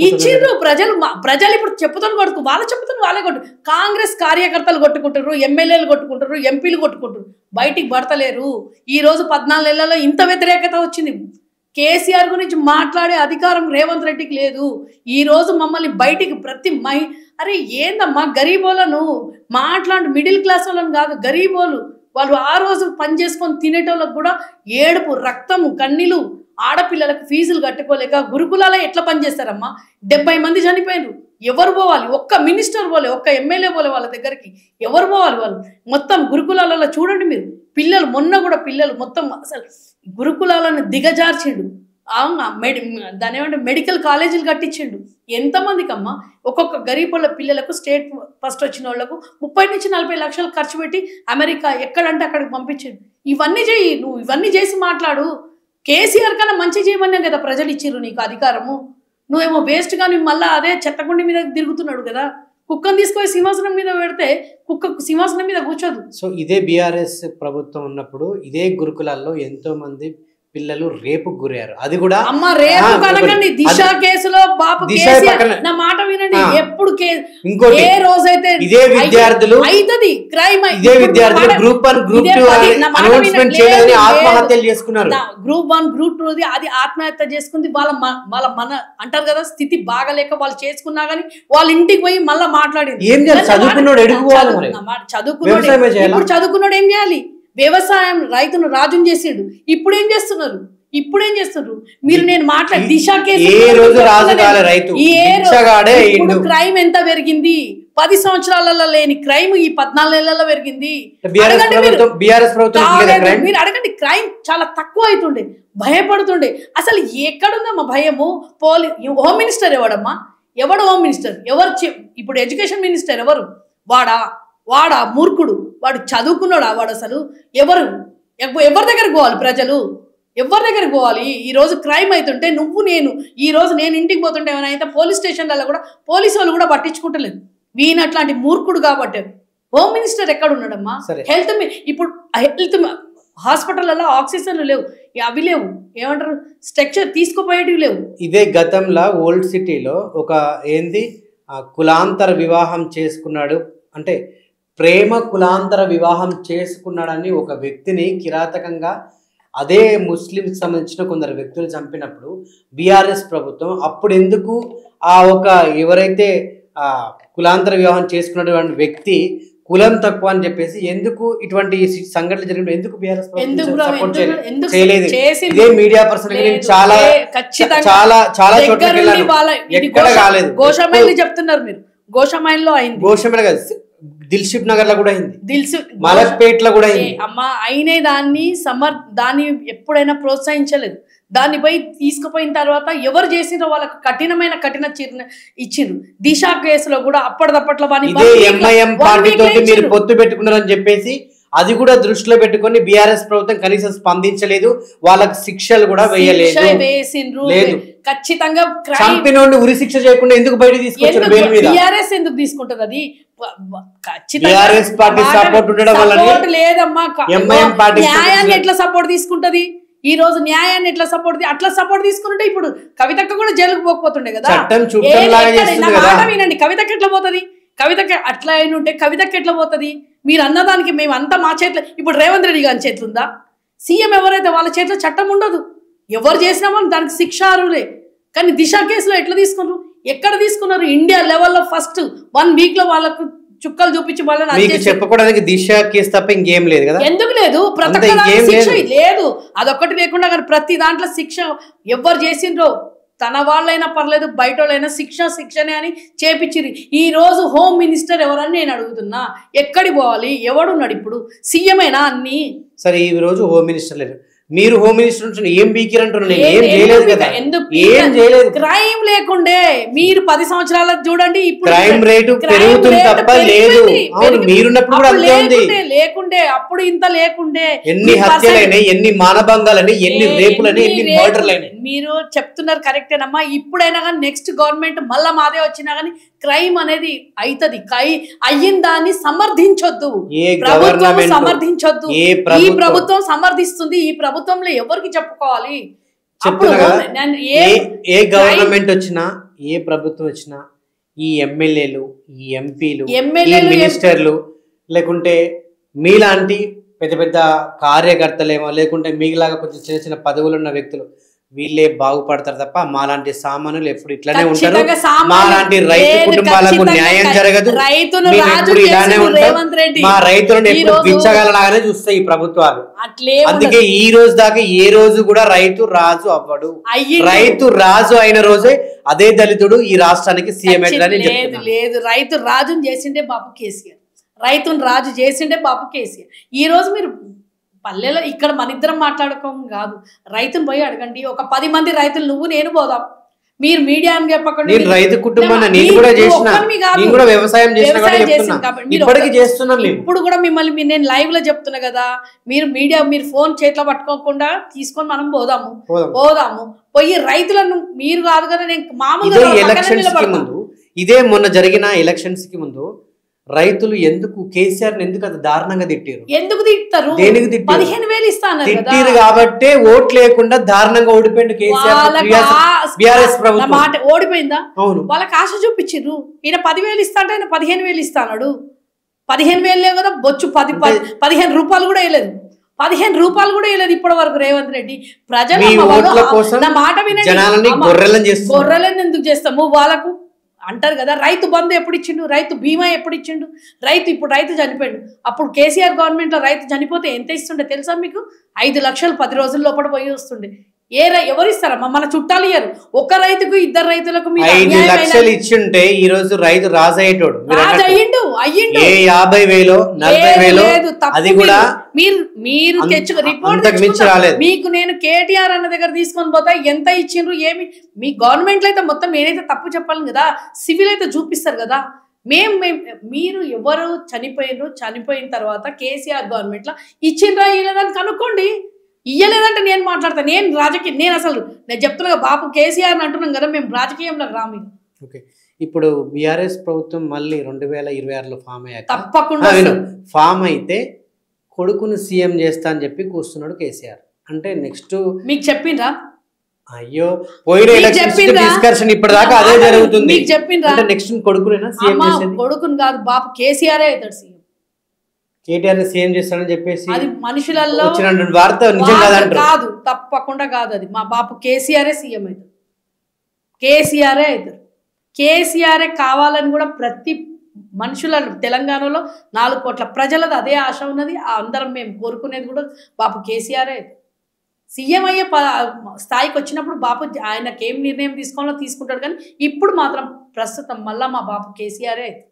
ఇచ్చిండ్రు. ప్రజలు ఇప్పుడు చెప్పుతాను కొడుకు, వాళ్ళు చెప్పుతాను వాళ్ళే కొట్టు. కాంగ్రెస్ కార్యకర్తలు కొట్టుకుంటారు, ఎమ్మెల్యేలు కొట్టుకుంటారు, ఎంపీలు కొట్టుకుంటారు, బయటికి పడతలేరు. ఈ రోజు 14 ఏళ్లలో ఇంత వ్యతిరేకత వచ్చింది. కేసీఆర్ గురించి మాట్లాడే అధికారం రేవంత్ రెడ్డికి లేదు. ఈ రోజు మమ్మల్ని బయటికి అరే ఏందమ్మా, గరీబోలను మాట్లాడు, మిడిల్ క్లాస్ వాళ్ళని కాదు, గరీబోలు వాళ్ళు ఆ రోజు పని చేసుకొని తినేటోళ్ళకు కూడా ఏడుపు, రక్తము, కన్నీళ్ళు. ఆడపిల్లలకు ఫీజులు కట్టుకోలేక గురుకులాల ఎట్లా పనిచేస్తారమ్మా? 70 మంది చనిపోయినారు. ఎవరు పోవాలి? ఒక్క మినిస్టర్ పోలే, ఒక్క ఎమ్మెల్యే పోలే వాళ్ళ దగ్గరికి. ఎవరు పోవాలి? వాళ్ళు మొత్తం గురుకులాలలో చూడండి మీరు. పిల్లలు మొన్న కూడా పిల్లలు మొత్తం అసలు గురుకులాలను దిగజార్చిండు. దాని ఏమంటే మెడికల్ కాలేజీలు కట్టించిండు. ఎంతమందికి అమ్మా? ఒక్కొక్క గరీబ్ వాళ్ళ పిల్లలకు స్టేట్ ఫస్ట్ వచ్చిన వాళ్ళకు 30 నుంచి 40 లక్షలు ఖర్చు పెట్టి అమెరికా ఎక్కడంటే అక్కడికి పంపించిండు. ఇవన్నీ చేయి, నువ్వు ఇవన్నీ చేసి మాట్లాడు. కేసీఆర్ కన్నా మంచి చేయమనే కదా ప్రజలు ఇచ్చిర్రు నీకు అధికారము. నువ్వేమో వేస్ట్గా నువ్వు మళ్ళీ అదే చెత్తకుండి మీద తిరుగుతున్నాడు కదా. కుక్కను తీసుకొని సింహాసనం మీద పెడితే కుక్క సింహాసనం మీద కూర్చోదు. సో ఇదే బీఆర్ఎస్ ప్రభుత్వం ఉన్నప్పుడు ఇదే గురుకులాల్లో ఎంతో మంది పిల్లలు రేపుకు గురయ్యారు. అది కూడా అమ్మ రేపు కనకండి, దిశ కేసులో బాపు నా మాట వినండి. ఎప్పుడు ఏ రోజైతే ఇదే విద్యార్థులు అవుతుంది క్రైమ్, ఇదే విద్యార్థులు గ్రూప్ 1 గ్రూప్ 2 అనౌన్స్మెంట్ చేయలేదని ఆత్మహత్యలు చేసుకున్నారు. గ్రూప్ 1 గ్రూప్ 2 అది ఆత్మహత్య చేసుకుంది. వాళ్ళ మన అంటారు కదా, స్థితి బాగలేక వాళ్ళు చేసుకున్నా గానీ వాళ్ళ ఇంటికి పోయి మళ్ళీ మాట్లాడింది. చదువుకున్నాడు ఇప్పుడు చదువుకున్నాడు ఏం చేయాలి? వ్యవసాయం రైతును రాజును చేసిండు. ఇప్పుడు ఏం చేస్తున్నారు? మీరు నేను మాట్లాడి దిశ కేసు క్రైమ్ ఎంత పెరిగింది? 10 సంవత్సరాలలో లేని క్రైమ్ ఈ 14 ఏళ్లలో పెరిగింది. మీరు అడగండి, క్రైమ్ చాలా తక్కువ అవుతుండే, భయపడుతుండే. అసలు ఎక్కడుందమ్మా భయము? హోమ్ మినిస్టర్ ఎవడమ్మా? ఎవడు హోమ్ మినిస్టర్? ఇప్పుడు ఎడ్యుకేషన్ మినిస్టర్ ఎవరు? వాడా మూర్ఖుడు, వాడు చదువుకున్నాడా? వాడు అసలు ఎవరి దగ్గరకు పోవాలి? ప్రజలు ఎవరి దగ్గరకు పోవాలి? ఈ రోజు క్రైమ్ అవుతుంటే ఈ రోజు నేను ఇంటికి పోతుంటే ఏమైనా అయితే పోలీస్ స్టేషన్లలో కూడా పోలీసు వాళ్ళు కూడా పట్టించుకుంటలేదు. వీణ అట్లాంటి మూర్ఖుడు కాబట్టి హోమ్ మినిస్టర్ ఎక్కడ ఉన్నాడమ్మా? హెల్త్ ఇప్పుడు హెల్త్ హాస్పిటల్లో ఆక్సిజన్లు లేవు, అవి లేవు, ఏమంటారు స్ట్రక్చర్ తీసుకుపోయేటివి లేవు. ఇదే గతంలో ఓల్డ్ సిటీలో ఒక ఏంది కులాంతర వివాహం చేసుకున్నాడు అంటే ప్రేమ కులాంతర వివాహం చేసుకున్నాడని ఒక వ్యక్తిని కిరాతకంగా అదే ముస్లింకి సంబంధించిన కొందరు వ్యక్తులు చంపినప్పుడు బీఆర్ఎస్ ప్రభుత్వం అప్పుడు ఎందుకు ఆ ఒక ఎవరైతే కులాంతర వివాహం చేసుకున్నటువంటి వ్యక్తి కులం తక్కువ అని చెప్పేసి ఎందుకు ఇటువంటి సంఘటనలు జరిగినప్పుడు ఎందుకు బీఆర్ఎస్ సపోర్ట్ చేయలేదు? ఇదే మీడియా పర్సన్ చాలా చాలా చాలా చోట్ల ఎక్కడ కాలేదు. గోషామైల్ చెప్తున్నారు మీరు, గోషామైల్లో అయింది, గోషామైల్ కాదు దిల్సుఖ్ నగర్ లో కూడా అయింది, మలక్పేట్ లో కూడా అయింది. అమ్మా అయినే దాన్ని ఎప్పుడైనా ప్రోత్సహించలేదు. దాన్ని పోయి తీసుకుపోయిన తర్వాత ఎవరు చేసినో వాళ్ళకు కఠిన చర్య ఇచ్చిండ్రు. దిశ కేసులో కూడా అప్పటిదప్పట్లో ఎంఐఎం పార్టీతో మీరు పొత్తు పెట్టుకున్నారని చెప్పేసి అది కూడా దృష్టిలో పెట్టుకొని బీఆర్ఎస్ ప్రభుత్వం కనీసం స్పందించలేదు, వాళ్ళకి శిక్షలు కూడా వేయలేదు. ఖచ్చితంగా చంపినోడిని ఉరి శిక్ష చేయకుండా ఎందుకు బయట తీసుకొచ్చారు? బీఆర్ఎస్ ఎందుకు తీసుకుంటది? అది బీఆర్ఎస్ పార్టీ సపోర్ట్ ఉండడం వల్ల లేదమ్మా. న్యాయాన్ని ఎట్లా సపోర్ట్ తీసుకుంటది? ఈ రోజు న్యాయాన్ని ఎట్లా అట్లా సపోర్ట్ తీసుకుంటే ఇప్పుడు కవితక్క కూడా జైలుకు పోకపోతుండే కదా. మాట వినండి, కవితక్క ఎట్లా పోతుంది? కవితక్క అట్లా అయిన ఉంటే కవితక్క ఎట్లా పోతుంది? మీరు అన్నదానికి మేము అంతా మా చేతిలో, ఇప్పుడు రేవంత్ రెడ్డి గారి చేతులు ఉందా? సీఎం ఎవరైతే వాళ్ళ చేతిలో చట్టం ఉండదు, ఎవరు చేసినామో దానికి శిక్ష అర్హులే. కానీ దిశ కేసులో ఎట్లా తీసుకున్నారు? ఎక్కడ తీసుకున్నారు? ఇండియా లెవెల్లో ఫస్ట్ 1 వీక్ లో వాళ్ళకు చుక్కలు చూపించి వాళ్ళని చెప్పుకోవడానికి దిశ కేసు తప్ప ఇంకేం లేదు కదా. ఎందుకు లేదు? ప్రతి శిక్ష లేదు, అదొక్కటి లేకుండా కానీ ప్రతి దాంట్లో శిక్ష ఎవరు చేసిండ్రో తన వాళ్ళైనా పర్లేదు, బయట వాళ్ళైనా శిక్షనే అని చేపించిరి. ఈ రోజు హోమ్ మినిస్టర్ ఎవరని నేను అడుగుతున్నా, ఎక్కడికి పోవాలి? ఎవడున్నాడు ఇప్పుడు? సీఎమేనా అన్ని? సరే ఈ రోజు హోమ్ మినిస్టర్ లేరు, మీరు హోమ్ మినిస్టర్ ఏం బీకిరంటున్నారు? ఏం చేయలేదు కదా, ఏం చేయలేదు. క్రైమ్ లేకుండే మీరు 10 సంవత్సరాల చూడండి, ఇప్పుడు క్రైమ్ రేటు పెరుగుతుంది తప్ప లేదు. మీరున్నప్పుడు కూడా అంతే ఉంది. లేకుండే అప్పుడు ఇంత లేకుండే. ఎన్ని హత్యలైనాయి, ఎన్ని మానభంగాలని, ఎన్ని రేపులని, ఎన్ని మర్డర్లైనాయి. మీరు చెప్తున్నారు కరెక్టేనమ్మా. ఇప్పుడైనా కానీ నెక్స్ట్ గవర్నమెంట్ మళ్ళా మాదే వచ్చినా కానీ క్రైమ్ అనేది అవుతుంది. అయ్యిన దాన్ని సమర్థించొద్దు, ప్రభుత్వం సమర్థించొద్దు. ఈ ప్రభుత్వం సమర్థిస్తుంది, ఈ ప్రభుత్వంలో ఎవరికి చెప్పుకోవాలి? ఏ గవర్నమెంట్ వచ్చినా, ఏ ప్రభుత్వం వచ్చినా ఈ ఎమ్మెల్యేలు, ఈ ఎంపీలు, మినిస్టర్లు, లేకుంటే మీలాంటి పెద్ద పెద్ద కార్యకర్తలేమో, లేకుంటే మీలాగా కొంచెం చిన్న చిన్న పదవులు ఉన్న వ్యక్తులు వీళ్ళే బాగుపడతారు తప్ప మాలాంటి సామాన్యులు ఎప్పుడు ఇట్లానే ఉంటారు. మాలాంటి రైతు కుటుంబాలకు న్యాయం జరగదు. ఇలానే ఉంటారు. మా రైతులను ఎప్పుడు బిచ్చగలలాగానే చూస్తాయి ఈ ప్రభుత్వాలు. అందుకే ఈ రోజు దాకా ఏ రోజు కూడా రైతు రాజు అవ్వడు. రైతు రాజు అయిన రోజే అదే దళితుడు ఈ రాష్ట్రానికి సీఎం లేదు. రైతు రాజుని చేసిండే బాబు కేసీఆర్, రైతుని రాజు చేసిండే బాబు కేసీఆర్. ఈ రోజు మీరు పల్లెలో ఇక్కడ మన ఇద్దరం మాట్లాడుకోం కాదు, రైతుని పోయి అడగండి. ఒక 10 మంది రైతులు నువ్వు నేను పోదాం. మీరు మీడియా అని చెప్పకండి. రైతు కుటుంబాన్ని నేను కూడా చేసిన, నేను కూడా వ్యవసాయం చేస్తున్నా. ఇప్పుడు కూడా మిమ్మల్ని నేను లైవ్ లో చెప్తున్నా కదా, మీరు మీడియా మీరు ఫోన్ చేతిలో పట్టుకోకుండా తీసుకొని మనం పోదాము. పోయి రైతులను మీరు కాదు కదా, నేను మామూలుగా ఎలక్షన్స్ కి ముందు, ఇదే మొన్న జరిగిన ఎలక్షన్స్ కి ముందు రైతులు ఎందుకు కేసీఆర్ ఎందుకు అది దారుణంగా తిట్టారు? ఎందుకు తిట్టారు? దేనికి తిట్టారు? 15,000 ఇస్తాను తిట్టారు కాబట్టి ఓట్ లేకుండా దారుణంగా ఓడిపోయింది కేసీఆర్. బీఆర్ఎస్ ప్రభుత్వం మాట ఓడిపోయిందా? అవును, వాళ్ళకి ఆశ చూపించారు. ఈయన 10,000 ఇస్తా అంటే ఆయన 15,000 ఇస్తాడు. 15,000 లేవు కదా, బొచ్చు 15 రూపాయలు కూడా వేయలేదు. 15 రూపాయలు కూడా వేయలేదు ఇప్పటి వరకు రేవంత్ రెడ్డి. ప్రజల మాట వినండి. గొర్రెలను ఎందుకు చేస్తాము? వాళ్ళకు అంటారు కదా, రైతు బంధు ఎప్పుడు ఇచ్చిండు, రైతు బీమా ఎప్పుడు ఇచ్చిండు, ఇప్పుడు రైతు చనిపోయాడు. అప్పుడు కేసీఆర్ గవర్నమెంట్లో రైతు చనిపోతే ఎంత ఇస్తుండే తెలుసా మీకు? 5 లక్షలు 10 రోజుల లోపల పోయి వస్తుండే. ఎవరు ఇస్తారమ్మా? మన చుట్టాలు ఇయ్యారు. ఒక రైతుకు 2 రైతులకు 5 లక్షలు ఇచ్చింటే ఈ రోజు రైతు రాజు అయ్యేటోడు. అయ్యిండు 50,000 40,000 అది కూడా మీరు తెచ్చు రిపోర్ట్ మీకు నేను కేటీఆర్ అన్న దగ్గర తీసుకొని పోతా ఎంత ఇచ్చిండ్రు ఏమి. మీ గవర్నమెంట్లో అయితే మొత్తం నేనైతే తప్పు చెప్పాలి కదా, సివిల్ అయితే చూపిస్తారు కదా. మీరు ఎవరు చనిపోయిన తర్వాత కేసీఆర్ గవర్నమెంట్లో ఇచ్చిండ్రా ఇవ్వలేదని కనుక్కోండి. ఇయ్యలేదంటే నేను మాట్లాడతాను. నేను అసలు నేను చెప్తున్నా బాబు కేసీఆర్ అంటున్నాం కదా, మేము రాజకీయంలో రాము. ఓకే, ఇప్పుడు బీఆర్ఎస్ ప్రభుత్వం మళ్ళీ 2026లో ఫామ్ అయ్యాక తప్పకుండా ఫామ్ అయితే కొడుకును సీఎం చేస్తా అని చెప్పి కూర్చున్నాడు కేసీఆర్. అంటే నెక్స్ట్ మీకు చెప్పిండ్రా? అయ్యో పోయిన ఎలక్షన్స్ డిస్కషన్ ఇప్పటిదాకా అదే జరుగుతుంది. మీకు చెప్పిండ్రా? అంటే నెక్స్ట్ కొడుకునేనా సీఎం చేసేది? కొడుకుని కాదు, బాపు కేసీఆర్ అవుతాడు సీఎం. కేటీఆర్ సీఎం చేస్తాడని చెప్పేసి అది మనుషులలో వచ్చిన వార్త నిజం కాదు, తప్పకుండా కాదు. అది మా బాపు కేసీఆరే సీఎం అవుతాడు. కేసీఆరే అవుతాడు. కేసీఆరే కావాలని కూడా ప్రతి మనుషుల తెలంగాణలో 4 కోట్ల ప్రజలది అదే ఆశ ఉన్నది. అందరం మేము కోరుకునేది కూడా బాపు కేసీఆరే అవుతాడు. సీఎం అయ్యే స్థాయికి వచ్చినప్పుడు బాపు ఆయనకి ఏం నిర్ణయం తీసుకోవాలో తీసుకుంటాడు. కానీ ఇప్పుడు మాత్రం ప్రస్తుతం మళ్ళా మా బాపు కేసీఆరే అవుతాడు.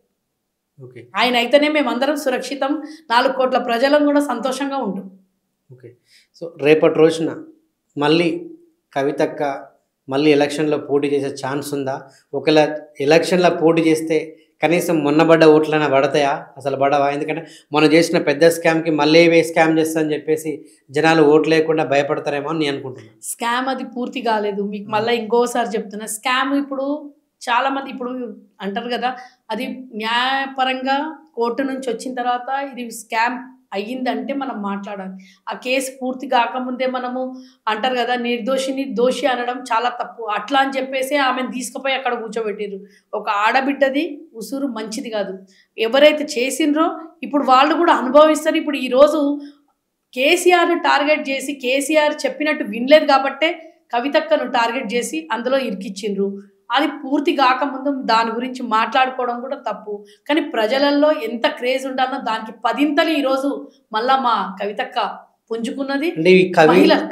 ఆయన అయితేనే మేమందరం సురక్షితం, 4 కోట్ల ప్రజలను కూడా సంతోషంగా ఉంటాం. ఓకే. సో రేపటి రోజున మళ్ళీ కవితక్క మళ్ళీ ఎలక్షన్లో పోటీ చేసే ఛాన్స్ ఉందా? ఒకవేళ ఎలక్షన్లో పోటీ చేస్తే కనీసం మొన్న పడ్డ ఓట్లైనా పడతాయా? అసలు పడవా? ఎందుకంటే మనం చేసిన పెద్ద స్కామ్కి మళ్ళీ ఇవే స్కామ్ చేస్తా అని చెప్పేసి జనాలు ఓట్లు లేకుండా భయపడతారేమో అని నేను అనుకుంటున్నాను. స్కామ్ అది పూర్తి కాలేదు. మీకు మళ్ళీ ఇంకోసారి చెప్తున్నా, స్కామ్ ఇప్పుడు చాలామంది ఇప్పుడు అంటారు కదా, అది న్యాయపరంగా కోర్టు నుంచి వచ్చిన తర్వాత ఇది స్కామ్ అయ్యిందంటే మనం మాట్లాడాలి. ఆ కేసు పూర్తి కాకముందే మనము అంటారు కదా, నిర్దోషిని దోషి అనడం చాలా తప్పు. అట్లా అని చెప్పేసి ఆమెను తీసుకుపోయి అక్కడ కూర్చోబెట్టారు. ఒక ఆడబిడ్డది ఉసురు మంచిది కాదు. ఎవరైతే చేసిండ్రో ఇప్పుడు వాళ్ళు కూడా అనుభవిస్తారు. ఇప్పుడు ఈరోజు కేసీఆర్ను టార్గెట్ చేసి కేసీఆర్ చెప్పినట్టు వినలేదు కాబట్టే కవితక్కను టార్గెట్ చేసి అందులో ఇరికిచ్చిండ్రు. అది పూర్తి కాకముందు దాని గురించి మాట్లాడుకోవడం కూడా తప్పు. కానీ ప్రజలలో ఎంత క్రేజ్ ఉండాలో దానికి 10 ఈరోజు మళ్ళా మా కవితక్క పుంజుకున్నది.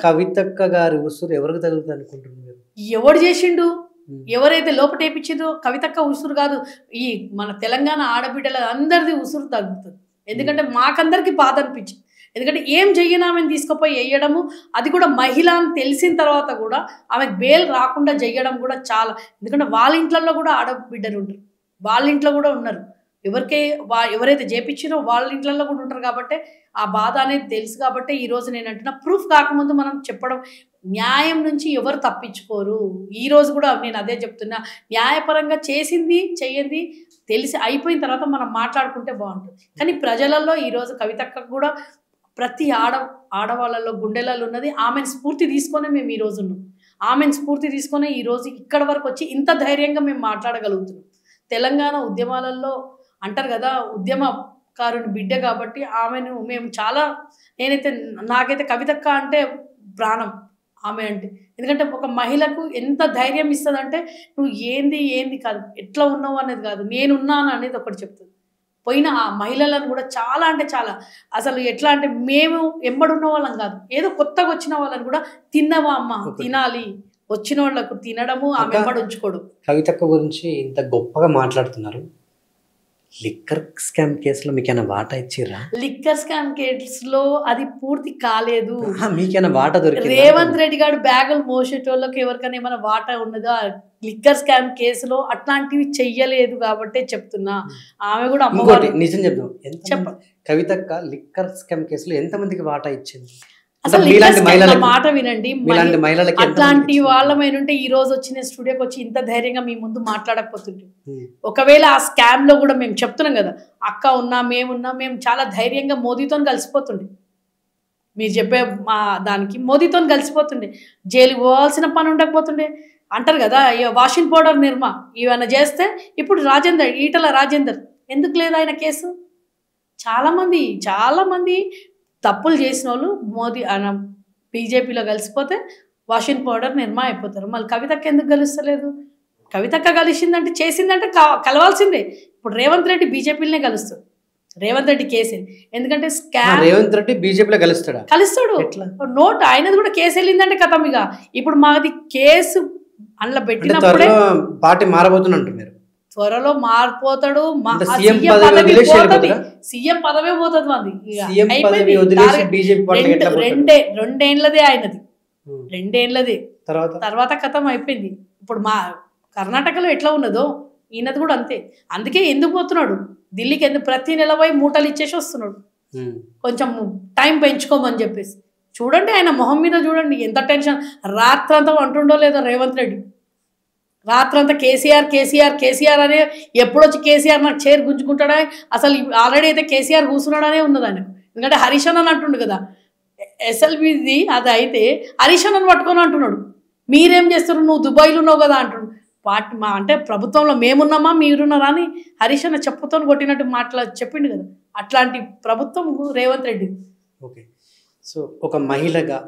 కవితక్క గారి ఉసురు ఎవరికి తగులుతుంది అనుకుంటున్నారు? ఎవడు చేసిండు? ఎవరైతే లోపటేపించిండ్రో కవితక్క ఉసురు కాదు, ఈ మన తెలంగాణ ఆడబిడ్డల అందరిది ఉసురు తగ్గుతుంది. ఎందుకంటే మాకందరికి బాధ అనిపించింది. ఎందుకంటే ఏం చెయ్యను ఆమెను తీసుకుపోయి వేయడము, అది కూడా మహిళ అని తెలిసిన తర్వాత కూడా ఆమెకు బెయిల్ రాకుండా చెయ్యడం కూడా చాలా. ఎందుకంటే వాళ్ళ ఇంట్లో కూడా ఆడబిడ్డలు ఉంటారు, వాళ్ళ ఇంట్లో కూడా ఉన్నారు. ఎవరైతే చేపించినో వాళ్ళ ఇంట్లో కూడా ఉంటారు. కాబట్టి ఆ బాధ అనేది తెలుసు. కాబట్టి ఈరోజు నేను అంటున్నా, ప్రూఫ్ కాకముందు మనం చెప్పడం, న్యాయం నుంచి ఎవరు తప్పించుకోరు. ఈరోజు కూడా నేను అదే చెప్తున్నా, న్యాయపరంగా చేసింది చెయ్యండి తెలిసి అయిపోయిన తర్వాత మనం మాట్లాడుకుంటే బాగుంటుంది. కానీ ప్రజలలో ఈరోజు కవితక్క కూడా ప్రతి ఆడవాళ్ళలో గుండెలలో ఉన్నది. ఆమెను స్ఫూర్తి తీసుకొని మేము ఈరోజు ఉన్నాం. ఆమెను స్ఫూర్తి తీసుకొని ఈరోజు ఇక్కడ వరకు వచ్చి ఇంత ధైర్యంగా మేము మాట్లాడగలుగుతున్నాం. తెలంగాణ ఉద్యమాలలో అంటారు కదా, ఉద్యమకారుని బిడ్డ కాబట్టి ఆమెను మేము చాలా, నాకైతే కవితక్క అంటే ప్రాణం ఆమె అంటే. ఎందుకంటే ఒక మహిళకు ఎంత ధైర్యం ఇస్తుందంటే, నువ్వు ఏంది కాదు, ఎట్లా ఉన్నావు అనేది కాదు, నేనున్నాను అనేది ఒకటి చెప్తుంది. పోయిన ఆ మహిళలను కూడా చాలా అంటే చాలా, అసలు ఎట్లా అంటే మేము ఎంబడున్న వాళ్ళం కాదు, ఏదో కొత్తగా వచ్చిన వాళ్ళని కూడా తిన్నవా అమ్మ, తినాలి, వచ్చిన వాళ్ళకు తినడము, ఆమె ఎంబడి ఉంచుకోవడం. కవితక్క గురించి ఇంత గొప్పగా మాట్లాడుతున్నారు. లిక్కర్ స్కామ్ కేసులో మీకైనా వాటా ఇచ్చిర్రా? లిక్కర్ స్కామ్ కేసులో అది పూర్తి కాలేదు. మీకైనా వాటా దొరికింది? రేవంత్ రెడ్డి గారు బ్యాగులు మోసేటోళ్ళకి ఎవరికైనా ఏమైనా వాటా ఉన్నదా? లిక్కర్ స్కామ్ కేసులో అట్లాంటివి చెయ్యలేదు కాబట్టి చెప్తున్నా. ఆమె కూడా నిజం చెప్తాం, కవితక్క లిక్కర్ స్కామ్ కేసులో ఎంతమందికి వాటా ఇచ్చింది? అసలు మాట వినండి, అట్లాంటి వాళ్ళమైనా ఈ రోజు వచ్చిన స్టూడియోకి వచ్చి ఇంత ధైర్యంగా మీ ముందు మాట్లాడకపోతుంటే, ఒకవేళ ఆ స్కామ్ లో కూడా మేము చెప్తున్నాం కదా, అక్క ఉన్నా మేము చాలా ధైర్యంగా మోదీతో కలిసిపోతుండే. మీరు చెప్పే మా దానికి మోదీతో కలిసిపోతుండే, జైలుకి పోవాల్సిన పని ఉండకపోతుండే. అంటారు కదా, వాషింగ్ పౌడర్ నిర్మా ఇవన్నీ చేస్తే ఇప్పుడు ఈటల రాజేందర్ ఎందుకు లేదు ఆయన కేసు? చాలా మంది తప్పులు చేసిన వాళ్ళు మోదీ బీజేపీలో కలిసిపోతే వాషింగ్ పౌడర్ నిర్మా అయిపోతారు. మళ్ళీ కవితక్క ఎందుకు కలుస్తలేదు? కవితక్క కలిసిందంటే చేసిందంటే కలవాల్సిందే. ఇప్పుడు రేవంత్ రెడ్డి బీజేపీలోనే కలుస్తాడు. రేవంత్ రెడ్డి కేసు ఎందుకంటే స్కామ్. రేవంత్ రెడ్డి బీజేపీలో కలుస్తాడు. నోట్ ఆయనది కూడా కేసు వెళ్ళిందంటే కథం. ఇక ఇప్పుడు మాది కేసు అందులో పెట్టినప్పుడే పార్టీ మారబోతున్నట్టు, త్వరలో మారిపోతాడు. సీఎం పదవే పోతుంది మాది. రెండేళ్లదే ఆయనది, రెండేళ్లదే. తర్వాత కథం అయిపోయింది. ఇప్పుడు మా కర్ణాటకలో ఎట్లా ఉన్నదో ఈయనది కూడా అంతే. అందుకే ఎందుకు పోతున్నాడు ఢిల్లీకి, ఎందుకు ప్రతి నెల పోయి మూటలు ఇచ్చేసి వస్తున్నాడు, కొంచెం టైం పెంచుకోమని చెప్పేసి. చూడండి ఆయన మొహం మీద చూడండి ఎంత టెన్షన్. రాత్రంతా అంటుండో లేదో రేవంత్ రెడ్డి, రాత్రంతా కేసీఆర్ కేసీఆర్ కేసీఆర్ అనే ఎప్పుడొచ్చి కేసీఆర్ నాకు చైర్ గుంజుకుంటాడా, అసలు ఆల్రెడీ అయితే కేసీఆర్ కూర్చున్నాడనే ఉన్నది ఆయన. ఎందుకంటే హరీష్ అన్న అంటుండు కదా, ఎస్ఎల్బిది అది అయితే హరీష్ అన్నను పట్టుకొని అంటున్నాడు, మీరేం చేస్తారు, నువ్వు దుబాయ్లో ఉన్నావు కదా అంటుండు. మా అంటే ప్రభుత్వంలో మేమున్నామా మీరున్నారా అని హరీష్ అన్న చెప్పుతో కొట్టినట్టు చెప్పిండు కదా, అట్లాంటి ప్రభుత్వం రేవంత్ రెడ్డి. ఓకే, సో ఒక మహిళగా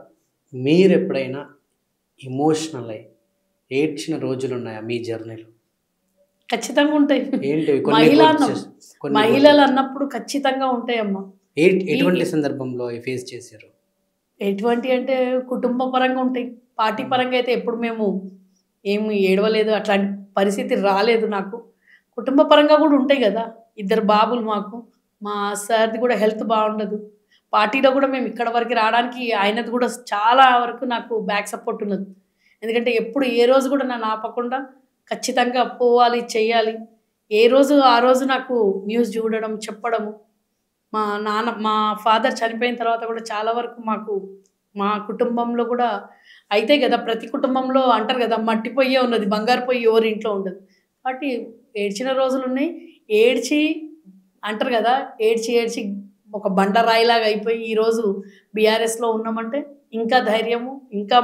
మీరు ఎప్పుడైనా ఇమోషనల్ అయ్యి ఏడ్చిన రోజులు ఉన్నాయా మీ జర్నీలో? ఖచ్చితంగా ఉంటాయి. ఏంటి మహిళలు అన్నప్పుడు ఖచ్చితంగా ఉంటాయమ్మా. ఎటువంటి సందర్భంలో ఫేస్ చేశారు? ఎటువంటి అంటే కుటుంబ పరంగా ఉంటాయి, పార్టీ పరంగా అయితే ఎప్పుడు మేము ఏమి ఏడవలేదు, అట్లాంటి పరిస్థితి రాలేదు నాకు. కుటుంబ పరంగా కూడా ఉంటాయి కదా, 2 బాబులు మాకు, మా సార్ది కూడా హెల్త్ బాగుండదు, పార్టీలో కూడా మేము ఇక్కడ వరకు రావడానికి ఆయనది కూడా చాలా వరకు నాకు బ్యాక్ సపోర్ట్ ఉన్నది. ఎందుకంటే ఎప్పుడు ఏ రోజు కూడా నన్ను ఆపకుండా ఖచ్చితంగా పోవాలి చెయ్యాలి. ఏ రోజు ఆ రోజు నాకు న్యూస్ చూడడం చెప్పడము. మా ఫాదర్ చనిపోయిన తర్వాత కూడా చాలా వరకు మా కుటుంబంలో కూడా అయితే కదా, ప్రతి కుటుంబంలో అంటారు కదా మట్టి పొయ్యే ఉన్నది, బంగారు పొయ్యి ఎవరి ఇంట్లో ఉండదు. కాబట్టి ఏడ్చిన రోజులు ఉన్నాయి. ఏడ్చి అంటారు కదా, ఏడ్చి ఒక బండరాయిలాగా అయిపోయి ఈరోజు బీఆర్ఎస్లో ఉన్నామంటే ఇంకా ధైర్యము, ఇంకా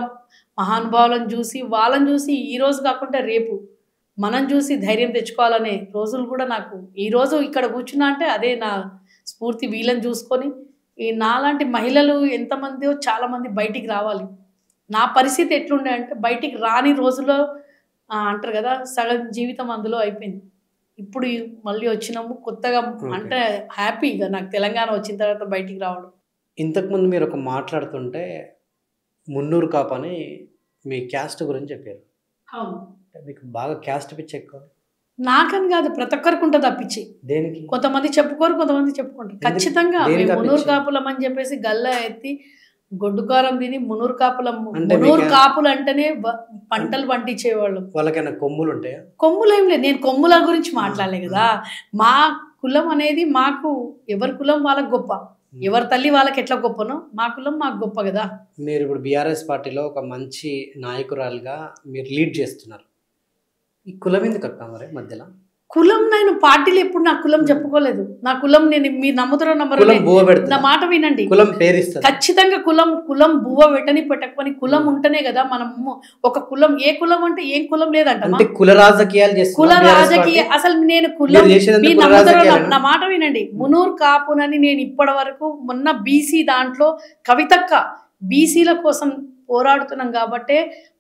మహానుభావులను చూసి వాళ్ళని చూసి ఈరోజు కాకుండా రేపు మనం చూసి ధైర్యం తెచ్చుకోవాలనే రోజులు కూడా నాకు ఈరోజు ఇక్కడ కూర్చున్నా అంటే అదే నా స్ఫూర్తి. వీళ్ళని చూసుకొని ఈ నాలాంటి మహిళలు ఎంతమందో చాలామంది బయటికి రావాలి. నా పరిస్థితి ఎట్లుండే అంటే బయటికి రాని రోజుల్లో అంటారు కదా సగం జీవితం అందులో అయిపోయింది. ఇప్పుడు మళ్ళీ వచ్చినాము కొత్తగా, అంటే హ్యాపీగా నాకు తెలంగాణ వచ్చిన తర్వాత బయటికి రావడం. ఇంతకుముందు మీరు ఒక మాట్లాడుతుంటే మున్నూరు కాపు అని మీ క్యాస్ట్ గురించి చెప్పారు. మీకు బాగా క్యాస్ట్ పిచ్చి ఎక్కువ? నాకని కాదు, ప్రతి ఒక్కరికి ఉంటుంది ఆ పిచ్చి. దేనికి? కొంతమంది చెప్పుకోరు, కొంతమంది చెప్పుకుంటారు. ఖచ్చితంగా మునూరు కాపులం అని చెప్పేసి గల్లా ఎత్తి గొడ్డుకారం తిని మునూరు కాపులం. మునూరు కాపులు అంటేనే పంటలు పండించేవాళ్ళు. వాళ్ళకైనా కొమ్ములు ఉంటాయా? కొమ్ములు ఏం లేదు, నేను కొమ్ముల గురించి మాట్లాడలే కదా. మా కులం అనేది మాకు ఎవరి కులం వాళ్ళకి గొప్ప, ఎవరి తల్లి వాళ్ళకి ఎట్లా గొప్పనో మా కులం మాకు గొప్ప కదా. మీరు ఇప్పుడు బీఆర్ఎస్ పార్టీలో ఒక మంచి నాయకురాలుగా మీరు లీడ్ చేస్తున్నారు. ఈ కులం ఎందుకు అక్క మరి మధ్యలో? కులం నేను పార్టీలు ఎప్పుడు నా కులం చెప్పుకోలేదు. నా కులం నేను మీరు నమ్ముతారో నమ్మరో నా మాట వినండి. కులం పేరు ఖచ్చితంగా కులం బువ్వ పెట్టకపోని కులం ఉంటేనే కదా మనం ఒక కులం. ఏ కులం అంటే ఏం కులం లేదంట. కుల రాజకీయాలు కుల రాజకీయ అసలు నేను కులం మీరు నమ్ముతారో నా మాట వినండి. మునూరు కాపునని నేను ఇప్పటి వరకు మొన్న బీసీ దాంట్లో కవితక్క బీసీల కోసం పోరాడుతున్నాం కాబట్టే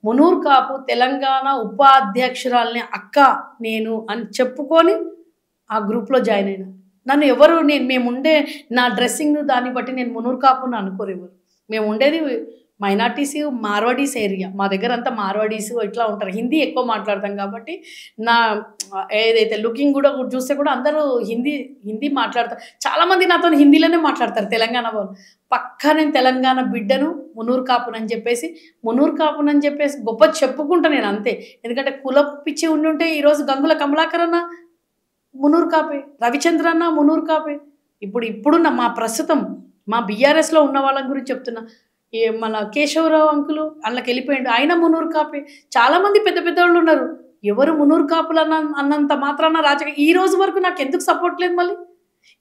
మునూరు కాపు తెలంగాణ ఉపాధ్యక్షురాలని అక్క నేను అని చెప్పుకొని ఆ గ్రూప్లో జాయిన్ అయినా. నన్ను ఎవరు మేముండే నా డ్రెస్సింగ్ దాన్ని బట్టి నేను మునూరు కాపుని అనుకోరు ఎవరు. మేము ఉండేది మైనార్టీస్ మార్వాడీస్ ఏరియా, మా దగ్గర అంతా మార్వాడీస్ ఇట్లా ఉంటారు. హిందీ ఎక్కువ మాట్లాడతాం కాబట్టి నా ఏదైతే లుకింగ్ కూడా చూస్తే కూడా అందరూ హిందీ మాట్లాడతారు. చాలామంది నాతో హిందీలోనే మాట్లాడతారు తెలంగాణ వాళ్ళు. పక్కా నేను తెలంగాణ బిడ్డను మునూరు కాపునని చెప్పేసి గొప్ప చెప్పుకుంటా నేను అంతే. ఎందుకంటే కుల పిచ్చి ఉండుంటే ఈరోజు గంగుల కమలాకర్ అన్న మునూరు కాపే, రవిచంద్ర అన్న మునూరు కాపే. ఇప్పుడున్న మా ప్రస్తుతం మా బీఆర్ఎస్లో ఉన్న వాళ్ళ గురించి చెప్తున్నా. మన కేశవరావు అంకులు అందులోకి వెళ్ళిపోయిండు, ఆయన మునూరు కాపే. చాలామంది పెద్ద వాళ్ళు ఉన్నారు. ఎవరు మునూరు కాపులు అన్నంత మాత్రాన రాజకీయ ఈ రోజు వరకు నాకు ఎందుకు సపోర్ట్ లేదు. మళ్ళీ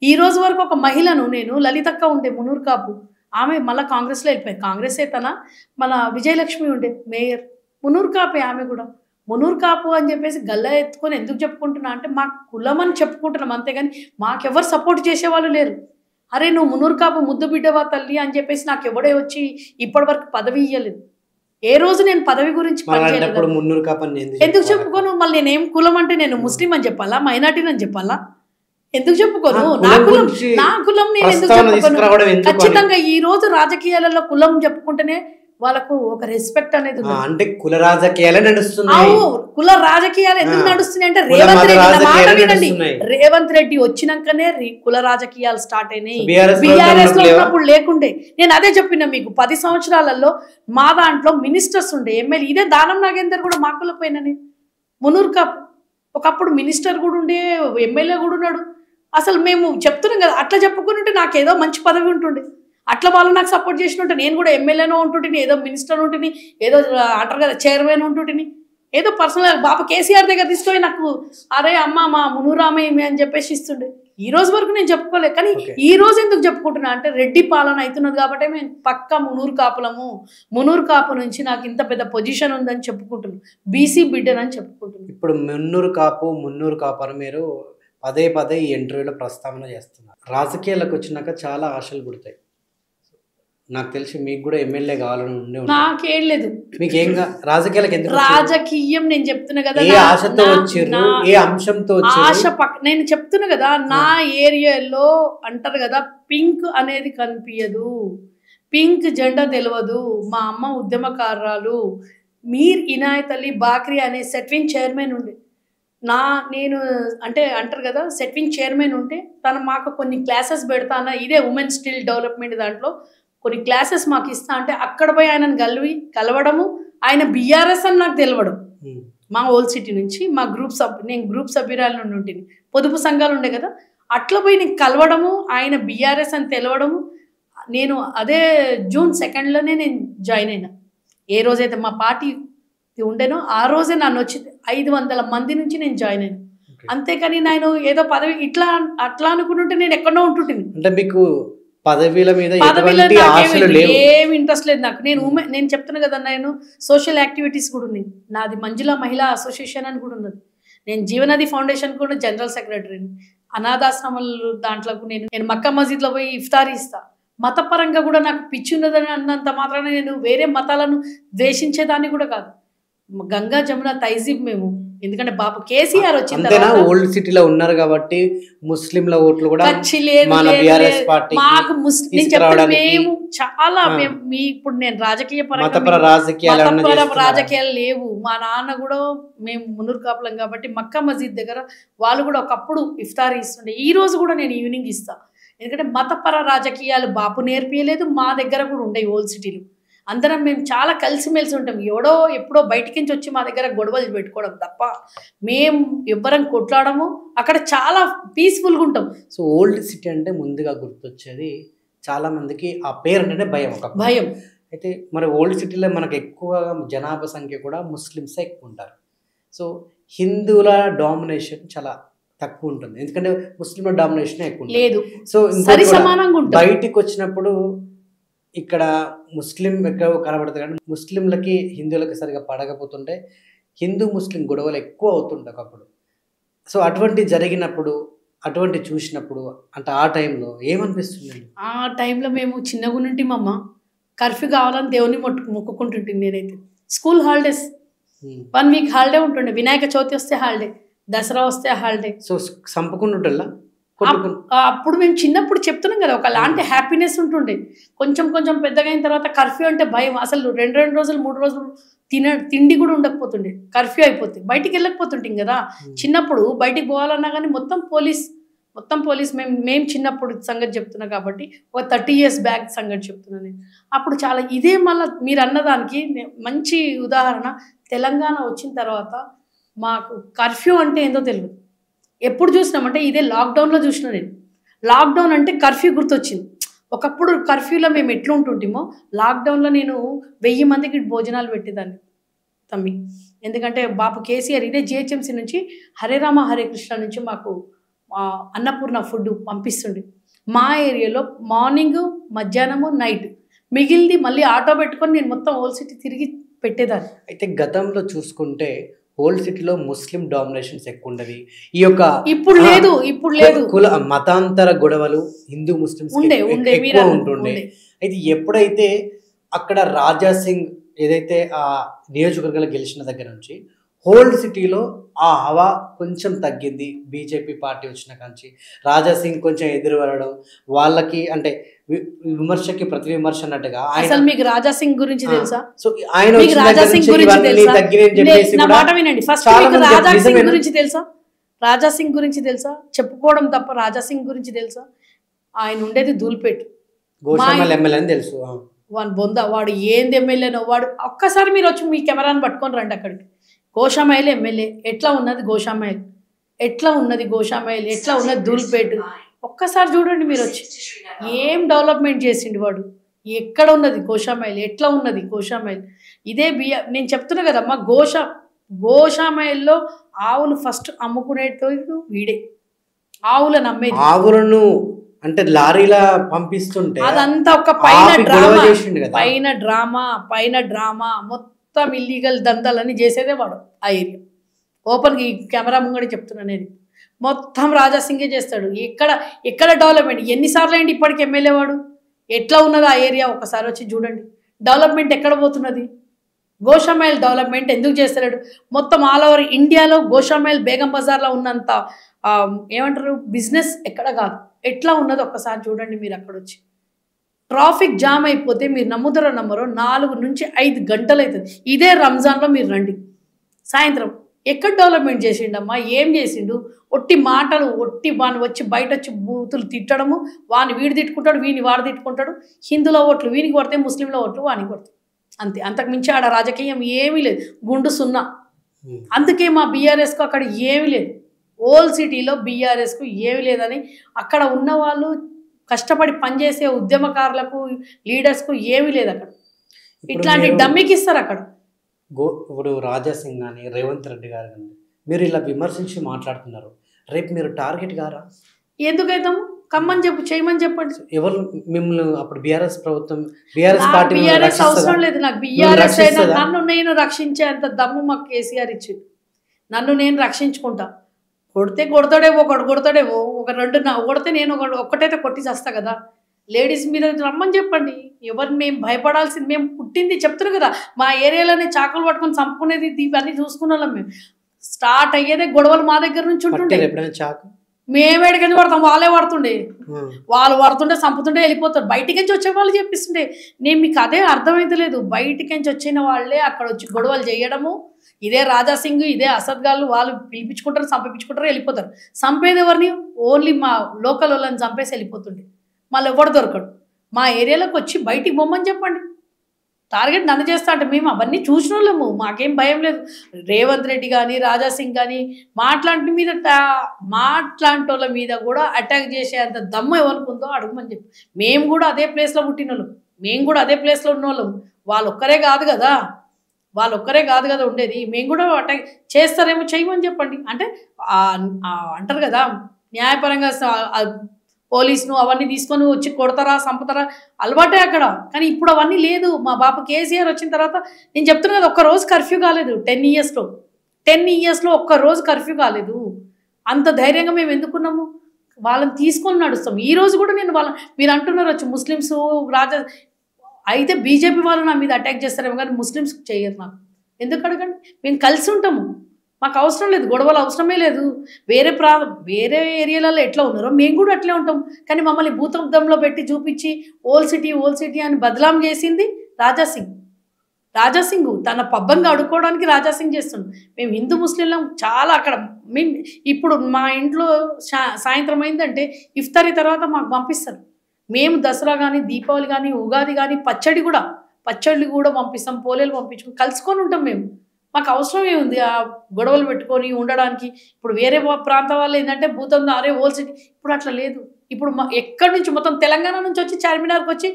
ఈ రోజు వరకు ఒక మహిళను నేను లలితక్క ఉండే మునూరు కాపు, ఆమె మళ్ళీ కాంగ్రెస్లో వెళ్ళిపోయింది. కాంగ్రెస్ తన మన విజయలక్ష్మి ఉండే మేయర్ మునూరు కాపే, ఆమె కూడా మునూరు కాపు అని చెప్పేసి గల్లా ఎత్తుకొని ఎందుకు చెప్పుకుంటున్నా అంటే మా కులం అని చెప్పుకుంటున్నాం అంతేగాని మాకెవరు సపోర్ట్ చేసేవాళ్ళు లేరు. అరే నువ్వు మునూరు కాపు ముద్దు బిడ్డవా తల్లి అని చెప్పేసి నాకు ఎవడే వచ్చి ఇప్పటి వరకు పదవి ఇవ్వలేదు. ఏ రోజు నేను పదవి గురించి ఎందుకు చెప్పుకోను? మళ్ళీ నేనేం కులం అంటే నేను ముస్లిం అని చెప్పాలా, మైనార్టీని అని చెప్పాలా? ఎందుకు చెప్పుకోను? నా కులం నేను ఎందుకు చెప్పుకోను? ఖచ్చితంగా ఈ రోజు రాజకీయాలలో కులం చెప్పుకుంటేనే వాళ్ళకు ఒక రెస్పెక్ట్ అనేది అంటే కుల రాజకీయాలే నడుస్తున్నాయి. కుల రాజకీయాలు ఎందుకు నడుస్తున్నాయి అంటే రేవంత్ రెడ్డి వచ్చినాకనే కుల రాజకీయాలు స్టార్ట్ అయినాయి. బీఆర్ఎస్ లో ఉన్నప్పుడు లేకుండే. నేను అదే చెప్పిన మీకు 10 సంవత్సరాలలో మా దాంట్లో మినిస్టర్స్ ఉండే, ఎమ్మెల్యే. ఇదే దానం నాగేందర్ కూడా మా కుల పోయినని మునూరు కాపు. ఒకప్పుడు మినిస్టర్ కూడా ఉండే, ఎమ్మెల్యే కూడా ఉన్నాడు. అసలు మేము చెప్తున్నాం కదా, అట్లా చెప్పుకుని ఉంటే నాకేదో మంచి పదవి ఉంటుండే. అట్లా వాళ్ళు నాకు సపోర్ట్ చేసినట్టు నేను కూడా ఎమ్మెల్యేనో ఉంటుంటిని, ఏదో మినిస్టర్ ఉంటుని, ఏదో అంటారు కదా చైర్మన్ ఉంటుంటిని. ఏదో పర్సనల్ బాబా కేసీఆర్ దగ్గర తీసుకొని నాకు అరే అమ్మ మా మునురామయ్య అని చెప్పేసి ఇస్తుండే. ఈ రోజు వరకు నేను చెప్పుకోలేదు, కానీ ఈ రోజు ఎందుకు చెప్పుకుంటున్నా అంటే రెడ్డి పాలన అవుతున్నది కాబట్టి మేము పక్క మునూరు కాపులము, మునూరు కాపు నుంచి నాకు ఇంత పెద్ద పొజిషన్ ఉందని చెప్పుకుంటున్నాను, బీసీ బిడ్డనని చెప్పుకుంటున్నాను. ఇప్పుడు మున్నూరు కాపు అని మీరు పదే ఈ ఇంటర్వ్యూలో ప్రస్తావన చేస్తున్నారు. రాజకీయాలకు వచ్చినాక చాలా ఆశలు పుడతాయి. నాకు తెలిసి మీకు కూడా ఎమ్మెల్యే కావాలని ఉండే. నాకేం లేదు. మీకేం రాజకీయాలకు ఎందుకు? రాజకీయం నేను చెప్తున్నా కదా, ఏ ఆశతో వచ్చారు, ఏ అంశంతో ఆశ నేను చెప్తున్నా కదా, నా ఏరియాలో అంటారు కదా పింక్ అనేది కనిపించదు, పింక్ జెండా తెలియదు. మా అమ్మ ఉద్యమకారురాలు మీర్ ఇనాయత్ అలీ బాక్రీ అనే సెట్వింగ్ చైర్మన్ ఉండే. నేను అంటే అంటారు కదా సెట్వింగ్ చైర్మన్ ఉంటే తను మాకు కొన్ని క్లాసెస్ పెడతాను, ఇదే ఉమెన్ స్కిల్ డెవలప్మెంట్ దాంట్లో కొన్ని క్లాసెస్ మాకు ఇస్తా అంటే అక్కడ పోయి ఆయనను కలవడము, ఆయన బీఆర్ఎస్ అని నాకు తెలవడం. మా ఓల్డ్ సిటీ నుంచి మా నేను గ్రూప్ సభ్యురాల నుండి ఉంటుంది, పొదుపు సంఘాలు ఉండే కదా, అట్లా పోయి నేను కలవడము, ఆయన బీఆర్ఎస్ అని తెలవడము. నేను అదే June 2 నేను జాయిన్ అయినా. ఏ రోజైతే మా పార్టీ ఉండేనో ఆ రోజే నన్ను వచ్చి 500 మంది నుంచి నేను జాయిన్ అయినా. అంతేకాని నేను ఏదో పదవి అట్లా అనుకుంటుంటే నేను ఎక్కడో ఉంటుంటుంది. అంటే మీకు పదవిల మీద ఏమి ఇంట్రెస్ట్ లేదు నాకు. నేను చెప్తున్నా కదా, నేను సోషల్ యాక్టివిటీస్ కూడా ఉన్నాయి. నాది మంజుల మహిళా అసోసియేషన్ అని కూడా ఉన్నది. నేను జీవనది ఫౌండేషన్ కూడా జనరల్ సెక్రటరీని. అనాథాశ్రమాలు దాంట్లోకి నేను మక్కా మస్జిద్లో పోయి ఇఫ్తారీ ఇస్తా. మతపరంగా కూడా నాకు పిచ్చి ఉన్నదని అన్నంత మాత్రాన నేను వేరే మతాలను ద్వేషించేదాన్ని కూడా కాదు. గంగా జమున తైజీబ్ మేము, ఎందుకంటే బాబు కేసీఆర్ వచ్చిన తర్వాత ఓల్డ్ సిటీలో ఉన్నారు కాబట్టి ముస్లింల ఓట్లు కూడా మాకు మేము చాలా ఇప్పుడు నేను రాజకీయ రాజకీయాలు లేవు. మా నాన్న కూడా మేము మునూరు కాపులం కాబట్టి మక్కా మస్జిద్ దగ్గర వాళ్ళు కూడా ఒకప్పుడు ఇఫ్తారీ ఇస్తుండే. ఈ రోజు కూడా నేను ఈవినింగ్ ఇస్తా, ఎందుకంటే మతపర రాజకీయాలు బాపు నేర్పియలేదు, మా దగ్గర కూడా ఉండేవి ఓల్డ్ సిటీలు. అందరం మేము చాలా కలిసిమెలిసి ఉంటాం. ఎప్పుడో బయటికి నుంచి వచ్చి మా దగ్గర గొడవలు పెట్టుకోవడం తప్ప మేము ఎవ్వరం కొట్లాడము. అక్కడ చాలా పీస్ఫుల్గా ఉంటాం. సో ఓల్డ్ సిటీ అంటే ముందుగా గుర్తొచ్చేది చాలా మందికి ఆ పేరు అంటేనే భయం. అయితే మరి ఓల్డ్ సిటీలో మనకు ఎక్కువ జనాభా సంఖ్య కూడా ముస్లిమ్సే ఎక్కువ ఉంటారు. సో హిందువుల డామినేషన్ చాలా తక్కువ ఉంటుంది, ఎందుకంటే ముస్లింల డామినేషన్ ఎక్కువ లేదు. సో బయటికి వచ్చినప్పుడు ఇక్కడ ముస్లిం ఎక్కువ కనబడుతుంది, కానీ ముస్లింలకి హిందువులకి సరిగా పడకపోతుంటే హిందూ ముస్లిం గొడవలు ఎక్కువ అవుతుంటాయి ఒకప్పుడు. సో అటువంటి జరిగినప్పుడు, అటువంటి చూసినప్పుడు అంటే ఆ టైంలో ఏమనిపిస్తుంది? ఆ టైంలో మేము చిన్నగా నుండి మా అమ్మ కర్ఫ్యూ కావాలని దేవుని మొక్కుకుంటుంటుంది. నేనైతే స్కూల్ హాలిడేస్ 1 వీక్ హాలిడే ఉంటుండే, వినాయక చవితి వస్తే హాలిడే, దసరా వస్తే హాలిడే. సో సంపకుండా అప్పుడు మేము చిన్నప్పుడు చెప్తున్నాం కదా, ఒకలాంటి హ్యాపీనెస్ ఉంటుండే. కొంచెం పెద్దగా అయిన తర్వాత కర్ఫ్యూ అంటే భయం. అసలు 2 రోజులు 3 రోజులు తిండి కూడా ఉండకపోతుండే, కర్ఫ్యూ అయిపోతుంది, బయటికి వెళ్ళకపోతుంటాం కదా. చిన్నప్పుడు బయటికి పోవాలన్నా కానీ మొత్తం పోలీస్. మేము చిన్నప్పుడు సంగతి చెప్తున్నా కాబట్టి ఒక 30 years బ్యాక్ సంగతి చెప్తున్నాను నేను. అప్పుడు చాలా ఇదే మళ్ళీ మీరు అన్నదానికి మంచి ఉదాహరణ. తెలంగాణ వచ్చిన తర్వాత మాకు కర్ఫ్యూ అంటే ఏందో తెలియదు. ఎప్పుడు చూసినామంటే ఇదే లాక్డౌన్లో చూసిన నేను. లాక్డౌన్ అంటే కర్ఫ్యూ గుర్తొచ్చింది. ఒకప్పుడు కర్ఫ్యూలో మేము ఎట్లా ఉంటుంటామో లాక్డౌన్లో నేను 1000 మందికి భోజనాలు పెట్టేదాన్ని తమ్మి. ఎందుకంటే బాపు కేసీఆర్ ఇదే GHMC నుంచి హరే రామ హరే కృష్ణ నుంచి మాకు అన్నపూర్ణ ఫుడ్ పంపిస్తుండే. మా ఏరియాలో మార్నింగ్, మధ్యాహ్నము, నైట్ మిగిలింది మళ్ళీ ఆటో పెట్టుకొని నేను మొత్తం ఓల్డ్ సిటీ తిరిగి పెట్టేదాన్ని. అయితే గతంలో చూసుకుంటే ఓల్డ్ సిటీలో ముస్లిం డామినేషన్స్ ఎక్కువ ఉండేవి. ఈ యొక్క ఇప్పుడు లేదు కుల మతాంతర గొడవలు హిందూ ముస్లిమ్స్ ఎక్కువ ఉంటుండే. అయితే ఎప్పుడైతే అక్కడ రాజాసింగ్ ఏదైతే ఆ నియోజకవర్గాలు గెలిచిన దగ్గర నుంచి ఓల్డ్ సిటీలో ఆ హవా కొంచెం తగ్గింది. బీజేపీ పార్టీ వచ్చిన కాంచి రాజాసింగ్ కొంచెం ఎదురు వెళ్ళడం, వాళ్ళకి అంటే విమర్శకి ప్రతి విమర్శ అన్నట్టుగా. అసలు మీకు రాజాసింగ్ గురించి తెలుసా? సో ఆయన రాజాసింగ్ గురించి తెలుసా? చెప్పుకోవడం తప్ప రాజాసింగ్ గురించి తెలుసా? ఆయన ఉండేది ధూల్పేట్, గోషామహల్ ఎమ్మెల్యే అని తెలుసు. వాడు బొంద, వాడు ఏంది ఎమ్మెల్యేనో వాడు. ఒక్కసారి మీరు వచ్చి మీ కెమెరాను పట్టుకొని రండి అక్కడికి. గోషామహల్ ఎమ్మెల్యే ఎట్లా ఉన్నది, గోషామహల్ ఎట్లా ఉన్నది, గోషామహల్ ఎట్లా ఉన్నది, ధూల్పేట్ ఒక్కసారి చూడండి మీరు వచ్చి. ఏం డెవలప్మెంట్ చేసిండు వాడు, ఎక్కడ ఉన్నది గోషామహల్, ఎట్లా ఉన్నది గోషామహల్. ఇదే నేను చెప్తున్నా కదమ్మా, గోశామయంలో ఆవులు ఫస్ట్ అమ్ముకునేటోడు వీడే, ఆవులను అమ్మేది. ఆవులను అంటే లారీలా పంపిస్తుంటే అదంతా ఒక పైన ఆపి డ్రామా, గొడవ చేసిండు కదా. పైన డ్రామా మొత్తం ఇల్లీగల్ దందాలని చేసేదే వాడు ఆ ఏరియా. ఓపెన్గా ఈ కెమెరా ముంగడి చెప్తున్నాను నేను, మొత్తం రాజాసింగే చేస్తాడు. ఎక్కడ డెవలప్మెంట్, ఎన్నిసార్లు అయింది ఇప్పటికి ఎమ్మెల్యే వాడు, ఎట్లా ఉన్నది ఆ ఏరియా ఒకసారి వచ్చి చూడండి. డెవలప్మెంట్ ఎక్కడ పోతున్నది, గోషామైల్ డెవలప్మెంట్ ఎందుకు చేస్తలేడు? మొత్తం ఆల్ ఓవర్ ఇండియాలో గోషామైల్ బేగం బజార్లో ఉన్నంత ఏమంటారు బిజినెస్ ఎక్కడ కాదు. ఎట్లా ఉన్నది ఒక్కసారి చూడండి మీరు. అక్కడ వచ్చి ట్రాఫిక్ జామ్ అయిపోతే మీరు నమ్ముతారో నమ్మరో 4 నుంచి 5 గంటలు అవుతుంది. ఇదే రంజాన్లో మీరు రండి సాయంత్రం, ఎక్కడ డెవలప్మెంట్ చేసిండమ్మా, ఏం చేసిండు? ఒట్టి మాటలు, వాని వచ్చి బయట వచ్చి బూతులు తిట్టడము, వీడు తిట్టుకుంటాడు, వాడు తిట్టుకుంటాడు. హిందువుల ఓట్లు వీనికి కొడితే, ముస్లింల ఓట్లు వానికి కొడతాయి, అంతే. అంతకు మించి ఆడ రాజకీయం ఏమీ లేదు, గుండు సున్నా. అందుకే మా బీఆర్ఎస్కు అక్కడ ఏమీ లేదు, ఓల్ సిటీలో బీఆర్ఎస్కు ఏమీ లేదని అక్కడ ఉన్న వాళ్ళు కష్టపడి పనిచేసే ఉద్యమకారులకు, లీడర్స్కు ఏమీ లేదు అక్కడ. ఇట్లాంటి డమ్మికి ఇస్తారు అక్కడ. ఇప్పుడు రాజాసింగ్ కానీ రేవంత్ రెడ్డి గారు కానీ మీరు ఇలా విమర్శించి మాట్లాడుతున్నారు, రేపు మీరు టార్గెట్ గారా? ఎందుకైతాము? కమ్మని చేయమని చెప్పండి. ఎవరు మిమ్మల్ని అప్పుడు బీఆర్ఎస్ ప్రభుత్వం, బీఆర్ఎస్ పార్టీ బీఆర్ఎస్ అవసరం లేదు నాకు. బీఆర్ఎస్ అయినా నన్ను నేను రక్షించే అంత దమ్ము మాకు కేసీఆర్ ఇచ్చింది. నన్ను నేను రక్షించుకుంటా. కొడతాడేమో, ఒకడు కొడతాడేమో, ఒక 2 కొడితే నేను ఒక్కటైతే కొట్టి చేస్తా కదా. లేడీస్ మీద రమ్మని చెప్పండి. ఎవరిని మేము భయపడాల్సింది, మేము పుట్టింది చెప్తున్నారు కదా, మా ఏరియాలోనే చాకులు పట్టుకొని చంపుకునేది, ఇవన్నీ చూసుకున్న వాళ్ళం మేము. స్టార్ట్ అయ్యేదే గొడవలు మా దగ్గర నుంచి ఉంటుండే. మేమేడికని పడతాం, వాళ్ళే పడుతుండే, వాళ్ళు పడుతుంటే చంపుతుంటే వెళ్ళిపోతారు. బయటికి నుంచి వచ్చే వాళ్ళు చెప్పిస్తుండే. నేను మీకు అదే అర్థమైతలేదు, బయటికి నుంచి వచ్చిన వాళ్ళే అక్కడ వచ్చి గొడవలు చేయడము. ఇదే రాజాసింగ్, ఇదే అసద్ గాళ్ళు, వాళ్ళు పిలిపించుకుంటారు, చంపించుకుంటారు, వెళ్ళిపోతారు. చంపేది ఎవరిని? ఓన్లీ మా లోకల్ వాళ్ళని చంపేసి వెళ్ళిపోతుండే. మళ్ళీ ఎవడు దొరకడు. మా ఏరియాలోకి వచ్చి బయటికి పొమ్మని చెప్పండి. టార్గెట్ నన్ను చేస్తా అంటే మేము అవన్నీ చూసిన వాళ్ళము, మాకేం భయం లేదు. రేవంత్ రెడ్డి కానీ రాజాసింగ్ కానీ మాట్లాంటి వాళ్ళ మీద కూడా అటాక్ చేసే అంత దమ్ము ఎవరికి ఉందో అడుగుమని చెప్పి. మేము కూడా అదే ప్లేస్లో పుట్టిన వాళ్ళం, మేము కూడా అదే ప్లేస్లో ఉన్న వాళ్ళం. వాళ్ళొక్కరే కాదు కదా ఉండేది. మేము కూడా అటాక్ చేస్తారేమో, చేయమని చెప్పండి. అంటే అంటారు కదా న్యాయపరంగా పోలీసును అవన్నీ తీసుకొని వచ్చి కొడతారా, చంపుతారా, అలవాటే అక్కడ. కానీ ఇప్పుడు అవన్నీ లేదు. మా బాబు కేసీఆర్ వచ్చిన తర్వాత నేను చెప్తున్నా కదా, ఒక్కరోజు కర్ఫ్యూ కాలేదు 10 ఇయర్స్లో ఒక్కరోజు కర్ఫ్యూ కాలేదు. అంత ధైర్యంగా మేము ఎందుకున్నాము? వాళ్ళని తీసుకొని నడుస్తాం. ఈరోజు కూడా నేను మీరు అంటున్నారు వచ్చి ముస్లిమ్స్ అయితే బీజేపీ వాళ్ళు నా మీద అటాక్ చేస్తారేమో కానీ ముస్లిమ్స్ చేయరు. నాకు ఎందుకు అడగండి? మేము కలిసి ఉంటాము, మాకు అవసరం లేదు, గొడవలు అవసరమే లేదు. వేరే ఏరియాలలో ఎట్లా ఉన్నారో మేము కూడా అట్లే ఉంటాం. కానీ మమ్మల్ని భూతద్దంలో పెట్టి చూపించి ఓల్ సిటీ అని బదలాం చేసింది రాజాసింగ్. తన పబ్బంగా అడుక్కోవడానికి రాజాసింగ్ చేస్తుండు. మేము హిందూ ముస్లింలం చాలా అక్కడ. మేము ఇప్పుడు మా ఇంట్లో సాయంత్రం అయిందంటే ఇఫ్తారీ తర్వాత మాకు పంపిస్తారు. మేము దసరా కానీ, దీపావళి కానీ, ఉగాది కానీ, పచ్చళ్ళు కూడా పంపిస్తాం, పోలేలు పంపించుకొని కలుసుకొని ఉంటాం మేము. మాకు అవసరం ఏముంది ఆ గొడవలు పెట్టుకొని ఉండడానికి? ఇప్పుడు వేరే ప్రాంతం వాళ్ళు ఏంటంటే భూతం అరే ఓల్ సిటీ, ఇప్పుడు అట్లా లేదు. ఇప్పుడు ఎక్కడి నుంచి మొత్తం తెలంగాణ నుంచి వచ్చి చార్మినార్కి వచ్చి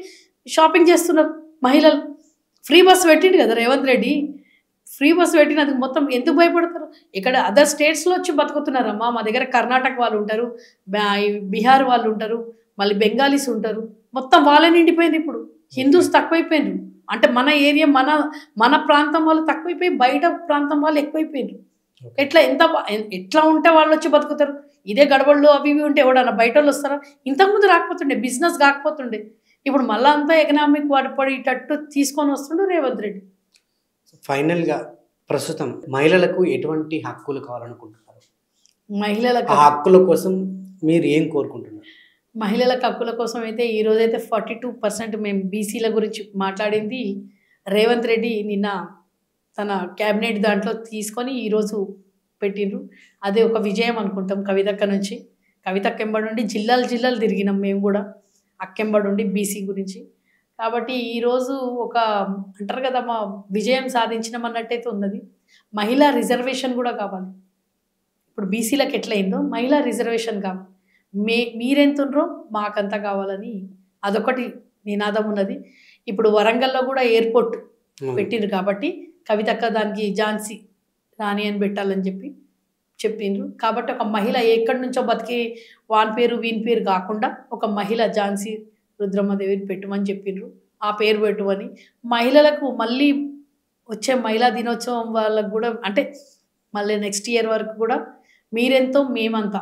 షాపింగ్ చేస్తున్నారు మహిళలు. ఫ్రీ బస్ పెట్టిండు కదా రేవంత్ రెడ్డి, ఫ్రీ బస్ పెట్టినందుకు మొత్తం ఎందుకు భయపడతారు? ఇక్కడ అదర్ స్టేట్స్లో వచ్చి బతుకుతున్నారమ్మా. మా దగ్గర కర్ణాటక వాళ్ళు ఉంటారు, బీహార్ వాళ్ళు ఉంటారు, మళ్ళీ బెంగాలీస్ ఉంటారు. మొత్తం వాళ్ళే నిండిపోయింది. ఇప్పుడు హిందూస్ తక్కువైపోయినారు. అంటే మన ఏరియా మన ప్రాంతం వాళ్ళు తక్కువైపోయి బయట ప్రాంతం వాళ్ళు ఎక్కువైపోయినారు. ఎట్లా ఉంటే వాళ్ళు వచ్చి బతుకుతారు? ఇదే గడబళ్ళు అవి ఇవి ఉంటే ఎవడన్నా బయట వాళ్ళు వస్తారా? ఇంతకుముందు రాకపోతుండే, బిజినెస్ కాకపోతుండే. ఇప్పుడు మళ్ళీ అంతా ఎకనామిక్ పడేటట్టు తీసుకొని వస్తుండే రేవంత్ రెడ్డి. ఫైనల్గా ప్రస్తుతం మహిళలకు ఎటువంటి హక్కులు కావాలనుకుంటున్నారు? మహిళలకు హక్కుల కోసం మీరు ఏం కోరుకుంటున్నారు? మహిళలకు హక్కుల కోసం అయితే ఈరోజైతే 42% మేము బీసీల గురించి మాట్లాడింది రేవంత్ రెడ్డి నిన్న తన క్యాబినెట్ దాంట్లో తీసుకొని ఈరోజు పెట్టిండ్రు. అదే ఒక విజయం అనుకుంటాం కవితక్క నుంచి. కవితక్క ఎంబడి జిల్లాలు తిరిగినాం మేము కూడా, అక్కెంబడి బీసీ గురించి. కాబట్టి ఈరోజు ఒక అంటారు కదా మా విజయం సాధించినాం అన్నట్టయితే ఉన్నది. మహిళా రిజర్వేషన్ కూడా కావాలి. ఇప్పుడు బీసీలకు ఎట్లయిందో మహిళా రిజర్వేషన్ కావాలి. మీరెంతుండ్రో మాకంతా కావాలని అదొకటి నినాదం ఉన్నది. ఇప్పుడు వరంగల్లో కూడా ఎయిర్పోర్ట్ పెట్టిండ్రు కాబట్టి కవితక్క దానికి ఝాన్సీ రాణి అని పెట్టాలని చెప్పిండ్రు. కాబట్టి ఒక మహిళ ఎక్కడి నుంచో బతికి వాని పేరు వీని పేరు కాకుండా ఒక మహిళ ఝాన్సీ రుద్రమ్మదేవిని పెట్టమని చెప్పిండ్రు. ఆ పేరు పెట్టమని మహిళలకు మళ్ళీ వచ్చే మహిళా దినోత్సవం వాళ్ళకు కూడా అంటే మళ్ళీ నెక్స్ట్ ఇయర్ వరకు కూడా మీరెంతో మేమంతా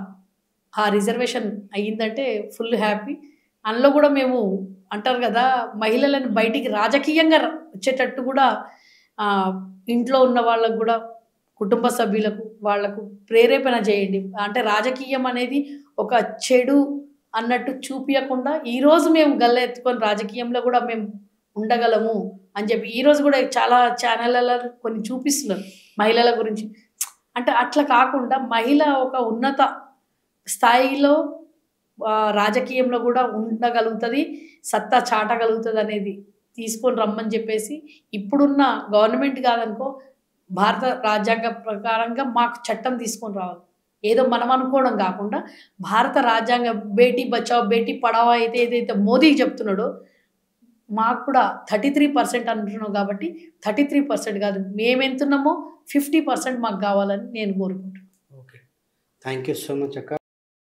ఆ రిజర్వేషన్ అయ్యిందంటే ఫుల్ హ్యాపీ. అందులో కూడా మేము అంటారు కదా మహిళలను బయటికి రాజకీయంగా వచ్చేటట్టు కూడా ఇంట్లో ఉన్న వాళ్ళకు కూడా కుటుంబ సభ్యులకు వాళ్లకు ప్రేరేపణ చేయండి. అంటే రాజకీయం అనేది ఒక చెడు అన్నట్టు చూపించకుండా ఈరోజు మేము గల్లెత్తుకొని రాజకీయంలో కూడా మేము ఉండగలము అని చెప్పి ఈరోజు కూడా చాలా ఛానళ్ళలో కొన్ని చూపిస్తున్నారు మహిళల గురించి. అంటే అట్లా కాకుండా మహిళ ఒక ఉన్నత స్థాయిలో రాజకీయంలో కూడా ఉండగలుగుతుంది, సత్తా చాటగలుగుతుంది అనేది తీసుకొని రమ్మని చెప్పేసి ఇప్పుడున్న గవర్నమెంట్ కాదనుకో భారత రాజ్యాంగ ప్రకారంగా మాకు చట్టం తీసుకొని రావాలి. ఏదో మనం అనుకోవడం కాకుండా భారత రాజ్యాంగ బేటీ బచావ్ బేటీ పడావో అయితే ఏదైతే మోదీ చెప్తున్నాడో మాకు కూడా 33% అంటున్నాం కాబట్టి 33% కాదు మేము ఎంతున్నామో 50% మాకు కావాలని నేను కోరుకుంటున్నాను. Okay, thank you so much అక్క.